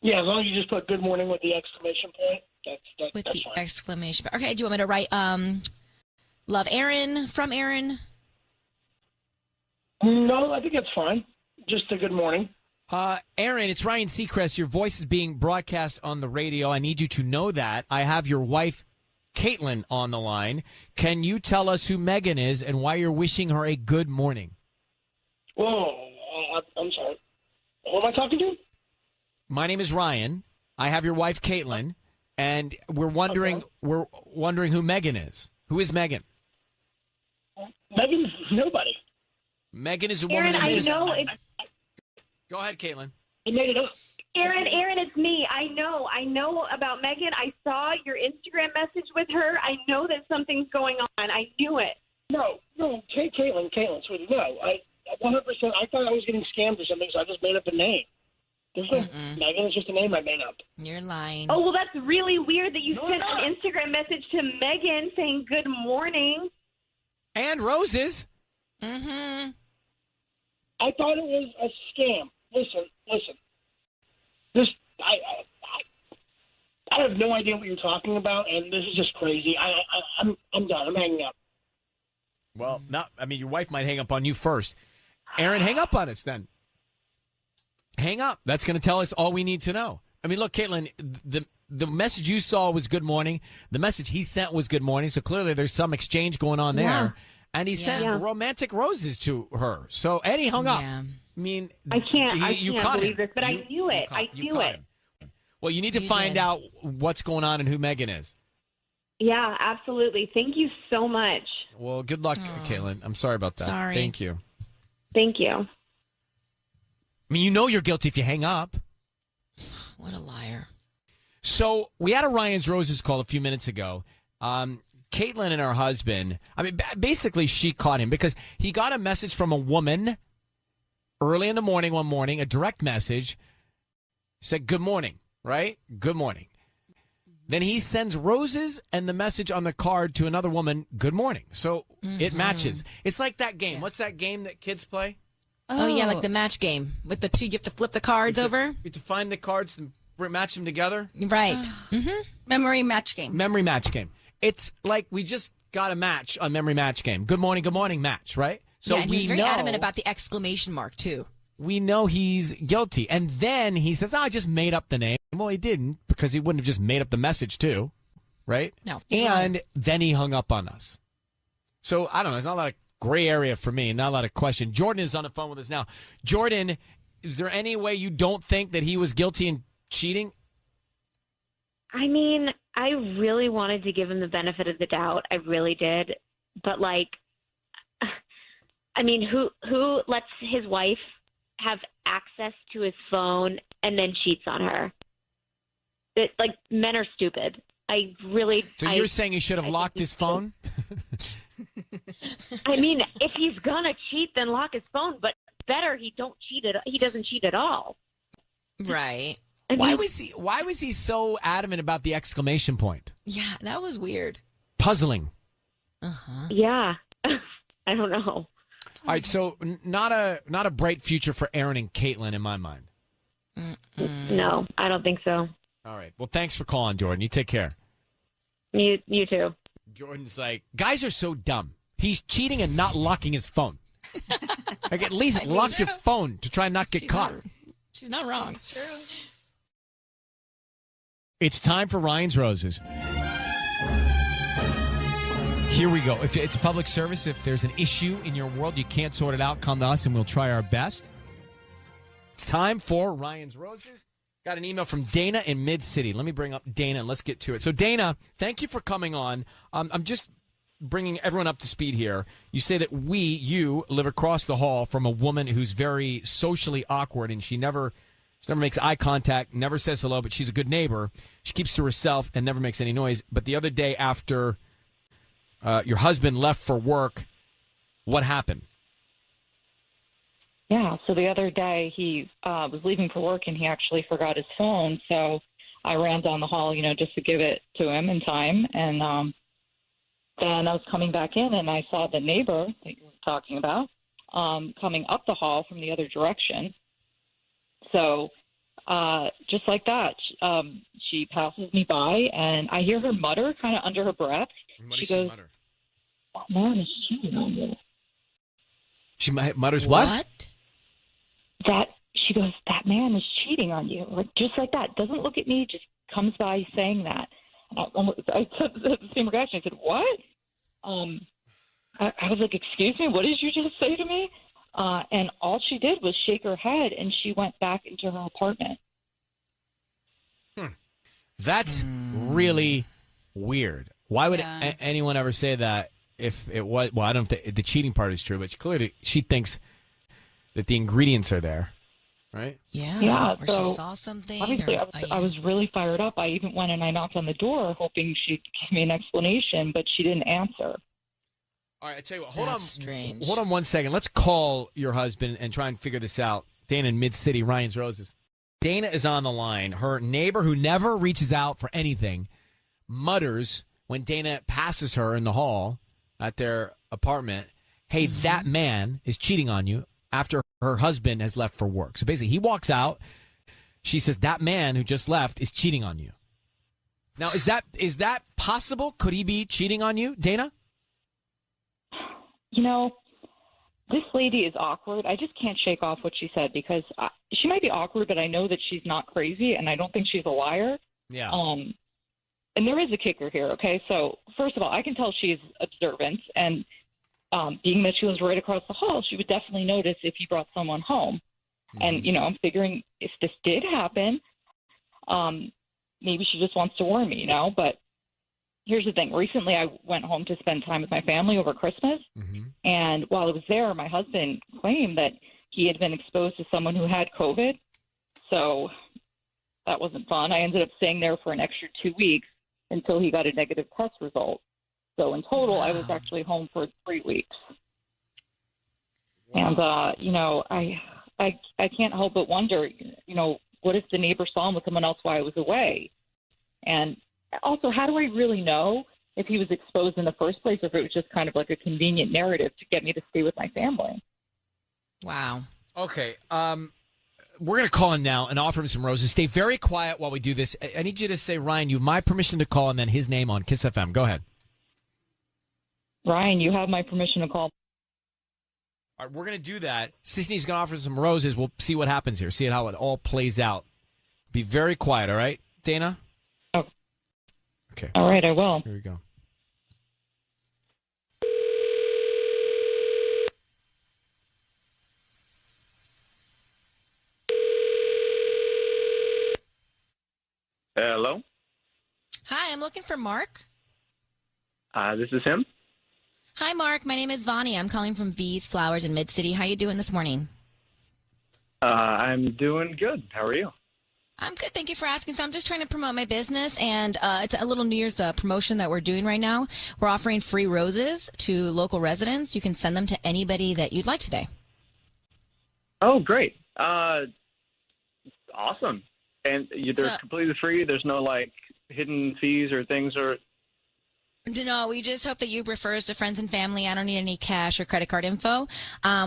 Yeah, as long as you just put good morning with the exclamation point, With that's the fine. exclamation. Okay, do you want me to write love Aaron, from Aaron? No, I think that's fine. Just a good morning. Aaron, it's Ryan Seacrest. Your voice is being broadcast on the radio. I need you to know that. I have your wife, Caitlin, on the line. Can you tell us who Megan is and why you're wishing her a good morning? Whoa, I'm sorry. Who am I talking to? My name is Ryan. I have your wife, Caitlin, and we're wondering who Megan is. Who is Megan? Megan's nobody. Megan is a woman. Aaron, I know it's... Go ahead, Caitlin. I made it up. Aaron, it's me. I know about Megan. I saw your Instagram message with her. I know that something's going on. I knew it. No, Caitlin, sweetie, no. I 100%. I thought I was getting scammed or something, so I just made up a name. There's no Megan. It's just a name I made up. You're lying. Oh, well, that's really weird that you sent an Instagram message to Megan saying good morning. And roses. Mm-hmm. I thought it was a scam. Listen. This I have no idea what you're talking about, and this is just crazy. I'm done. I'm hanging up. Well, your wife might hang up on you first. Aaron, hang up on us then. Hang up. That's going to tell us all we need to know. I mean, look, Caitlin, the message you saw was good morning. The message he sent was good morning. So clearly there's some exchange going on there. Yeah. And he sent romantic roses to her. So Eddie hung up. I mean, I can't caught believe him. this, but I knew it. I knew it. Well, you need to find out what's going on and who Megan is. Yeah, absolutely. Thank you so much. Well, good luck, Caitlin. I'm sorry about that. Sorry. Thank you. Thank you. I mean, you know you're guilty if you hang up. What a liar. So we had a Ryan's Roses call a few minutes ago. Caitlin and her husband, basically she caught him because he got a message from a woman early in the morning one morning, a direct message, said, good morning, right? Good morning. Then he sends roses and the message on the card to another woman, good morning. So it matches. It's like that game. What's that game that kids play? Oh, yeah, like the match game with the two. You have to flip the cards over. You have to find the cards and match them together. Right. Memory match game. Memory match game. It's like we just got a match on memory match game. Good morning match, right? So and he's very adamant about the exclamation mark, too. We know he's guilty. And then he says, I just made up the name. Well, he didn't, because he wouldn't have just made up the message, too. Right? No. And then he hung up on us. So, I don't know. There's not a lot of gray area for me. Not a lot of question. Jordan is on the phone with us now. Jordan, is there any way you don't think that he was guilty in cheating? I mean, I really wanted to give him the benefit of the doubt. I really did. But, I mean, who lets his wife have access to his phone and then cheats on her? Men are stupid. So you're saying he should have locked his phone? I mean, if he's gonna cheat, then lock his phone. But better he doesn't cheat at all. Right. Why was he so adamant about the exclamation point? Yeah, that was weird. Puzzling. Yeah. I don't know. All right, so not a bright future for Aaron and Caitlin in my mind. No, I don't think so. All right. Well, thanks for calling, Jordan. You take care. You too. Jordan's like, guys are so dumb. He's cheating and not locking his phone. Like, at least lock your phone to try and not get caught. She's not wrong. True. It's time for Ryan's Roses. Here we go. If it's a public service, if there's an issue in your world, you can't sort it out, come to us and we'll try our best. It's time for Ryan's Roses. Got an email from Dana in Mid-City. Let me bring up Dana and let's get to it. So, Dana, thank you for coming on. I'm just bringing everyone up to speed here. You say that you live across the hall from a woman who's very socially awkward and she never makes eye contact, never says hello, but she's a good neighbor. She keeps to herself and never makes any noise. But the other day after your husband left for work, what happened? Yeah, so the other day he was leaving for work and he actually forgot his phone. So I ran down the hall, just to give it to him in time. And then I was coming back in and I saw the neighbor that you were talking about coming up the hall from the other direction. So just like that, she passes me by and I hear her mutter kind of under her breath. What does she mutter? That man is cheating on you. She mutters what? She goes, that man is cheating on you. Just like that. Doesn't look at me, just comes by saying that. And I said the same reaction. I said, what? I was like, excuse me, what did you just say to me? And all she did was shake her head, and she went back into her apartment. That's really weird. Why would anyone ever say that if it was? Well, I don't think the cheating part is true, but clearly she thinks that the ingredients are there. right? Yeah. Or so she saw something. obviously, or- I was really fired up. I even went and I knocked on the door, hoping she'd give me an explanation, but she didn't answer. All right, I tell you what. Hold That's on, strange. Hold on 1 second. Let's call your husband and try and figure this out. Dana in Mid City, Ryan's Roses. Dana is on the line. Her neighbor, who never reaches out for anything, mutters when Dana passes her in the hall at their apartment, "Hey, that man is cheating on you," after her husband has left for work. So basically, he walks out. She says, "That man who just left is cheating on you." Now, is that possible? Could he be cheating on you, Dana? You know, this lady is awkward. I just can't shake off what she said because she might be awkward, but I know that she's not crazy, and I don't think she's a liar. Yeah. And there is a kicker here, okay? So, first of all, I can tell she's observant, and being that she was right across the hall, she would definitely notice if he brought someone home. And, you know, I'm figuring if this did happen, maybe she just wants to warn me, you know? But here's the thing. Recently, I went home to spend time with my family over Christmas. And while I was there, my husband claimed that he had been exposed to someone who had COVID. So that wasn't fun. I ended up staying there for an extra 2 weeks until he got a negative test result. So in total, I was actually home for 3 weeks. And, you know, I can't help but wonder, you know, what if the neighbor saw him with someone else while I was away? And also, how do I really know if he was exposed in the first place or if it was just kind of like a convenient narrative to get me to stay with my family? Wow. Okay. We're going to call him now and offer him some roses. Stay very quiet while we do this. I need you to say, Ryan, you have my permission to call and then his name on Kiss FM. Go ahead. Ryan, you have my permission to call. All right, we're going to do that. Sisney's going to offer some roses. We'll see what happens here. See how it all plays out. Be very quiet, all right, Dana? Oh. Okay. All right, I will. Here we go. Hello. Hi, I'm looking for Mark. This is him. Hi, Mark. My name is Vani. I'm calling from V's Flowers in Mid-City. How you doing this morning? I'm doing good. How are you? I'm good. Thank you for asking. So I'm just trying to promote my business, and it's a little New Year's promotion that we're doing right now. We're offering free roses to local residents. You can send them to anybody that you'd like today. Oh, great. Awesome. And they're completely free? There's no, like, hidden fees or things or... No, we just hope that you refer us to friends and family. I don't need any cash or credit card info.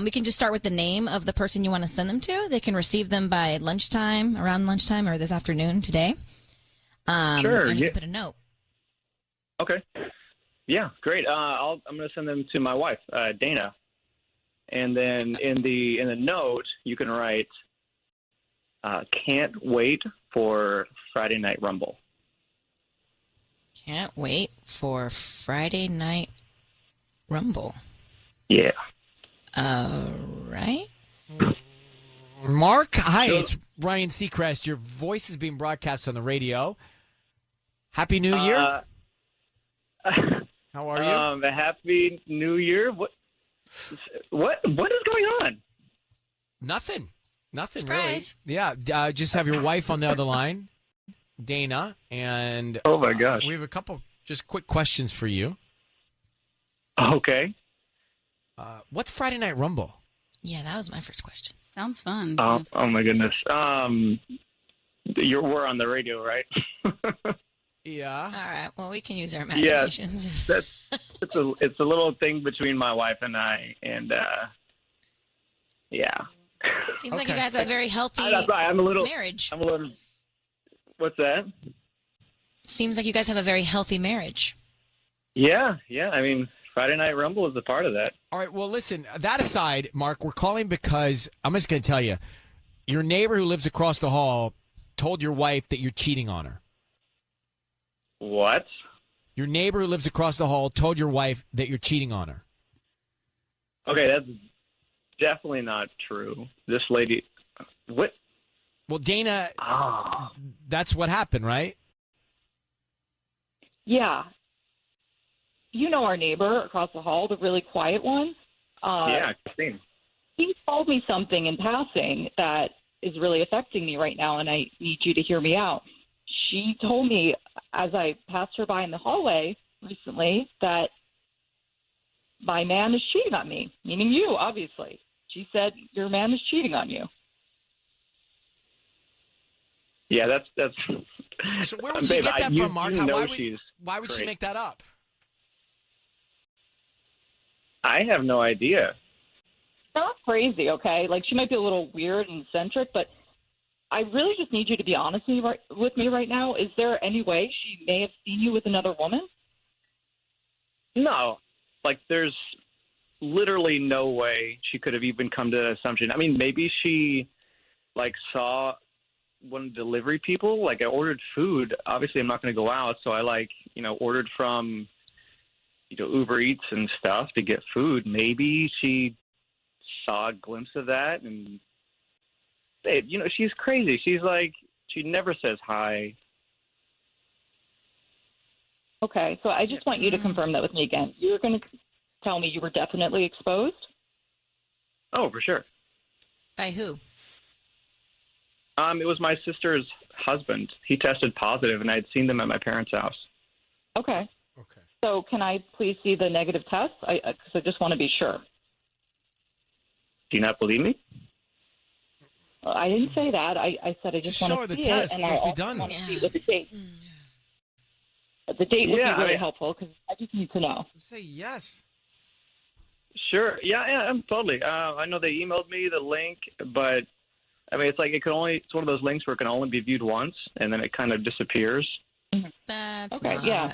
We can just start with the name of the person you want to send them to. They can receive them by lunchtime, around lunchtime, or this afternoon today. Sure. And you can put a note. Okay. Yeah, great. I'm going to send them to my wife, Dana. And then in the note, you can write, "Can't wait for Friday Night Rumble." Can't wait for Friday Night Rumble. Yeah. Right? Mark, hi, it's Ryan Seacrest. Your voice is being broadcast on the radio. Happy New Year. How are you? Happy New Year. What is going on? Nothing Surprise. really. Yeah, just have your wife on the other line, Dana, and oh my gosh, we have a couple just quick questions for you. Okay. What's Friday Night Rumble? Yeah, that was my first question. Sounds fun. Oh my goodness. We're on the radio, right? Yeah. All right. Well, we can use our Yeah, imaginations. it's a little thing between my wife and I, and yeah. Seems like you guys have a very healthy marriage. I'm a little. What's that? Seems like you guys have a very healthy marriage. Yeah. I mean, Friday Night Rumble is a part of that. All right, well, listen, that aside, Mark, we're calling because I'm just going to tell you, your neighbor who lives across the hall told your wife that you're cheating on her. What? Your neighbor who lives across the hall told your wife that you're cheating on her. Okay, that's definitely not true. This lady, what? Well, Dana, that's what happened, right? Yeah. You know our neighbor across the hall, the really quiet one? Yeah, Christine. He told me something in passing that is really affecting me right now, and I need you to hear me out. She told me as I passed her by in the hallway recently that my man is cheating on me, meaning you, obviously. She said, your man is cheating on you. Yeah, that's. So where would she get that from, Mark? Why would she great. make that up? I have no idea. Not crazy, okay? Like, she might be a little weird and eccentric, but I really just need you to be honest with me right now. Is there any way she may have seen you with another woman? No, like there's literally no way she could have even come to that assumption. I mean, maybe she like saw one of the delivery people. Like I ordered food. Obviously, I'm not going to go out, so I ordered from Uber Eats and stuff to get food. Maybe she saw a glimpse of that, and babe, she's crazy. She's like, she never says hi. Okay, so I just want you to confirm that with me again. You're going to tell me you were definitely exposed? Oh, for sure. By who? It was my sister's husband. He tested positive, and I had seen them at my parents' house. Okay. So can I please see the negative test? Because I just want to be sure. Do you not believe me? I didn't say that. I said I just want to see it, and I also want to see it with the date. The date would be really helpful because I just need to know. Say yes. Sure. Yeah, I'm totally. I know they emailed me the link, but I mean, it's like it's one of those links where it can only be viewed once, and then it kind of disappears. That's okay. Not, Yeah.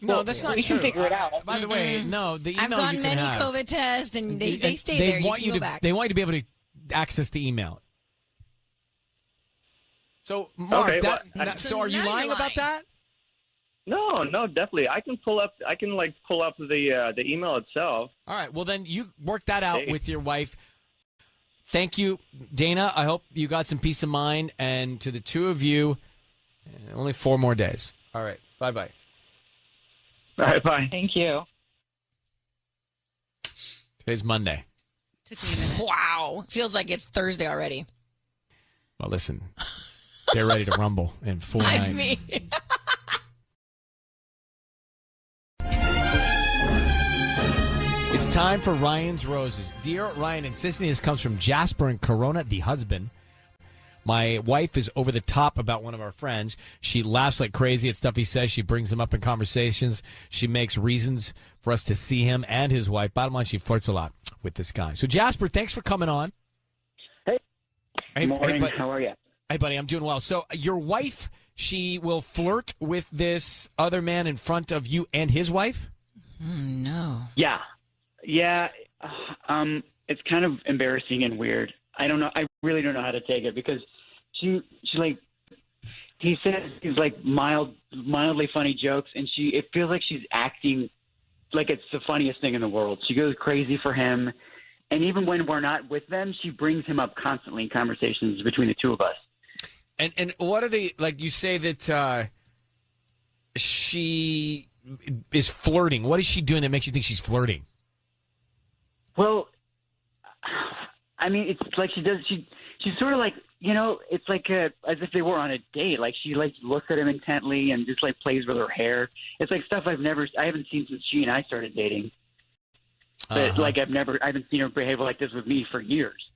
No, that's not we true. can figure it out. By the way, no, the email I've gone you can many have, COVID tests, and they stay there. Want you you can go back. They want you to be able to access the email. So, Mark, Okay, so are you lying about that? No, definitely. I can pull up the email itself. All right. Well, then you work that out with your wife. Thank you, Dana. I hope you got some peace of mind. And to the two of you, only 4 more days. All right. Bye-bye. All right. Bye. Thank you. Today's Monday. Took me a minute. Wow. Feels like it's Thursday already. Well, listen. They're ready to rumble in 4 nights. I mean... It's time for Ryan's Roses. Dear Ryan and Sisney, this comes from Jasper and Corona, the husband. My wife is over the top about one of our friends. She laughs like crazy at stuff he says. She brings him up in conversations. She makes reasons for us to see him and his wife. Bottom line, she flirts a lot with this guy. So, Jasper, thanks for coming on. Hey, morning. How are you? Hey, buddy, I'm doing well. So, your wife, she will flirt with this other man in front of you and his wife? No. Yeah. It's kind of embarrassing and weird. I don't know. I really don't know how to take it because she like, he says these like mildly funny jokes, and it feels like she's acting like it's the funniest thing in the world. She goes crazy for him, and even when we're not with them, she brings him up constantly in conversations between the two of us. And what are they like? You say that she is flirting. What is she doing that makes you think she's flirting? Well, I mean, it's like she's sort of like, it's like as if they were on a date. Like she like looks at him intently and just like plays with her hair. It's like stuff I haven't seen since she and I started dating. But like I haven't seen her behave like this with me for years.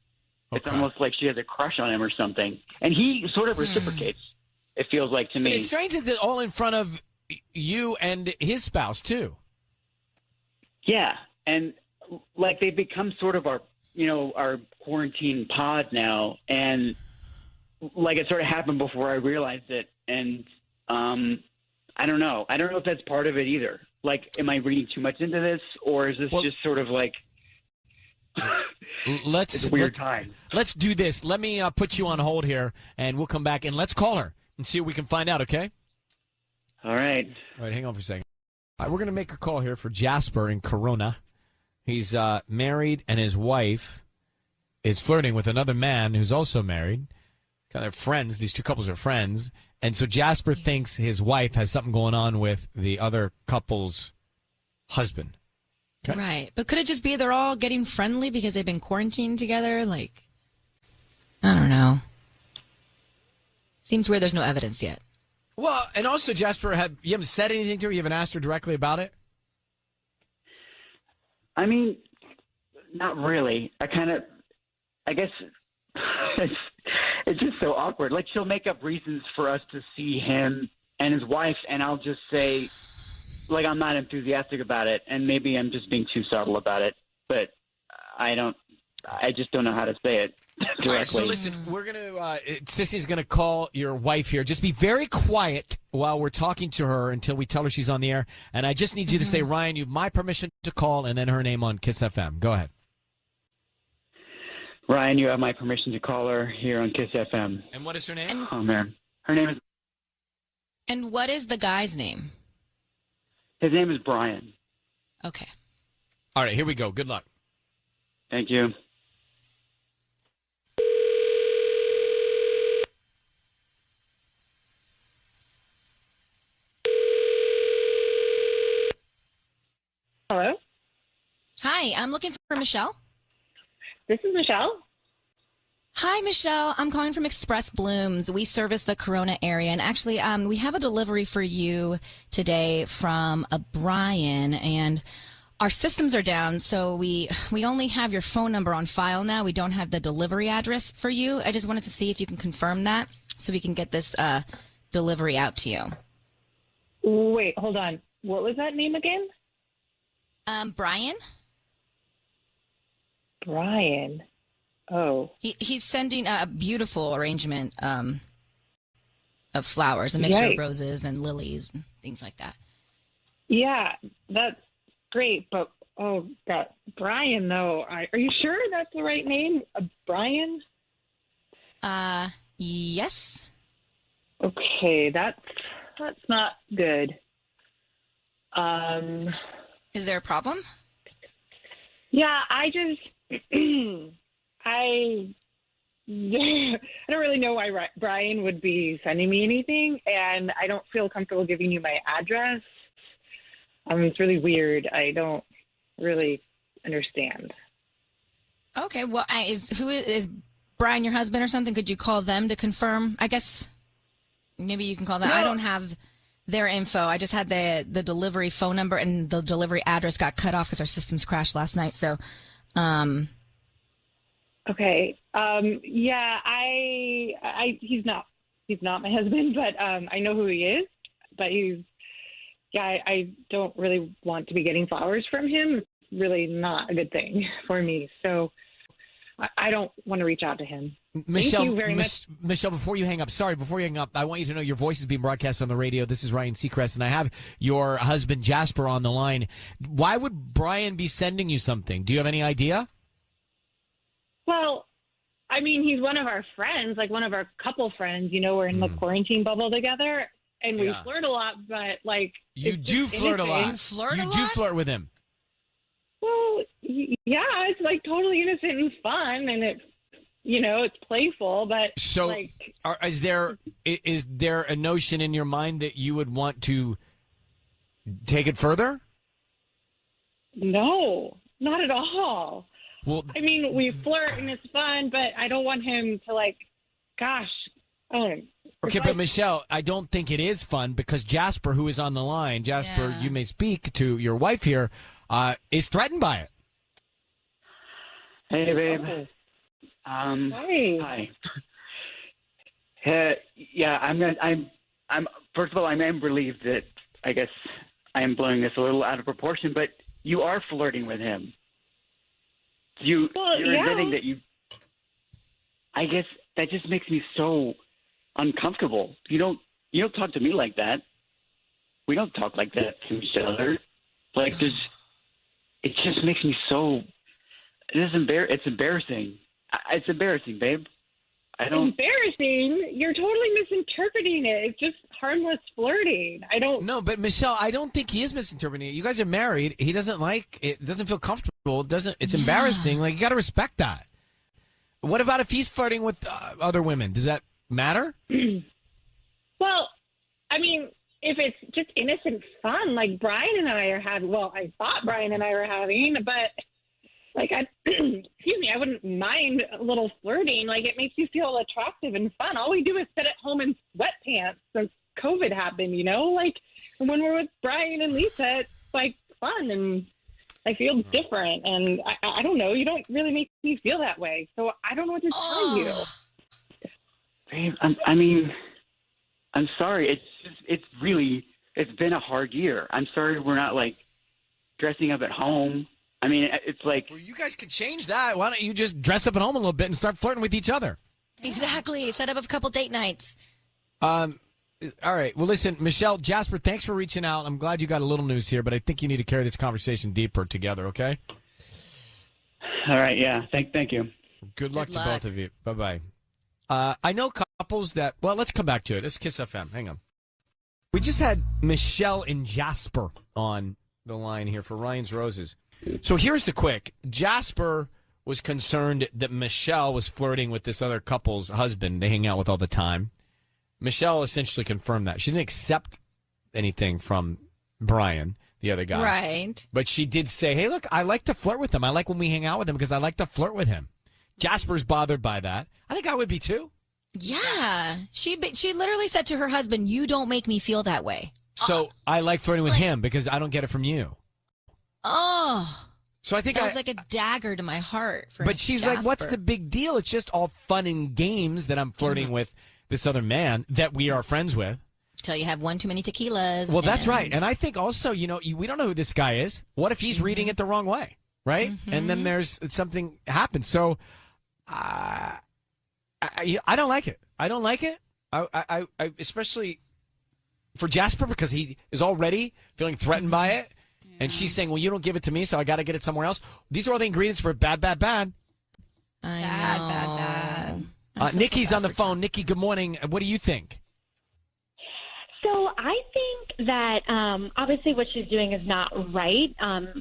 Okay. It's almost like she has a crush on him or something. And he sort of reciprocates, it feels like to me. But it's strange that it's all in front of you and his spouse too. Yeah. And like they've become sort of our quarantine pod now, and like it sort of happened before I realized it, and I don't know if that's part of it either. Like, am I reading too much into this, or is this just sort of like it's a weird time? Let's do this. Let me put you on hold here, and we'll come back and let's call her and see what we can find out. Okay? All right. All right. Hang on for a second. All right, we're gonna make a call here for Jasper in Corona. He's married, and his wife is flirting with another man who's also married. Kind of friends. These two couples are friends. And so Jasper thinks his wife has something going on with the other couple's husband. Okay. Right. But could it just be they're all getting friendly because they've been quarantined together? Like, I don't know. Seems weird there's no evidence yet. Well, and also, Jasper, you haven't said anything to her? You haven't asked her directly about it? I mean, not really. I guess it's just so awkward. Like, she'll make up reasons for us to see him and his wife, and I'll just say, like, I'm not enthusiastic about it, and maybe I'm just being too subtle about it, but I just don't know how to say it directly. All right, so listen, we're going to, Sissy's going to call your wife here. Just be very quiet while we're talking to her until we tell her she's on the air. And I just need you to say, Ryan, you have my permission to call, and then her name on Kiss FM. Go ahead. Ryan, you have my permission to call her here on Kiss FM. And what is her name? Oh, man. Her name is... And what is the guy's name? His name is Brian. Okay. All right, here we go. Good luck. Thank you. Hello? Hi, I'm looking for Michelle. This is Michelle. Hi, Michelle. I'm calling from Express Blooms. We service the Corona area, and actually, we have a delivery for you today from a Brian, and our systems are down, so we only have your phone number on file now. We don't have the delivery address for you. I just wanted to see if you can confirm that so we can get this delivery out to you. Wait, hold on. What was that name again? Brian. Brian. Oh. He's sending a beautiful arrangement of flowers, a mixture of roses and lilies and things like that. Yeah, that's great. But, oh, that Brian, though, are you sure that's the right name? Brian? Yes. Okay, that's not good. Is there a problem? Yeah, I don't really know why Brian would be sending me anything, and I don't feel comfortable giving you my address. It's really weird. I don't really understand. Okay, well, is Brian your husband or something? Could you call them to confirm? I guess maybe you can call them. No. I don't have their info. I just had the delivery phone number, and the delivery address got cut off because our systems crashed last night. So, okay. Yeah, he's not my husband, but I know who he is. But I don't really want to be getting flowers from him. It's really not a good thing for me. So I don't want to reach out to him. Michelle, thank you very much. Michelle, before you hang up, I want you to know your voice is being broadcast on the radio. This is Ryan Seacrest, and I have your husband, Jasper, on the line. Why would Brian be sending you something? Do you have any idea? Well, I mean, he's one of our friends, like one of our couple friends. You know, we're in the quarantine bubble together, and we flirt a lot, but, like... You do flirt a lot. You do flirt with him. Well, yeah, it's like totally innocent and fun, and it's, it's playful, but so like, is there a notion in your mind that you would want to take it further? No, not at all. Well, I mean, we flirt and it's fun, but I don't want him to okay, but Michelle, I don't think it is fun because Jasper, who is on the line, you may speak to your wife here, is threatened by it. Hey, babe. Okay. Hi. Yeah, I'm. First of all, I am relieved that I guess I am blowing this a little out of proportion, but you are flirting with him. You're admitting that you. I guess that just makes me so uncomfortable. You don't talk to me like that. We don't talk like that to each other. Like it just makes me so. It's embarrassing. It's embarrassing, babe. Embarrassing? You're totally misinterpreting it. It's just harmless flirting. No, but Michelle, I don't think he is misinterpreting it. You guys are married. He doesn't like it. Doesn't feel comfortable. It's embarrassing. Like, you got to respect that. What about if he's flirting with other women? Does that matter? Well, I mean, if it's just innocent fun, like Brian and I are having. Well, I thought Brian and I were having, but Like, excuse me, I wouldn't mind a little flirting. Like, it makes you feel attractive and fun. All we do is sit at home in sweatpants since COVID happened, you know? Like, and when we're with Brian and Lisa, it's, like, fun, and I feel different. And I don't know. You don't really make me feel that way. So I don't know what to tell you. Babe, I'm sorry. It's been a hard year. I'm sorry we're not, like, dressing up at home. I mean, it's like... Well, you guys could change that. Why don't you just dress up at home a little bit and start flirting with each other? Exactly. Set up a couple date nights. All right. Well, listen, Michelle, Jasper, thanks for reaching out. I'm glad you got a little news here, but I think you need to carry this conversation deeper together, okay? All right, yeah. Thank you. Good luck to both of you. Bye-bye. I know couples that... Well, let's come back to it. It's Kiss FM. Hang on. We just had Michelle and Jasper on the line here for Ryan's Roses. So here's the quick. Jasper was concerned that Michelle was flirting with this other couple's husband they hang out with all the time. Michelle essentially confirmed that. She didn't accept anything from Brian, the other guy. Right. But she did say, hey, look, I like to flirt with him. I like when we hang out with him because I like to flirt with him. Jasper's bothered by that. I think I would be too. Yeah. She literally said to her husband, you don't make me feel that way. So I like flirting with him because I don't get it from you. Oh. So I think that was like a dagger to my heart. But she's Jasper. like, what's the big deal? It's just all fun and games that I'm flirting with this other man that we are friends with. Till you have one too many tequilas. Well, that's right. And I think also, we don't know who this guy is. What if he's reading it the wrong way, right? And then there's something happens. So I don't like it. I don't like it. I especially for Jasper because he is already feeling threatened by it. And she's saying, well, you don't give it to me, so I got to get it somewhere else. These are all the ingredients for bad. Bad. Nikki's on the phone. Nikki, good morning. What do you think? So I think that obviously what she's doing is not right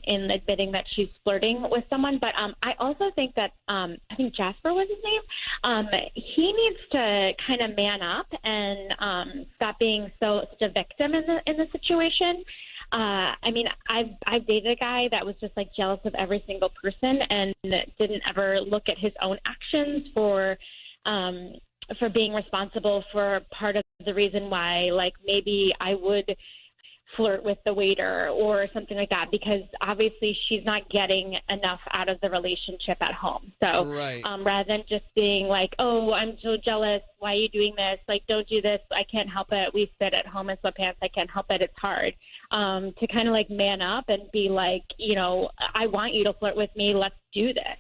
in admitting that she's flirting with someone. But I also think that I think Jasper was his name. He needs to kind of man up and stop being such a victim in the situation. I mean, I've dated a guy that was just like jealous of every single person and didn't ever look at his own actions for being responsible for part of the reason why, like, maybe I would flirt with the waiter or something like that, because obviously she's not getting enough out of the relationship at home. So rather than just being like, oh, I'm so jealous, why are you doing this? Like, don't do this. I can't help it. We sit at home in sweatpants. I can't help it. It's hard. To kind of like man up and be like, I want you to flirt with me. Let's do this.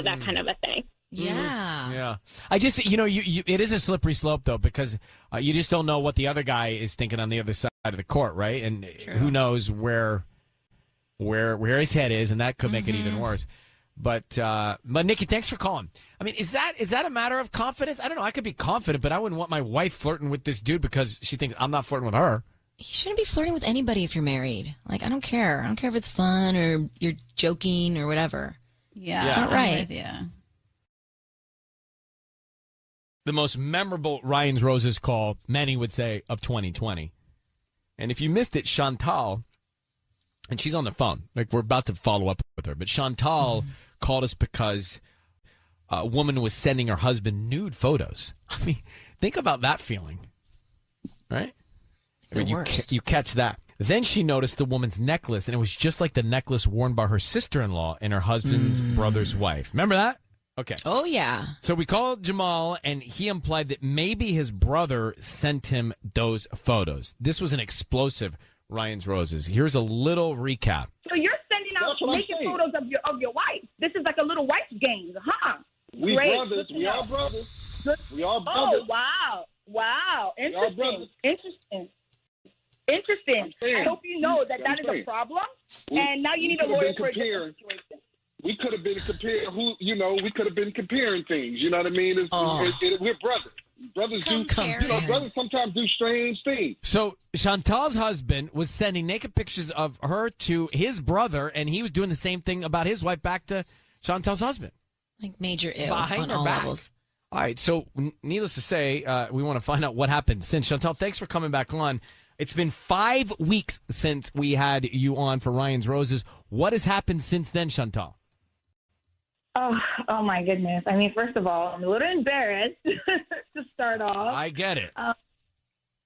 That kind of a thing. Yeah. Yeah. I just, it is a slippery slope, though, because you just don't know what the other guy is thinking on the other side of the court, right? And who knows where his head is, and that could make it even worse. But Nikki, thanks for calling. I mean, is that a matter of confidence? I don't know. I could be confident, but I wouldn't want my wife flirting with this dude because she thinks I'm not flirting with her. You shouldn't be flirting with anybody if you're married. Like, I don't care. I don't care if it's fun or you're joking or whatever. Yeah. It's not right. Yeah. The most memorable Ryan's Roses call, many would say, of 2020. And if you missed it, Chantal, and she's on the phone. Like, we're about to follow up with her. But Chantal called us because a woman was sending her husband nude photos. I mean, think about that feeling, right? I mean, you catch that. Then she noticed the woman's necklace, and it was just like the necklace worn by her sister-in-law and her husband's brother's wife. Remember that? Okay. Oh, yeah. So we called Jamal, and he implied that maybe his brother sent him those photos. This was an explosive Ryan's Roses. Here's a little recap. So you're sending out naked photos of your wife. This is like a little wife game, huh? We Great. brothers. We are brothers. We are brothers. Oh, wow. Wow. Interesting. Interesting. I hope you know that is a problem, and now you need a lawyer for a different situation. We could have been comparing we could have been comparing things. You know what I mean? We're brothers. Brothers brothers sometimes do strange things. So Chantal's husband was sending naked pictures of her to his brother, and he was doing the same thing about his wife back to Chantal's husband. Like major ill Behind on her all back. levels. All right, so needless to say, we want to find out what happened since. Chantal, thanks for coming back on. It's been 5 weeks since we had you on for Ryan's Roses. What has happened since then, Chantal? Oh my goodness. I mean, first of all, I'm a little embarrassed to start off. I get it.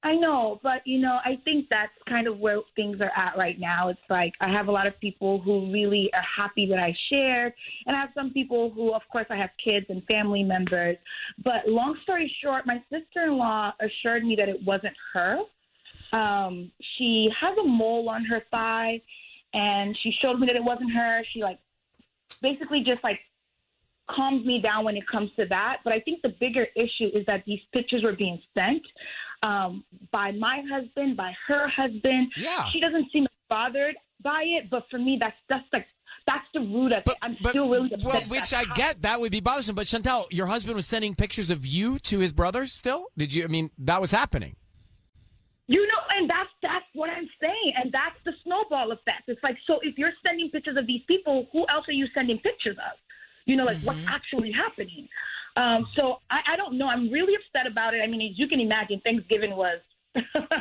I know, but I think that's kind of where things are at right now. It's like I have a lot of people who really are happy that I shared, and I have some people who, of course, I have kids and family members. But long story short, my sister-in-law assured me that it wasn't her. She has a mole on her thigh, and she showed me that it wasn't her. She basically just calms me down when it comes to that. But I think the bigger issue is that these pictures were being sent by my husband, by her husband. Yeah. She doesn't seem bothered by it, but for me, that's the root of it. I'm still really upset. Well, which I get, that would be bothersome. But Chantel, your husband was sending pictures of you to his brothers still? Did you? I mean, that was happening. And that's what I'm saying. And that's the snowball effect. It's like, so if you're sending pictures of these people, who else are you sending pictures of? What's actually happening? So I don't know. I'm really upset about it. I mean, as you can imagine, Thanksgiving was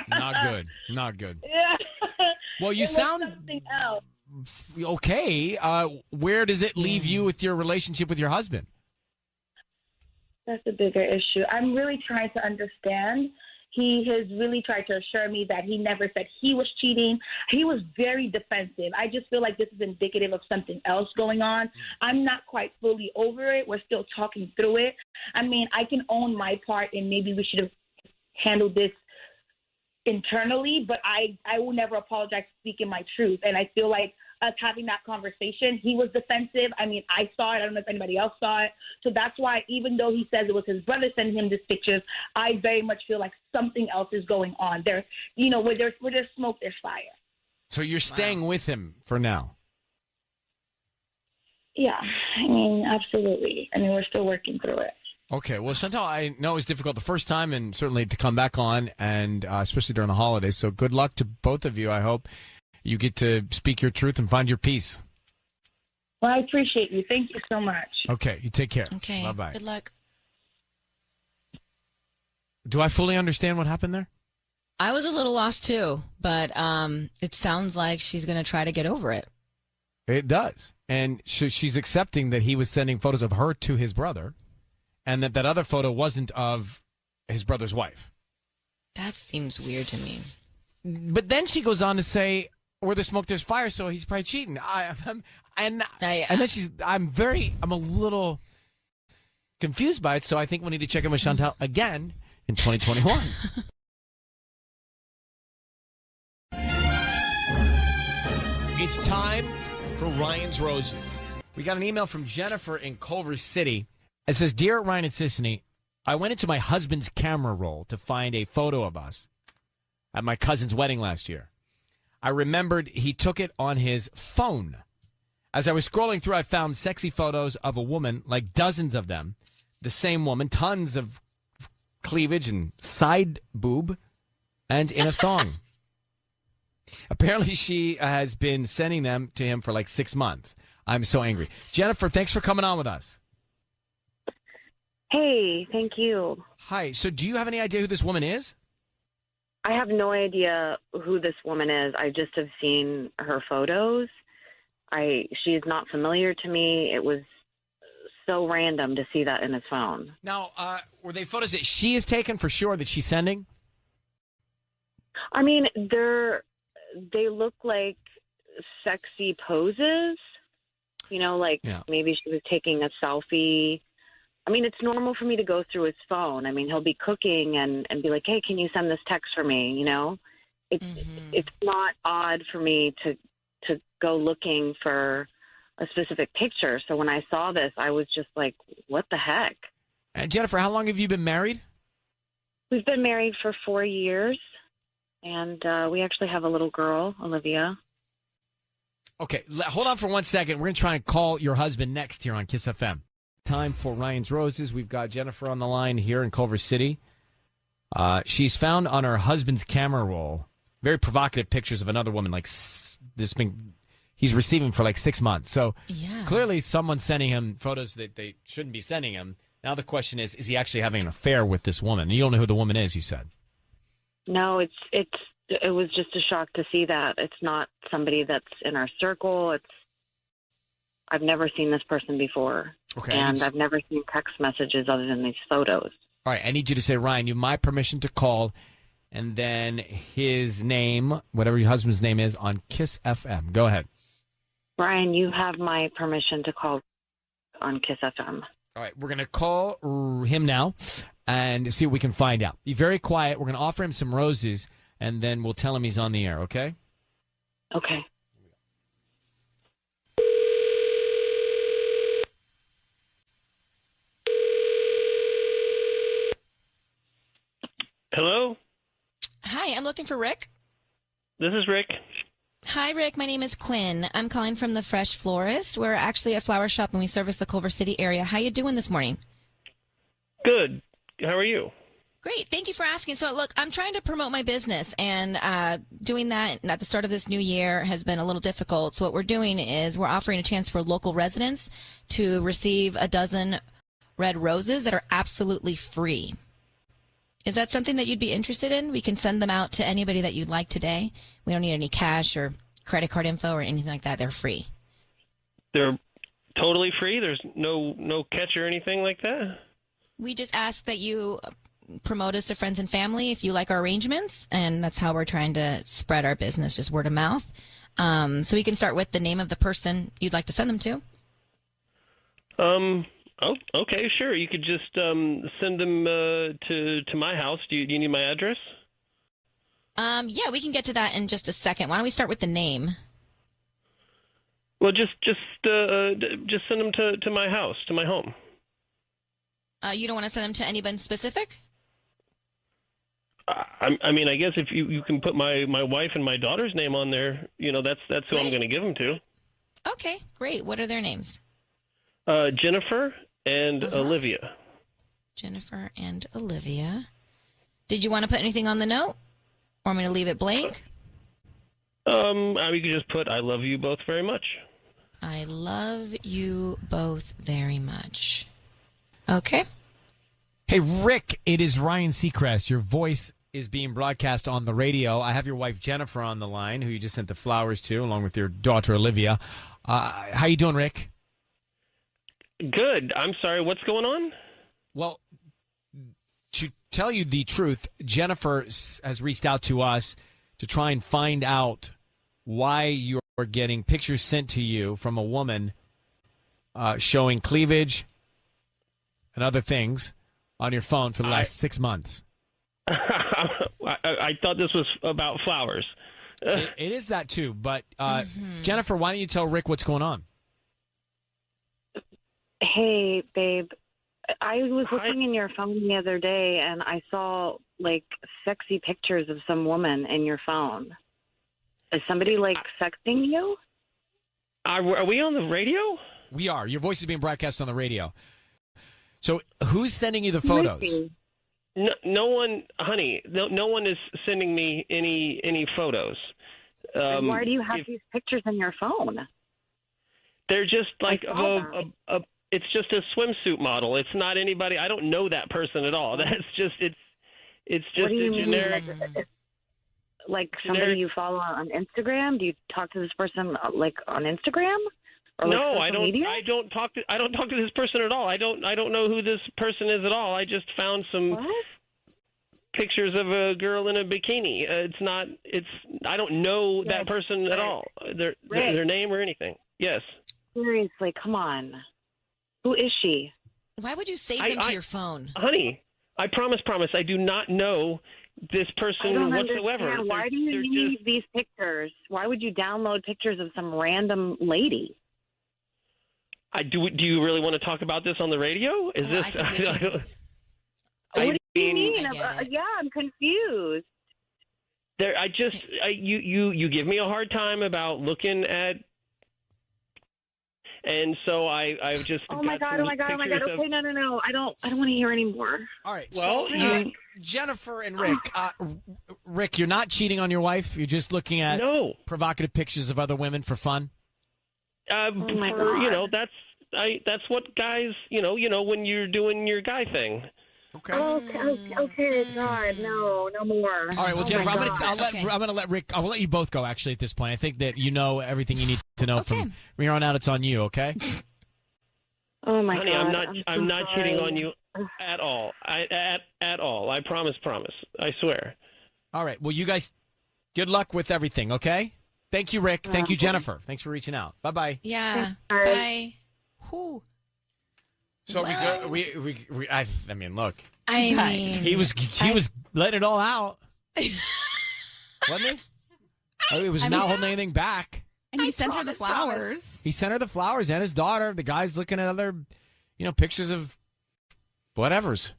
Not good. Not good. Yeah. Well, you sound something else. okay. Where does it leave you with your relationship with your husband? That's a bigger issue. I'm really trying to understand. He has really tried to assure me that he never said he was cheating. He was very defensive. I just feel like this is indicative of something else going on. I'm not quite fully over it. We're still talking through it. I mean, I can own my part, and maybe we should have handled this internally, but I will never apologize for speaking my truth. And I feel like us having that conversation, he was defensive. I mean, I saw it. I don't know if anybody else saw it. So that's why, even though he says it was his brother sending him these pictures, I very much feel like something else is going on there. Where there's smoke, there's fire. So you're staying with him for now? Yeah, I mean, absolutely. I mean, we're still working through it. Okay, well, Chantal, I know it's difficult the first time and certainly to come back on, and especially during the holidays. So good luck to both of you. I hope you get to speak your truth and find your peace. Well, I appreciate you. Thank you so much. Okay, you take care. Okay, bye-bye. good luck. Do I fully understand what happened there? I was a little lost too, but it sounds like she's going to try to get over it. It does. And she's accepting that he was sending photos of her to his brother, and that other photo wasn't of his brother's wife. That seems weird to me. But then she goes on to say, where there's smoke, there's fire, so he's probably cheating. And then I'm a little confused by it, so I think we need to check in with Chantal again in 2021. It's time for Ryan's Roses. We got an email from Jennifer in Culver City. It says, Dear Ryan and Sisney, I went into my husband's camera roll to find a photo of us at my cousin's wedding last year. I remembered he took it on his phone. As I was scrolling through, I found sexy photos of a woman, like dozens of them, the same woman, tons of cleavage and side boob, and in a thong. Apparently, she has been sending them to him for like 6 months. I'm so angry. Jennifer, thanks for coming on with us. Hey, thank you. Hi. So do you have any idea who this woman is? I have no idea who this woman is. I just have seen her photos. She is not familiar to me. It was so random to see that in his phone. Now, were they photos that she has taken for sure that she's sending? I mean, they look like sexy poses. Maybe she was taking a selfie. I mean, it's normal for me to go through his phone. I mean, he'll be cooking and be like, hey, can you send this text for me? It's not odd for me to go looking for a specific picture. So when I saw this, I was just like, what the heck? And Jennifer, how long have you been married? We've been married for 4 years, and we actually have a little girl, Olivia. Okay, hold on for 1 second. We're going to try and call your husband next here on Kiss FM. Time for Ryan's Roses. We've got Jennifer on the line here in Culver City. She's found on her husband's camera roll very provocative pictures of another woman, like he's receiving for like 6 months. So clearly someone's sending him photos that they shouldn't be sending him. Now the question is he actually having an affair with this woman? You don't know who the woman is, you said. No, it was just a shock to see that. It's not somebody that's in our circle. I've never seen this person before. Okay, And I've never seen text messages other than these photos. All right, I need you to say, Ryan, you have my permission to call, and then his name, whatever your husband's name is, on Kiss FM. Go ahead. Ryan, you have my permission to call on Kiss FM. All right, we're going to call him now and see what we can find out. Be very quiet. We're going to offer him some roses, and then we'll tell him he's on the air, okay? Okay. Hello? Hi, I'm looking for Rick. This is Rick. Hi, Rick. My name is Quinn. I'm calling from the Fresh Florist. We're actually a flower shop, and we service the Culver City area. How you doing this morning? Good. How are you? Great. Thank you for asking. So, look, I'm trying to promote my business, and doing that at the start of this new year has been a little difficult. So what we're doing is we're offering a chance for local residents to receive a dozen red roses that are absolutely free. Is that something that you'd be interested in? We can send them out to anybody that you'd like today. We don't need any cash or credit card info or anything like that. They're free. They're totally free? There's no catch or anything like that? We just ask that you promote us to friends and family if you like our arrangements, and that's how we're trying to spread our business, just word of mouth. So we can start with the name of the person you'd like to send them to. Oh, okay, sure. You could just send them to my house. Do you need my address? Yeah, we can get to that in just a second. Why don't we start with the name? Well, just send them to my house, to my home. You don't want to send them to anybody specific? I mean, I guess if you can put my wife and my daughter's name on there, that's who I'm going to give them to. Okay, great. What are their names? Jennifer and Olivia. Jennifer and Olivia. Did you want to put anything on the note? Or want me to leave it blank? You could just put, I love you both very much. I love you both very much. Okay. Hey, Rick, it is Ryan Seacrest. Your voice is being broadcast on the radio. I have your wife, Jennifer, on the line, who you just sent the flowers to, along with your daughter, Olivia. How you doing, Rick? Good. I'm sorry. What's going on? Well, to tell you the truth, Jennifer has reached out to us to try and find out why you're getting pictures sent to you from a woman showing cleavage and other things on your phone for the last 6 months. I thought this was about flowers. It is that too, but Jennifer, why don't you tell Rick what's going on? Hey, babe. I was looking in your phone the other day, and I saw, sexy pictures of some woman in your phone. Is somebody, sexting you? Are we on the radio? We are. Your voice is being broadcast on the radio. So who's sending you the photos? No one, honey. No one is sending me any photos. Why do you have these pictures in your phone? They're just it's just a swimsuit model. It's not anybody. I don't know that person at all. That's just it's just a generic. Like somebody you follow on Instagram? Do you talk to this person on Instagram? Or no, I don't. Media? I don't talk to this person at all. I don't know who this person is at all. I just found some pictures of a girl in a bikini. I don't know that person at all. Their name or anything. Yes. Seriously, come on. Who is she? Why would you save them to your phone? Honey, I promise, I do not know this person whatsoever. Understand. Why do you need these pictures? Why would you download pictures of some random lady? Do you really want to talk about this on the radio? Is this? What do you mean? Yeah, I'm confused. You give me a hard time about looking at. And so I've just. Oh my god! Okay, no! I don't want to hear anymore. All right. Well, Jennifer and Rick. Rick, you're not cheating on your wife. You're just looking at provocative pictures of other women for fun. Oh my god! That's what guys. When you're doing your guy thing. Okay. Okay, God, no more. All right. Well, Oh Jennifer, my I'm God. gonna let Rick. I'll let you both go. Actually, at this point, I think that you know everything you need to know. From here on out, it's on you. Okay. Oh my Honey, God. I'm not cheating on you at all. At all. I promise. I swear. All right. Well, you guys, good luck with everything. Okay. Thank you, Rick. Thank you, Jennifer. Thanks for reaching out. Bye bye. Yeah. Bye. Whew. So I mean, look. I mean, he was letting it all out, wasn't he? He was not holding anything back. And he sent her the flowers. He sent her the flowers and his daughter. The guy's looking at other, pictures of whatevers.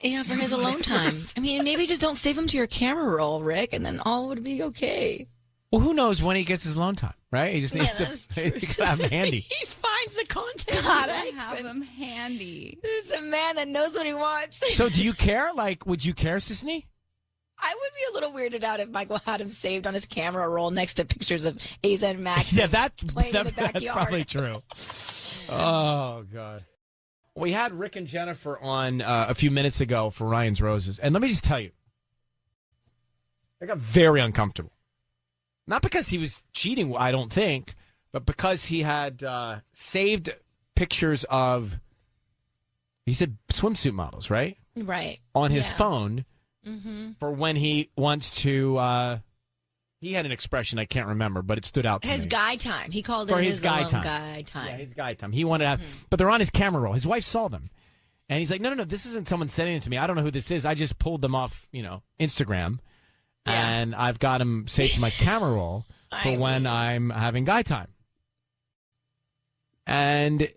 Yeah, for his alone time. I mean, maybe just don't save him to your camera roll, Rick, and then all would be okay. Well, who knows when he gets his alone time, right? He just needs to have him handy. He finds the content. Gotta have him handy. There's a man that knows what he wants. So do you care? Like, would you care, Sisney? I would be a little weirded out if Michael had him saved on his camera roll next to pictures of Aza and Max. Yeah, playing in the that's backyard. probably true. Oh, God. We had Rick and Jennifer on a few minutes ago for Ryan's Roses. And let me just tell you, I got very uncomfortable. Not because he was cheating, I don't think, but because he had saved pictures of, he said swimsuit models, right? Right. On his phone for when he wants to, he had an expression I can't remember, but it stood out to me. His guy time. He called For it his guy time. guy time. Yeah, his guy time. He wanted to have, but they're on his camera roll. His wife saw them. And he's like, no, this isn't someone sending it to me. I don't know who this is. I just pulled them off, Instagram. Yeah. And I've got them saved to my camera roll for when I'm having guy time. And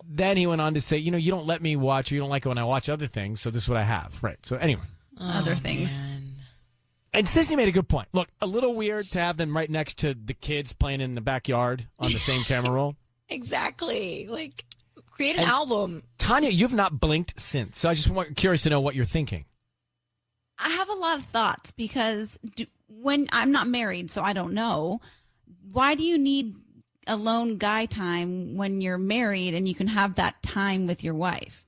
then he went on to say, you don't let me watch, or you don't like it when I watch other things, so this is what I have. Right. So anyway. Other things. Man. And Sisney made a good point. Look, a little weird to have them right next to the kids playing in the backyard on the same camera roll. Exactly. Like, create an album. Tanya, you've not blinked since, so I just curious to know what you're thinking. I have a lot of thoughts because when I'm not married, so I don't know. Why do you need alone guy time when you're married and you can have that time with your wife?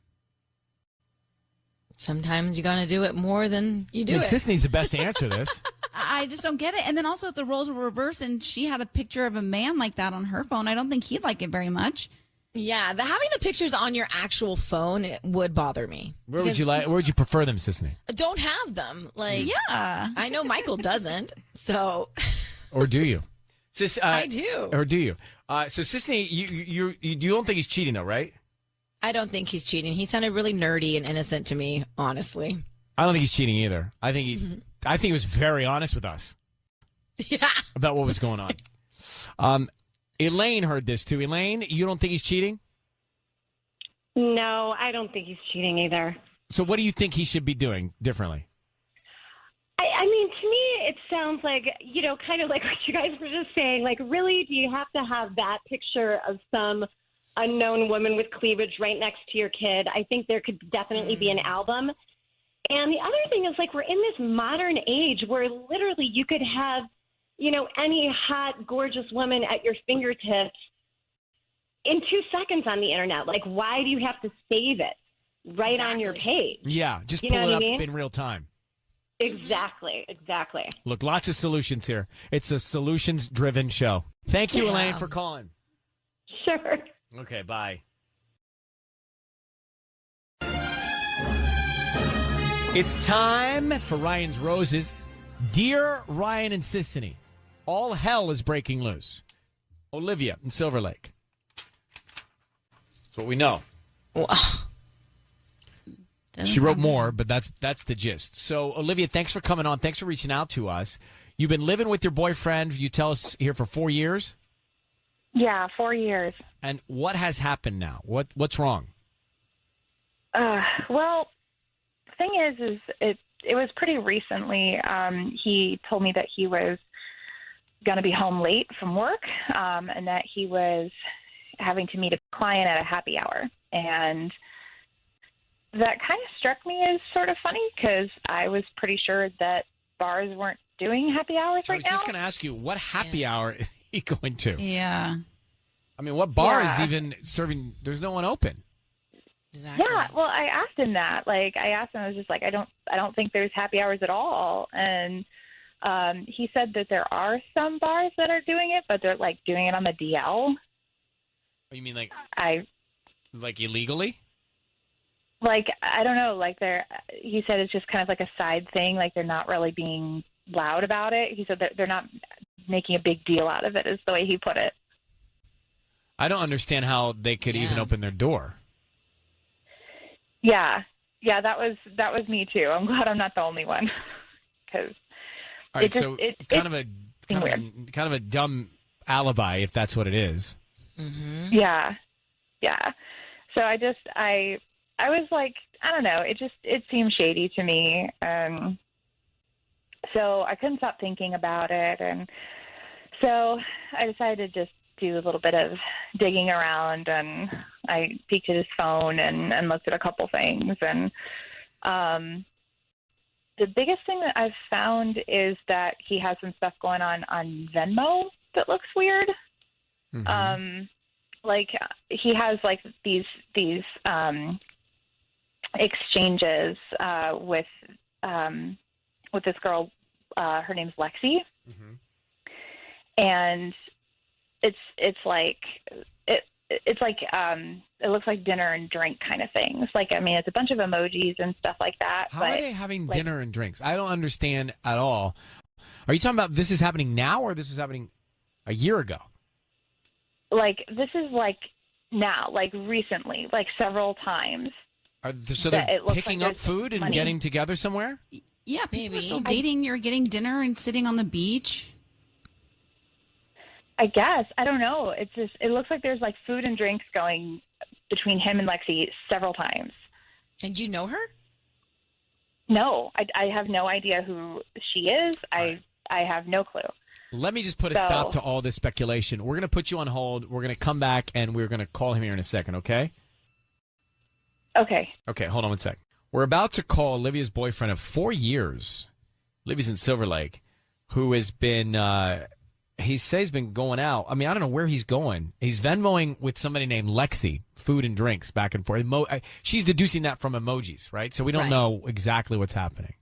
Sometimes you got to do it more than you do it. Sisney's the best to answer this. I just don't get it. And then also if the roles were reversed and she had a picture of a man like that on her phone, I don't think he'd like it very much. Yeah, having the pictures on your actual phone, it would bother me. Where would you prefer them, Sisney? Don't have them. Like, yeah, I know Michael doesn't. So, or do you? I do. Or do you? So, Sisney, you don't think he's cheating, though, right? I don't think he's cheating. He sounded really nerdy and innocent to me, honestly. I don't think he's cheating either. I think he was very honest with us. Yeah. About what was going on. Elaine heard this too. Elaine, you don't think he's cheating? No, I don't think he's cheating either. So what do you think he should be doing differently? I mean, to me, it sounds like, kind of like what you guys were just saying. Like, really, do you have to have that picture of some unknown woman with cleavage right next to your kid? I think there could definitely be an album. And the other thing is, like, we're in this modern age where literally you could have any hot, gorgeous woman at your fingertips in 2 seconds on the internet. Like, why do you have to save it right on your page? Yeah, just pull it up in real time. Exactly. Look, lots of solutions here. It's a solutions-driven show. Thank you, Elaine, for calling. Sure. Okay, bye. It's time for Ryan's Roses. Dear Ryan and Sisney, all hell is breaking loose. Olivia in Silver Lake. That's what we know. She wrote more, but that's the gist. So, Olivia, thanks for coming on. Thanks for reaching out to us. You've been living with your boyfriend, you tell us, here for 4 years? Yeah, 4 years. And what has happened now? What's wrong? Well, the thing is it was pretty recently. He told me that he was going to be home late from work, and that he was having to meet a client at a happy hour. And that kind of struck me as sort of funny because I was pretty sure that bars weren't doing happy hours right now. I was just going to ask you, what happy hour is he going to? Yeah. I mean, what bar is even serving? There's no one open. Exactly. Yeah, well, I asked him that. Like, I was just like, I don't think there's happy hours at all. And he said that there are some bars that are doing it, but they're like doing it on the DL. You mean like illegally? Like, I don't know. Like, he said it's just kind of like a side thing. Like, they're not really being loud about it. He said that they're not making a big deal out of it, is the way he put it. I don't understand how they could even open their door. Yeah, that was me too. I'm glad I'm not the only one. Because all right, kind of a dumb alibi if that's what it is. Mm-hmm. Yeah. So I was like, I don't know. It seemed shady to me. So I couldn't stop thinking about it, and so I decided to just do a little bit of digging around, and I peeked at his phone and looked at a couple things. And the biggest thing that I've found is that he has some stuff going on Venmo that looks weird. Mm-hmm. Like he has like these exchanges with this girl. Her name's Lexi. Mm-hmm. And it's like it looks like dinner and drink kind of things. Like, I mean, it's a bunch of emojis and stuff like that. How are they having dinner and drinks? I don't understand at all. Are you talking about this is happening now, or this was happening a year ago? Like, this is like now, like recently, like several times. So they're picking up food and getting together somewhere? Yeah, people are still dating. You're getting dinner and sitting on the beach. I guess. I don't know. It looks like there's like food and drinks going between him and Lexi several times. And you know her? No, I have no idea who she is. I have no clue. Let me just put a stop to all this speculation. We're going to put you on hold. We're going to come back, and we're going to call him here in a second, okay? Okay. Okay, hold on one sec. We're about to call Olivia's boyfriend of 4 years. Olivia's in Silver Lake, who has been, he says he's been going out. I mean, I don't know where he's going. He's Venmoing with somebody named Lexi, food and drinks back and forth. She's deducing that from emojis, right? So we don't know exactly what's happening.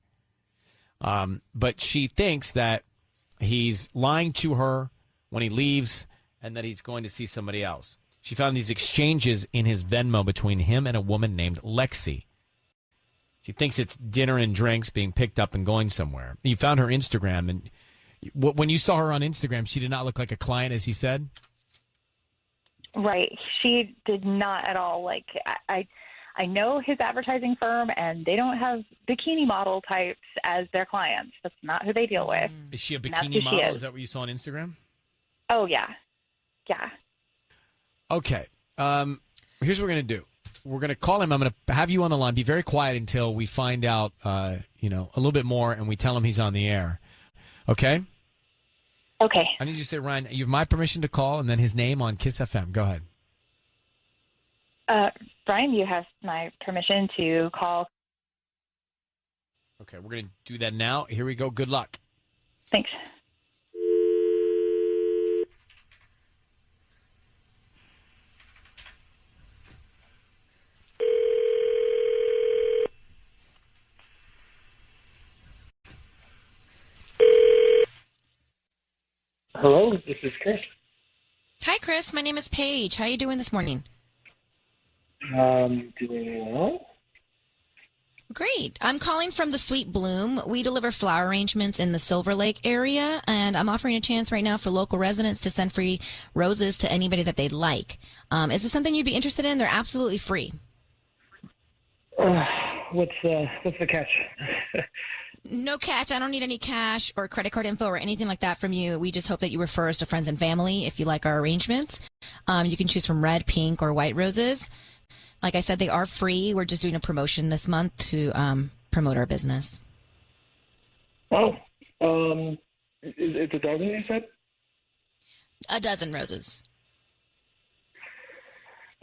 But she thinks that he's lying to her when he leaves and that he's going to see somebody else. She found these exchanges in his Venmo between him and a woman named Lexi. She thinks it's dinner and drinks being picked up and going somewhere. You found her Instagram, and when you saw her on Instagram, she did not look like a client, as he said? Right. She did not at all. Like, I know his advertising firm, and they don't have bikini model types as their clients. That's not who they deal with. Is she a bikini model? Is that what you saw on Instagram? Oh, yeah. Yeah. Okay. Here's what we're going to do. We're going to call him. I'm going to have you on the line. Be very quiet until we find out, a little bit more, and we tell him he's on the air. Okay? Okay. I need you to say, Ryan, you have my permission to call, and then his name on Kiss FM. Go ahead. Brian, you have my permission to call. Okay, we're going to do that now. Here we go. Good luck. Thanks. Hello, this is Chris. Hi, Chris. My name is Paige. How are you doing this morning? Doing well. Great. I'm calling from the Sweet Bloom. We deliver flower arrangements in the Silver Lake area, and I'm offering a chance right now for local residents to send free roses to anybody that they'd like. Is this something you'd be interested in? They're absolutely free. What's the catch? No catch. I don't need any cash or credit card info or anything like that from you. We just hope that you refer us to friends and family if you like our arrangements. You can choose from red, pink, or white roses. Like I said, they are free. We're just doing a promotion this month to promote our business. Oh, it's a dozen, you said? A dozen roses.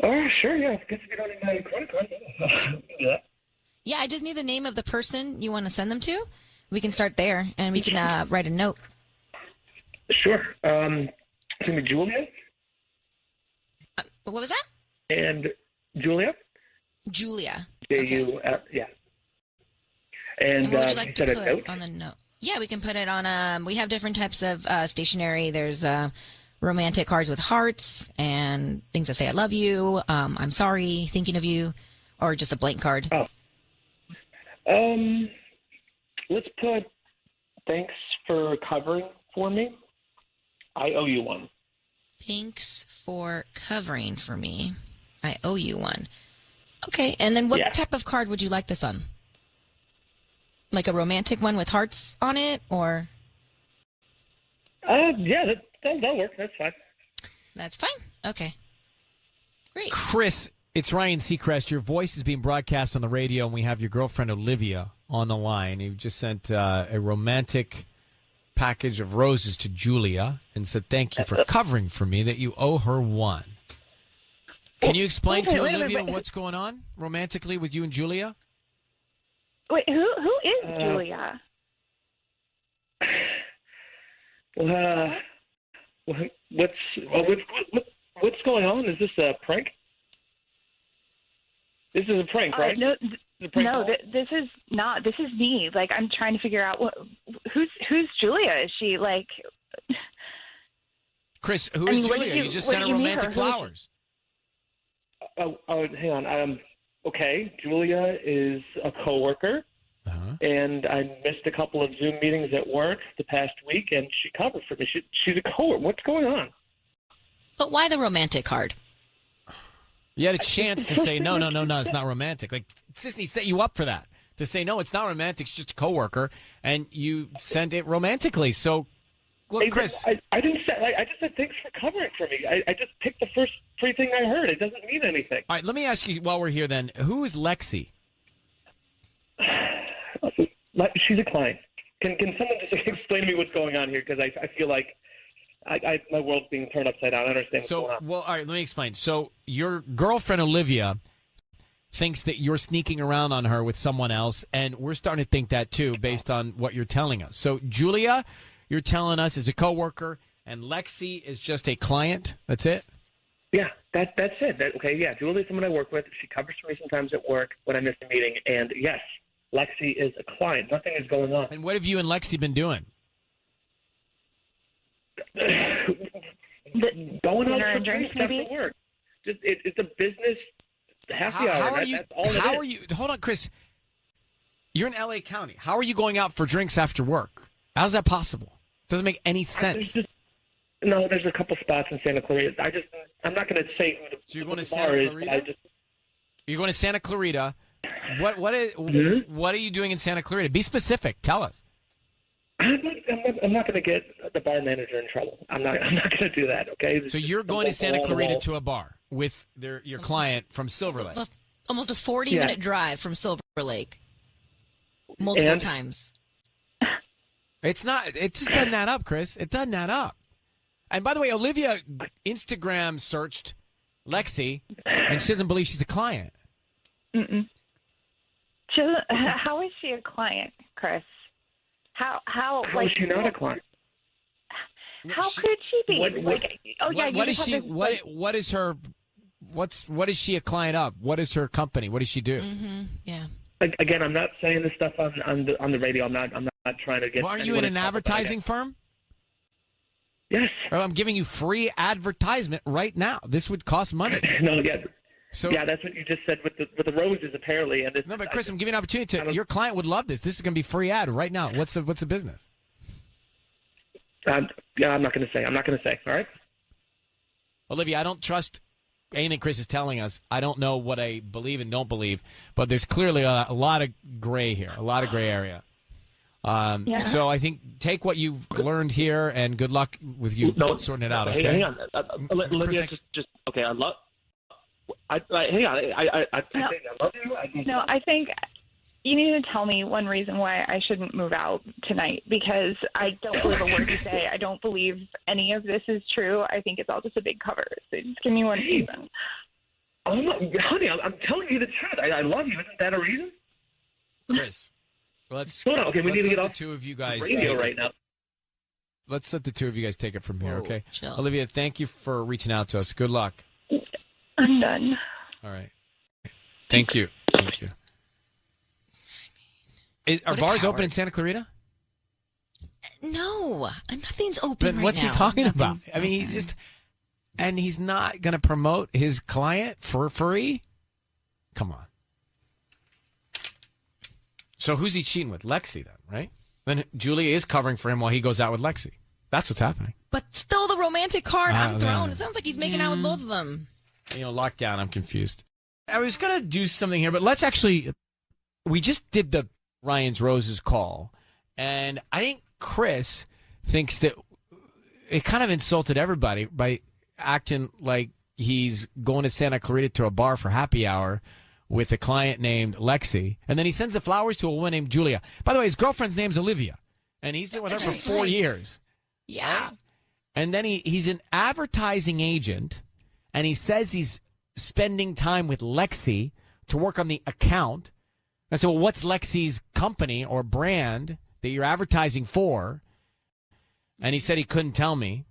Oh, sure, yeah. I guess if you don't need my credit card, yeah. Yeah, I just need the name of the person you want to send them to. We can start there, and we can write a note. Sure. It's going to be Julia. What was that? And Julia. Julia. Yeah. And what would you like to said a put note? on the note? Yeah, we can put it on. We have different types of stationery. There's romantic cards with hearts and things that say "I love you," "I'm sorry," "thinking of you," or just a blank card. Oh. Let's put "Thanks for covering for me. I owe you one." Thanks for covering for me. I owe you one. Okay, and then what type of card would you like this on? Like a romantic one with hearts on it, or? Yeah, that'll work. That's fine. That's fine. Okay. Great. Chris, it's Ryan Seacrest. Your voice is being broadcast on the radio, and we have your girlfriend Olivia on the line. You just sent a romantic package of roses to Julia and said thank you for covering for me, that you owe her one. Can you explain to Olivia what's going on romantically with you and Julia? Wait, who is Julia? What's going on? Is this a prank? This is a prank, right? No, call? this is not. This is me. Like, I'm trying to figure out who's Julia. Is she like? Chris, who is Julia? You just sent her romantic flowers. Oh, hang on. Okay, Julia is a coworker, and I missed a couple of Zoom meetings at work the past week, and she covered for me. She's a coworker. What's going on? But why the romantic card? You had a chance to say, no, it's not romantic. Like, Sisney set you up for that. To say, no, it's not romantic, it's just a coworker, and you sent it romantically. So, look, Chris. I didn't say, I just said thanks for covering for me. I just picked the first free thing I heard. It doesn't mean anything. All right, let me ask you while we're here then, who is Lexi? She's a client. Can someone just explain to me what's going on here? Because I feel like my world's being turned upside down. I don't understand what's going on. Well, all right, let me explain. So your girlfriend, Olivia, thinks that you're sneaking around on her with someone else, and we're starting to think that too based on what you're telling us. So Julia, you're telling us, is a coworker, and Lexi is just a client? That's it? Yeah, that's it. Okay, yeah, Julie's someone I work with. She covers for me sometimes at work when I miss a meeting, and yes, Lexi is a client. Nothing is going on. And what have you and Lexi been doing? Going out for drinks after work. It's a business happy hour. How are you? Hold on, Chris. You're in L.A. County. How are you going out for drinks after work? How's that possible? Doesn't make any sense. There's a couple spots in Santa Clarita. I'm not going to say who the, so you're going to bar Santa is. Clarita? You're going to Santa Clarita. What are you doing in Santa Clarita? Be specific. Tell us. I'm not going to get the bar manager in trouble. I'm not going to do that. Okay. So you're going to Santa Clarita to a bar with your client from Silver Lake. Almost a 40-minute drive from Silver Lake. Multiple times. It's not. It just doesn't add up, Chris. It doesn't add up. And by the way, Olivia Instagram searched Lexi, and she doesn't believe she's a client. Mm-mm. How is she a client, Chris? How is she not a client? How could she be? What is she a client of? What is her company? What does she do? Mm-hmm. Yeah. Again, I'm not saying this stuff on the radio. I'm not trying to get. Well, aren't you in an advertising firm? Yes. Well, I'm giving you free advertisement right now. This would cost money. No, yeah. So yeah, that's what you just said with the roses, apparently. And no, but Chris, I'm giving you an opportunity to. Your client would love this. This is going to be free ad right now. What's the business? Yeah, I'm not going to say. All right. Olivia, I don't trust anything Chris is telling us. I don't know what I believe and don't believe, but there's clearly a lot of gray here, a lot of gray area. So I think take what you've learned here, and good luck with you sorting it out. Okay. Hang on, Olivia. Just okay. I love. Hang on. I love you. No, I think you need to tell me one reason why I shouldn't move out tonight, because I don't believe a word you say. I don't believe any of this is true. I think it's all just a big cover. So just give me one reason. Honey, I'm telling you the truth. I love you. Isn't that a reason? Chris, let's. Hold on. Okay, we need to get off the two of you guys radio right now. Let's let the two of you guys take it from here. Okay, chill. Olivia, thank you for reaching out to us. Good luck. I'm done. All right. Thank you. Thank you. Are bars open in Santa Clarita? No, nothing's open Then right what's now. he talking about? Nothing's I mean, he's not going to promote his client for free? Come on. So who's he cheating with? Lexi then, right? Then Julia is covering for him while he goes out with Lexi. That's what's happening. But still the romantic card I'm thrown. Yeah. It sounds like he's making out with both of them. Lockdown, I'm confused. I was going to do something here, but let's actually, we just did the Ryan's Roses call, and I think Chris thinks that it kind of insulted everybody by acting like he's going to Santa Clarita to a bar for happy hour with a client named Lexi, and then he sends the flowers to a woman named Julia. By the way, his girlfriend's name's Olivia, and he's been with her for 4 years. Yeah. Right? And then he's an advertising agent, and he says he's spending time with Lexi to work on the account. I said, well, what's Lexi's company or brand that you're advertising for? And he said he couldn't tell me.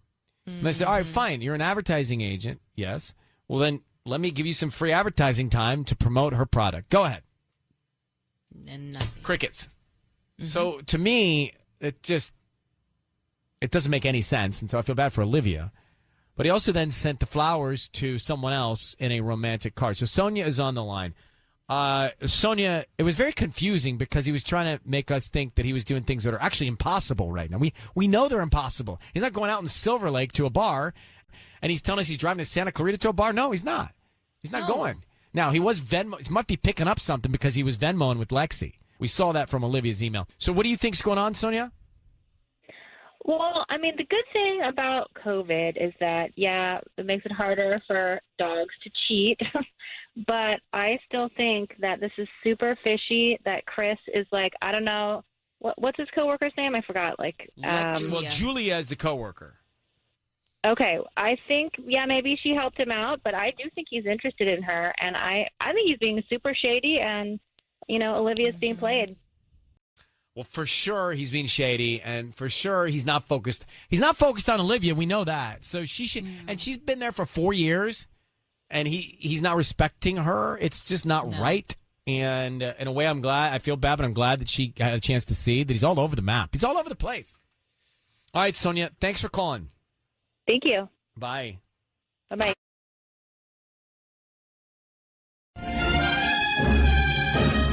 And I said, all right, fine. You're an advertising agent. Yes. Well, then let me give you some free advertising time to promote her product. Go ahead. And nothing. Crickets. So to me, it doesn't make any sense. And so I feel bad for Olivia. But he also then sent the flowers to someone else in a romantic card. So Sonia is on the line. Sonia, it was very confusing because he was trying to make us think that he was doing things that are actually impossible right now. We know they're impossible. He's not going out in Silver Lake to a bar, and he's telling us he's driving to Santa Clarita to a bar. No, he's not. He's not going. Now, he was Venmo. He might be picking up something because he was Venmoing with Lexi. We saw that from Olivia's email. So what do you think's going on, Sonia? Well, I mean, the good thing about COVID is that, yeah, it makes it harder for dogs to cheat. But I still think that this is super fishy, that Chris is like, I don't know, what's his coworker's name? I forgot. Well, Julia is the coworker. Okay, I think, yeah, maybe she helped him out, but I do think he's interested in her, and I think he's being super shady, and, Olivia's being played. Well, for sure he's being shady, and for sure he's not focused. He's not focused on Olivia. We know that. So she should, and she's been there for 4 years, and he's not respecting her. It's just not right. And in a way, I feel bad, but I'm glad that she had a chance to see that he's all over the map. He's all over the place. All right, Sonia, thanks for calling. Thank you. Bye. Bye-bye.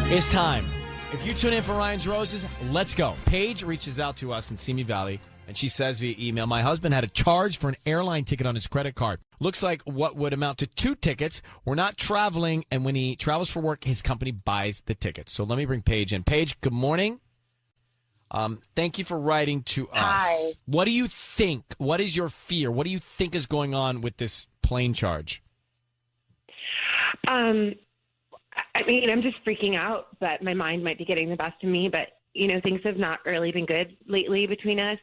It's time. If you tune in for Ryan's Roses, let's go. Paige reaches out to us in Simi Valley, and she says via email, my husband had a charge for an airline ticket on his credit card. Looks like what would amount to 2 tickets. We're not traveling, and when he travels for work, his company buys the tickets. So let me bring Paige in. Paige, good morning. Thank you for writing to us. Hi. What do you think? What is your fear? What do you think is going on with this plane charge? I mean, I'm just freaking out that my mind might be getting the best of me, but, things have not really been good lately between us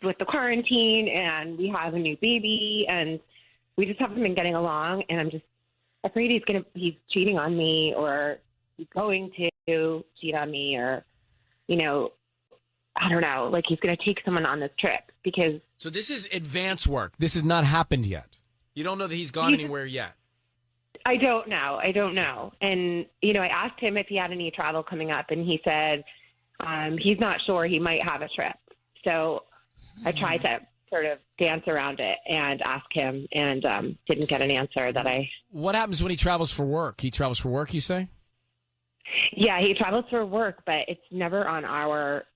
with the quarantine, and we have a new baby, and we just haven't been getting along, and I'm just afraid he's cheating on me, or he's going to cheat on me, or, I don't know, like he's going to take someone on this trip because... So this is advance work. This has not happened yet. You don't know that he's gone anywhere yet. I don't know. And, I asked him if he had any travel coming up, and he said he's not sure. He might have a trip. So I tried to sort of dance around it and ask him, and didn't get an answer that I... What happens when he travels for work? He travels for work, you say? Yeah, he travels for work, but it's never on our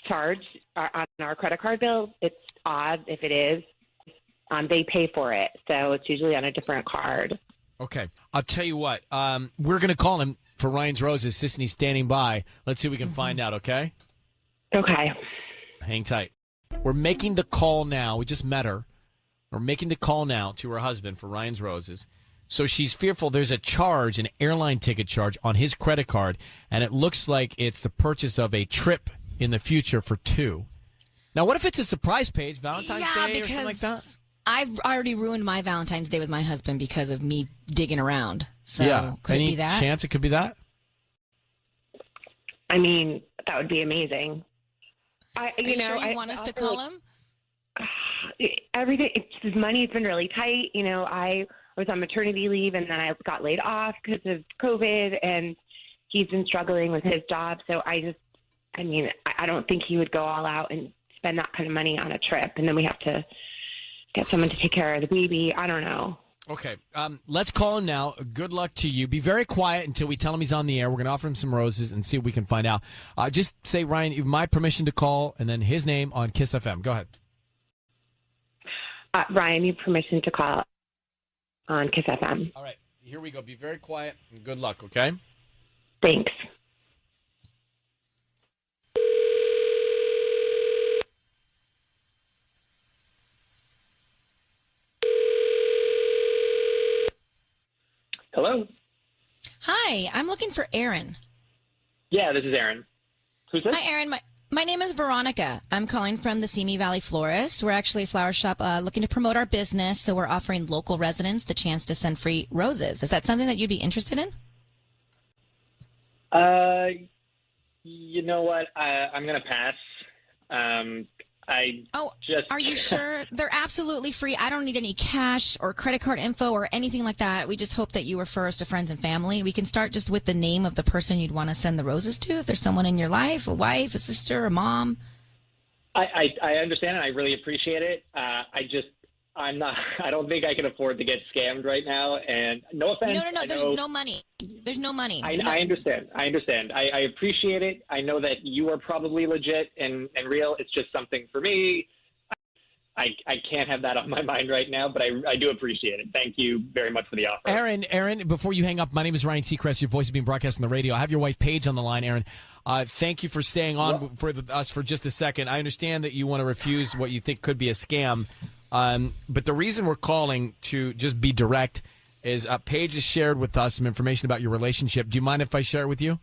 charge, on our credit card bill. It's odd if it is. They pay for it, so it's usually on a different card. Okay. I'll tell you what. We're going to call him for Ryan's Roses. Sisney's standing by. Let's see if we can find out, okay? Okay. Hang tight. We're making the call now. We just met her. We're making the call now to her husband for Ryan's Roses. So she's fearful there's a charge, an airline ticket charge on his credit card, and it looks like it's the purchase of a trip in the future for 2. Now, what if it's a surprise page, Valentine's Day or something like that? I've already ruined my Valentine's Day with my husband because of me digging around. So could Any it be that? chance it could be that? I mean, that would be amazing. Are you sure you want us to call him? Everything, his money's been really tight. I was on maternity leave, and then I got laid off because of COVID, and he's been struggling with his job. So I don't think he would go all out and spend that kind of money on a trip, and then we have to get someone to take care of the baby. I don't know. Okay, let's call him now. Good luck to you. Be very quiet until we tell him he's on the air. We're going to offer him some roses and see what we can find out. Just say, Ryan, you have my permission to call, and then his name on Kiss FM. Go ahead. Ryan, you have permission to call on Kiss FM. All right, here we go. Be very quiet and good luck, okay? Thanks. Hello? Hi, I'm looking for Aaron. Yeah, this is Aaron. Who's this? Hi, Aaron. My name is Veronica. I'm calling from the Simi Valley Florist. We're actually a flower shop looking to promote our business, so we're offering local residents the chance to send free roses. Is that something that you'd be interested in? You know what? I'm going to pass. Are you sure? They're absolutely free. I don't need any cash or credit card info or anything like that. We just hope that you refer us to friends and family. We can start just with the name of the person you'd want to send the roses to. If there's someone in your life, a wife, a sister, a mom. I understand, and I really appreciate it. I don't think I can afford to get scammed right now. And no offense. No. There's no money. There's no money. I understand. I appreciate it. I know that you are probably legit and real. It's just something for me. I can't have that on my mind right now, but I do appreciate it. Thank you very much for the offer. Aaron, before you hang up, my name is Ryan Seacrest. Your voice is being broadcast on the radio. I have your wife, Paige, on the line, Aaron. Thank you for staying on for us for just a second. I understand that you want to refuse what you think could be a scam. But the reason we're calling to just be direct is Paige has shared with us some information about your relationship. Do you mind if I share it with you?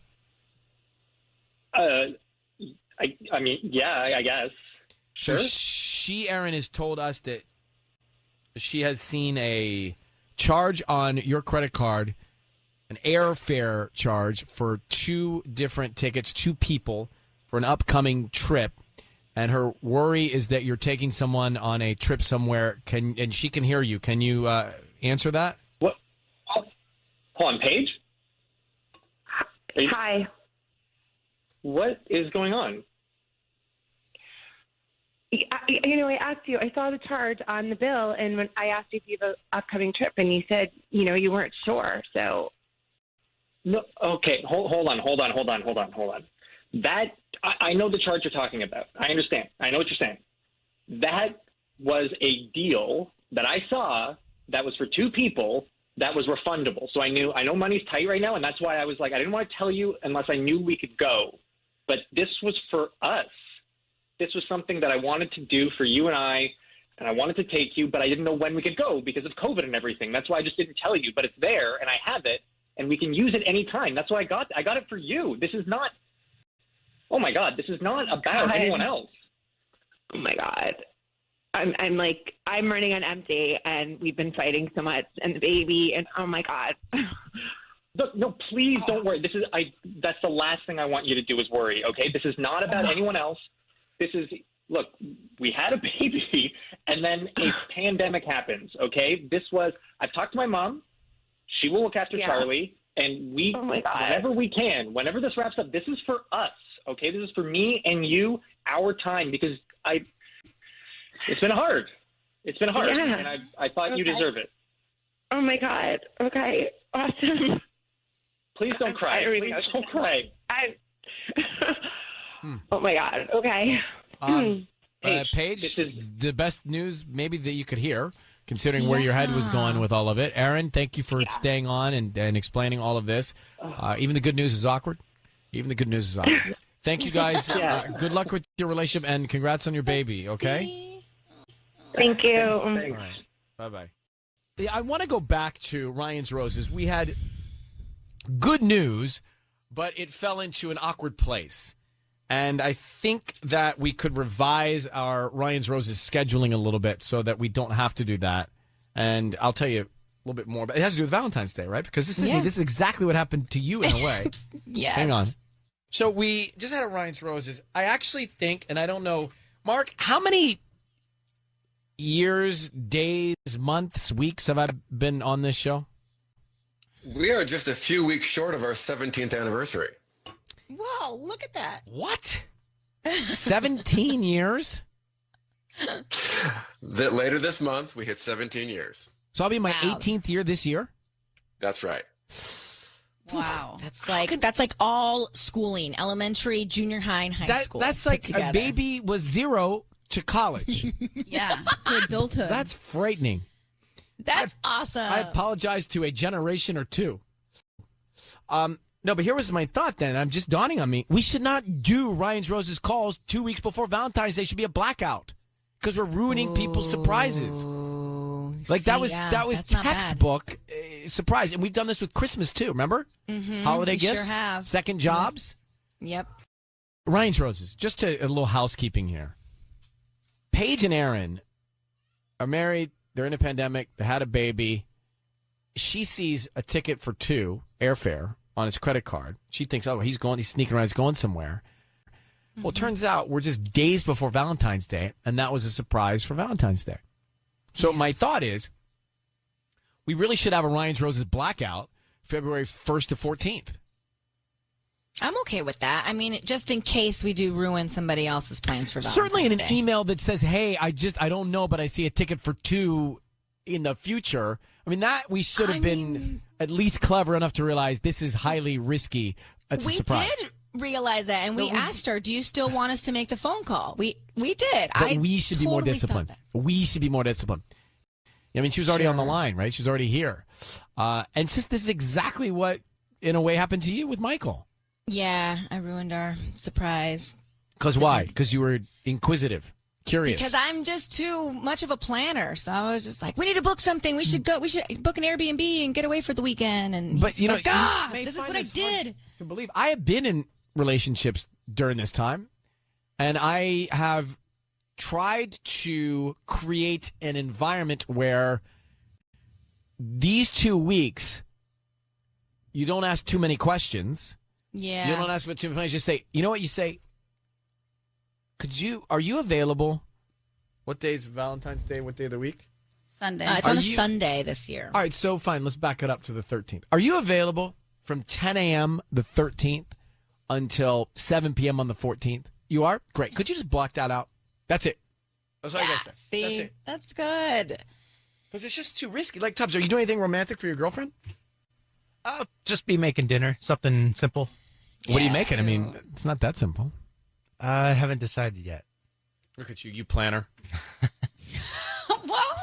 I guess. Sure. So Aaron, has told us that she has seen a charge on your credit card, an airfare charge for 2 different tickets, 2 people for an upcoming trip. And her worry is that you're taking someone on a trip somewhere. And she can hear you. Can you answer that? What? Hold on, Paige? Hi. What is going on? I asked you, I saw the charge on the bill, and when I asked you if you have an upcoming trip, and you said, you weren't sure, so. No, okay, hold on. That, I know the charge you're talking about. I understand. I know what you're saying. That was a deal that I saw that was for 2 people that was refundable. So I know money's tight right now, and that's why I was like, I didn't want to tell you unless I knew we could go. But this was for us. This was something that I wanted to do for you and I wanted to take you, but I didn't know when we could go because of COVID and everything. That's why I just didn't tell you. But it's there, and I have it, and we can use it anytime. That's why I got it for you. This is not. Oh my God! This is not about anyone else. Oh my God! I'm running on empty, and we've been fighting so much, and the baby, and oh my God! Look, no, please don't worry. That's the last thing I want you to do is worry. Okay, this is not about anyone else. Look, we had a baby, and then a pandemic happens. Okay, I've talked to my mom. She will look after Charlie, and whenever we can, whenever this wraps up, this is for us. Okay, this is for me and you, our time, because it's been hard. It's been hard, and I thought you deserve it. Oh my God. Okay. Awesome. Please don't cry. Please don't cry. Oh my God. Okay. Paige, this is the best news maybe that you could hear, considering where your head was going with all of it. Aaron, thank you for staying on and explaining all of this. Even the good news is awkward. Thank you, guys. Good luck with your relationship, and congrats on your baby, okay? Thank you. Thanks. All right. Bye-bye. I want to go back to Ryan's Roses. We had good news, but it fell into an awkward place. And I think that we could revise our Ryan's Roses scheduling a little bit so that we don't have to do that. And I'll tell you a little bit more. But it has to do with Valentine's Day, right? Because this is me. This is exactly what happened to you in a way. Yes. Hang on. So we just had a Ryan's Roses. I actually think, and I don't know, Mark, how many years, days, months, weeks have I been on this show? We are just a few weeks short of our 17th anniversary. Whoa, look at that. What? 17 years? That later this month, we hit 17 years. So I'll be in my 18th year this year? That's right. Wow. That's like all schooling, elementary, junior high, and high school. That's like a baby was 0 to college. Yeah, to adulthood. That's frightening. That's awesome. I apologize to a generation or two. No, but here was my thought then. I'm just dawning on me. We should not do Ryan's Roses calls 2 weeks before Valentine's Day. Should be a blackout because we're ruining people's surprises. Like that was textbook surprise, and we've done this with Christmas too. Remember, holiday gifts, sure have. second jobs. Yep. Ryan's Roses. Just a little housekeeping here. Paige and Aaron are married. They're in a pandemic. They had a baby. She sees a ticket for 2 airfare on his credit card. She thinks, oh, he's sneaking around, he's going somewhere. Well, it turns out we're just days before Valentine's Day, and that was a surprise for Valentine's Day. So my thought is, we really should have a Ryan's Roses blackout February 1st to 14th. I'm okay with that. I mean, just in case we do ruin somebody else's plans for Valentine's Certainly in an Day. email that says, hey, I don't know, but I see a ticket for 2 in the future. I mean, that we should have been at least clever enough to realize this is highly risky. It's a surprise. We did realize that, and we asked her, do you still want us to make the phone call? We did. But we should be more totally disciplined. thought that. We should be more disciplined. I mean, she was already on the line, right? She was already here. And since this is exactly what, in a way, happened to you with Michael. Yeah, I ruined our surprise. Because why? Because you were inquisitive, curious. Because I'm just too much of a planner. So I was just like, we need to book something. We should go. We should book an Airbnb and get away for the weekend. And But you know, like, you this is may what I find this hard did. to believe. I have been in relationships during this time, and I have tried to create an environment where these 2 weeks you don't ask too many questions. Yeah. You don't ask too many questions. Just say, you know what you say? Are you available? What day is Valentine's Day? What day of the week? Sunday. It's on a Sunday this year. All right, so fine. Let's back it up to the 13th. Are you available from 10 a.m. the 13th until 7 p.m. on the 14th? You are? Great. Could you just block that out? That's it. That's all I got to say. See, That's it. that's good. Because it's just too risky. Like, Tubbs, are you doing anything romantic for your girlfriend? I'll just be making dinner, something simple. What are you making? I mean, it's not that simple. I haven't decided yet. Look at you planner. Well,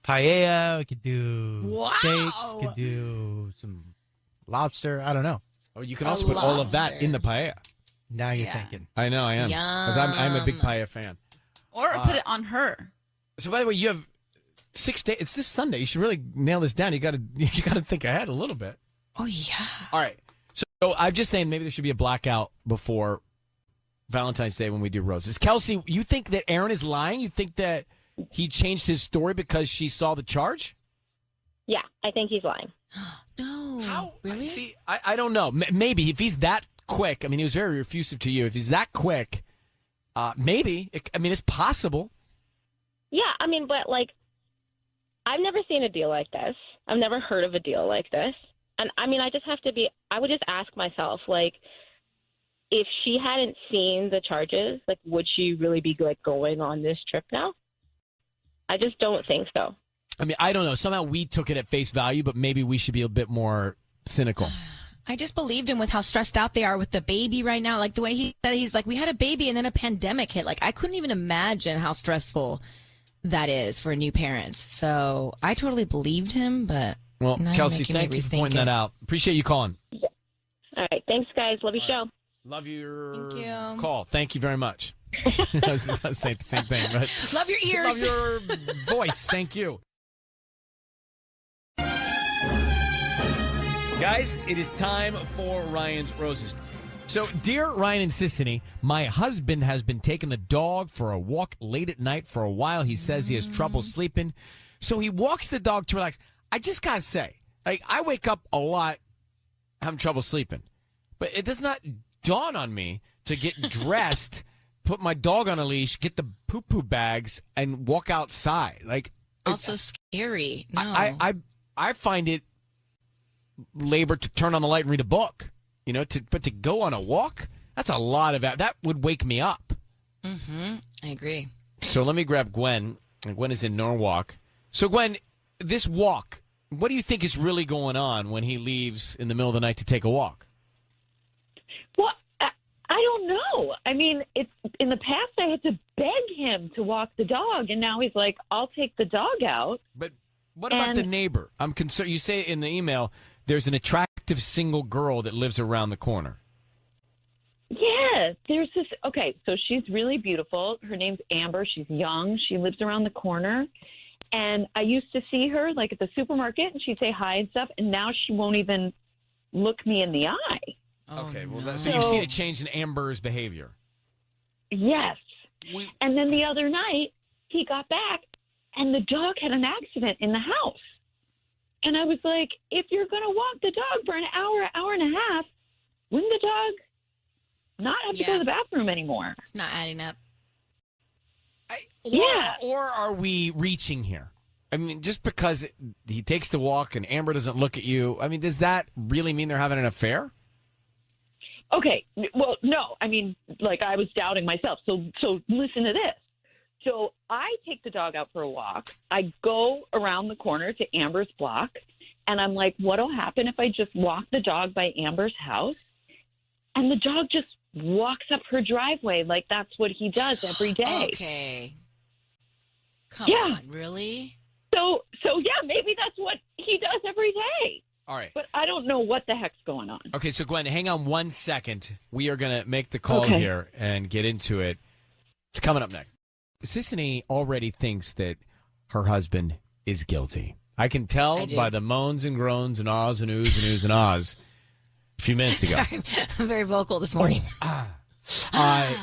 Paella, we could do Wow. steaks, could do some lobster. I don't know. Oh, you can also put all of that in the paella. Now you're thinking. I know, I am. Because I'm a big paella fan. or put it on her. So, by the way, you have 6 days. It's this Sunday. You should really nail this down. You got to think ahead a little bit. Oh, yeah. All right. So I'm just saying maybe there should be a blackout before Valentine's Day when we do roses. Kelsey, you think that Aaron is lying? You think that he changed his story because she saw the charge? Yeah, I think he's lying. No. How? Really? See, I don't know. Maybe if he's that quick. I mean, he was very effusive to you. If he's that quick, maybe. It's possible. Yeah, I mean, but like, I've never seen a deal like this. I've never heard of a deal like this. And I mean, I would just ask myself, like, if she hadn't seen the charges, like, would she really be like going on this trip now? I just don't think so. I mean, I don't know. Somehow we took it at face value, but maybe we should be a bit more cynical. I just believed him with how stressed out they are with the baby right now. Like the way he said, he's like, we had a baby and then a pandemic hit. Like, I couldn't even imagine how stressful that is for new parents. So I totally believed him, but Well, now Kelsey, you're making me thank you for rethink pointing it. that out. Appreciate you calling. All right. Thanks, guys. Love your show. Love your Thank you. call. Thank you very much. I was about to say the same thing. But Love your ears. Love your voice. Thank you. Guys, it is time for Ryan's Roses. So, dear Ryan and Sissany, my husband has been taking the dog for a walk late at night for a while. He says he has trouble sleeping. So he walks the dog to relax. I just got to say, like, I wake up a lot having trouble sleeping. But it does not dawn on me to get dressed put my dog on a leash, get the poo-poo bags, and walk outside. Like, Also scary. No. I find it labor to turn on the light and read a book. But to go on a walk, that's a lot of that would wake me up. Mm-hmm. I agree. So let me grab Gwen. Gwen is in Norwalk. So Gwen, this walk, what do you think is really going on when he leaves in the middle of the night to take a walk? Well, I don't know. I mean, it's in the past I had to beg him to walk the dog, and now he's like, "I'll take the dog out." But what about the neighbor? I'm concerned. You say in the email there's an attractive single girl that lives around the corner. Yeah, there's this. Okay, so she's really beautiful. Her name's Amber. She's young. She lives around the corner. And I used to see her like at the supermarket, and she'd say hi and stuff. And now she won't even look me in the eye. Okay, well, so you've seen a change in Amber's behavior. Yes. And then the other night, he got back, and the dog had an accident in the house. And I was like, if you're going to walk the dog for an hour and a half, wouldn't the dog not have to go to the bathroom anymore? It's not adding up. Or are we reaching here? I mean, just because he takes the walk and Amber doesn't look at you, I mean, does that really mean they're having an affair? Okay. Well, no. I mean, like I was doubting myself. So listen to this. So I take the dog out for a walk. I go around the corner to Amber's block, and I'm like, what'll happen if I just walk the dog by Amber's house? And the dog just walks up her driveway like that's what he does every day. Okay. Come on, really? So yeah, maybe that's what he does every day. All right. But I don't know what the heck's going on. Okay, so Gwen, hang on 1 second. We are going to make the call here and get into it. It's coming up next. Sissany already thinks that her husband is guilty. I can tell by the moans and groans and ahs and oohs and oohs and ahs a few minutes ago. Sorry, I'm very vocal this morning.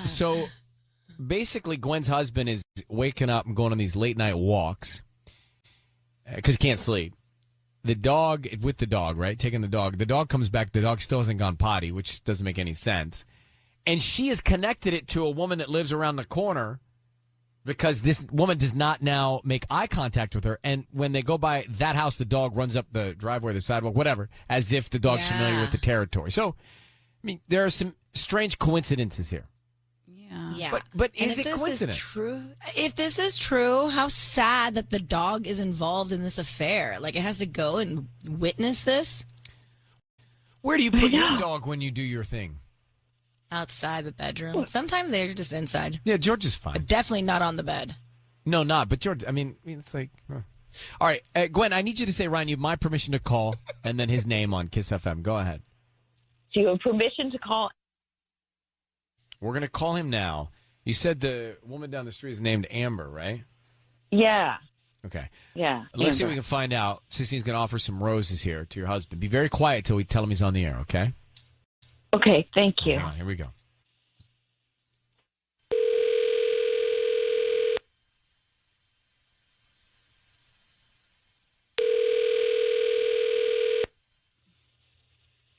So basically, Gwen's husband is waking up and going on these late night walks because he can't sleep. The dog, right? Taking the dog comes back. The dog still hasn't gone potty, which doesn't make any sense. And she has connected it to a woman that lives around the corner because this woman does not now make eye contact with her. And when they go by that house, the dog runs up the driveway, the sidewalk, whatever, as if the dog's familiar with the territory. So, I mean, there are some strange coincidences here. Yeah. But And is if it this coincidence? If this is true, how sad that the dog is involved in this affair. Like, it has to go and witness this. Where do you put your dog when you do your thing? Outside the bedroom. Sometimes they're just inside. Yeah, George is fine. But definitely not on the bed. No, not. But George, I mean, it's like... All right, Gwen, I need you to say, Ryan, you have my permission to call, and then his name on Kiss FM. Go ahead. Do you have permission to call? We're going to call him now. You said the woman down the street is named Amber, right? Yeah. Okay. Yeah. Let's see if we can find out. Sissy's going to offer some roses here to your husband. Be very quiet till we tell him he's on the air, okay? Okay, thank you. All right, here we go.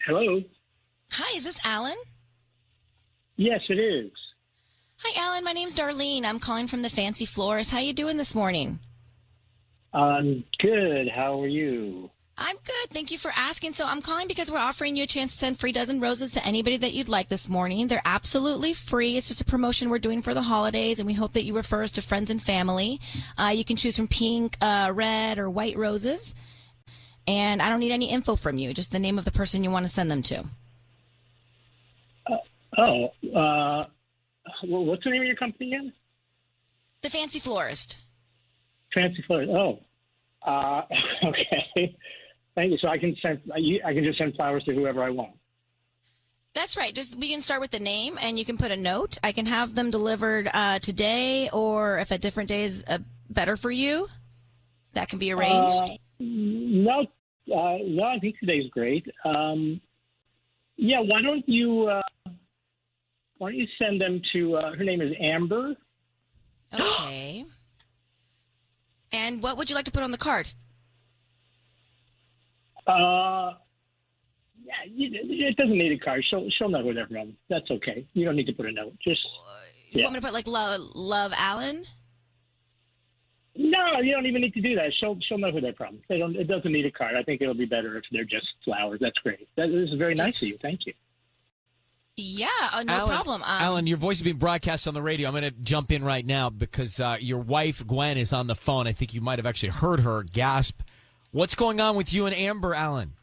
Hello. Hi, is this Alan? Yes, it is. Hi, Alan. My name's Darlene. I'm calling from the Fancy Florist. How you doing this morning? I'm good. How are you? I'm good. Thank you for asking. So I'm calling because we're offering you a chance to send free dozen roses to anybody that you'd like this morning. They're absolutely free. It's just a promotion we're doing for the holidays, and we hope that you refer us to friends and family. You can choose from pink, red, or white roses. And I don't need any info from you, just the name of the person you want to send them to. Well, what's the name of your company again? The Fancy Florist. Fancy Flowers. Okay. Thank you. So I can just send flowers to whoever I want. That's right. We can start with the name, and you can put a note. I can have them delivered today, or if a different day is better for you, that can be arranged. No, I think today's great. Yeah, why don't you send them to? Her name is Amber. Okay. And what would you like to put on the card? Yeah, it doesn't need a card. She'll know whatever. That's okay. You don't need to put a note. Just You want me to put like love Alan? No, you don't even need to do that. She'll know who they're from. It doesn't need a card. I think it'll be better if they're just flowers. That's great. This is very nice of you. Thank you. Yeah, no problem. Alan, your voice is being broadcast on the radio. I'm going to jump in right now because your wife, Gwen, is on the phone. I think you might have actually heard her gasp. What's going on with you and Amber, Alan?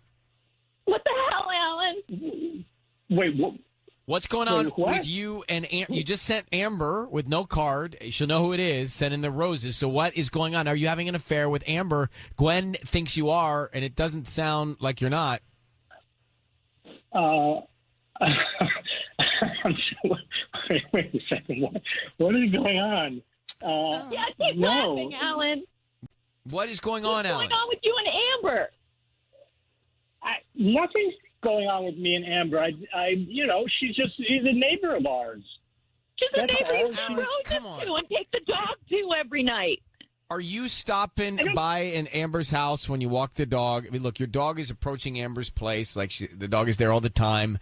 What the hell, Alan? Wait, what? What's going on with you and Amber? You just sent Amber with no card. She'll know who it is, sending the roses. So what is going on? Are you having an affair with Amber? Gwen thinks you are, and it doesn't sound like you're not. Wait a second. What is going on? Keep laughing, Alan. What is going on, Alan? What's going on with you and Amber? Nothing's going on with me and Amber. She's a neighbor of ours. She's a neighbor you throw to and take the dog to every night. Are you stopping by in Amber's house when you walk the dog? I mean, look, your dog is approaching Amber's place. Like the dog is there all the time.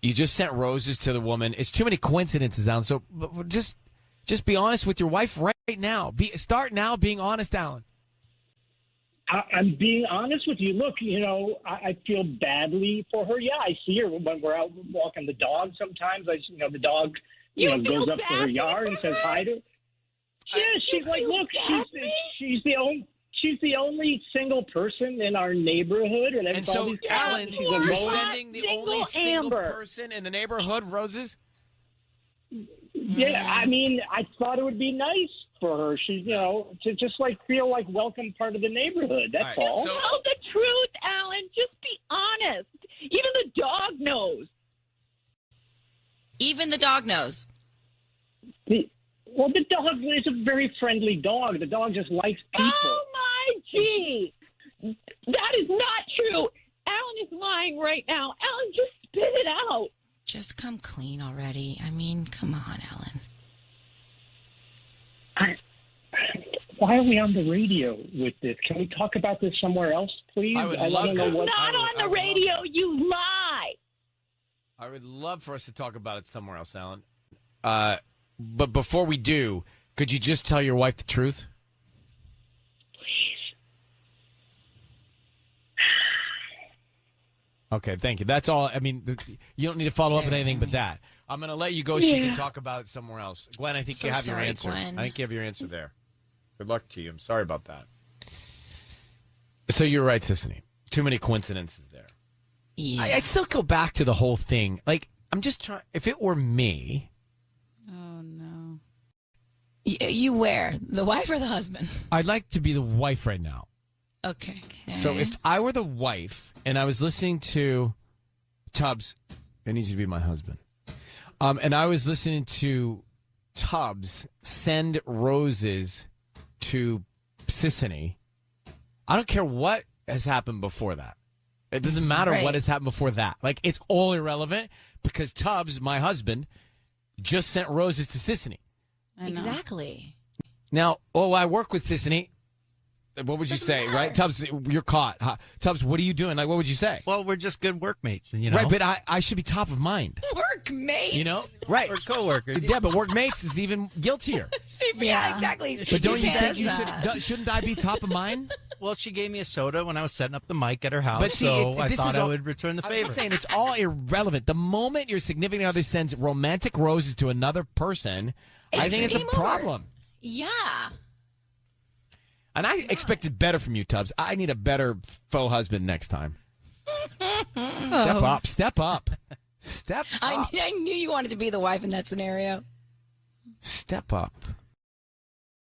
You just sent roses to the woman. It's too many coincidences, Alan. So just be honest with your wife right now. Start now being honest, Alan. I'm being honest with you. Look, I feel badly for her. Yeah, I see her when we're out walking the dog. Sometimes the dog, goes up to her yard and says hi to her. Yeah, she's like, look, she's the only single person in our neighborhood, and so, Alan, you're sending the only single person in the neighborhood roses. Yeah, I mean, I thought it would be nice for her. She's, to just feel like welcome part of the neighborhood. That's all. Tell the truth, Alan. Just be honest. Even the dog knows. Even the dog knows. The dog is a very friendly dog. The dog just likes people. Oh, my gee. That is not true. Alan is lying right now. Alan, just spit it out. Just come clean already. I mean, come on, Alan. Why are we on the radio with this? Can we talk about this somewhere else, please? I would love to. Not on the radio. You lie. I would love for us to talk about it somewhere else, Alan. But before we do, could you just tell your wife the truth? Please. Okay, thank you. That's all. I mean, you don't need to follow up with anything but that. I'm going to let you go so you can talk about it somewhere else. Gwen, I think you have your answer. Gwen. I think you have your answer there. Good luck to you. I'm sorry about that. So you're right, Sissany. Too many coincidences there. Yeah. I'd still go back to the whole thing. Like, I'm just trying. If it were me. Oh, no. You where? The wife or the husband? I'd like to be the wife right now. Okay. So if I were the wife and I was listening to Tubbs, I need you to be my husband. And I was listening to Tubbs send roses to Sissany. I don't care what has happened before that. It doesn't matter what has happened before that. Like, it's all irrelevant because Tubbs, my husband, just sent roses to Sissany. Exactly. Now, I work with Sissany. What would you say, right? Tubbs, you're caught. Tubbs, what are you doing? Like, what would you say? Well, we're just good workmates, and Right, but I should be top of mind. Workmates? Right. Or coworkers. Yeah, but workmates is even guiltier. Yeah, exactly. But don't you think you shouldn't I be top of mind? Well, she gave me a soda when I was setting up the mic at her house, But see, so I this thought is I all- would return the I'm favor. just saying, it's all irrelevant. The moment your significant other sends romantic roses to another person, I think it's a problem. Yeah. And I expected better from you, Tubbs. I need a better faux husband next time. Step up. Step up. Step up. I knew you wanted to be the wife in that scenario. Step up.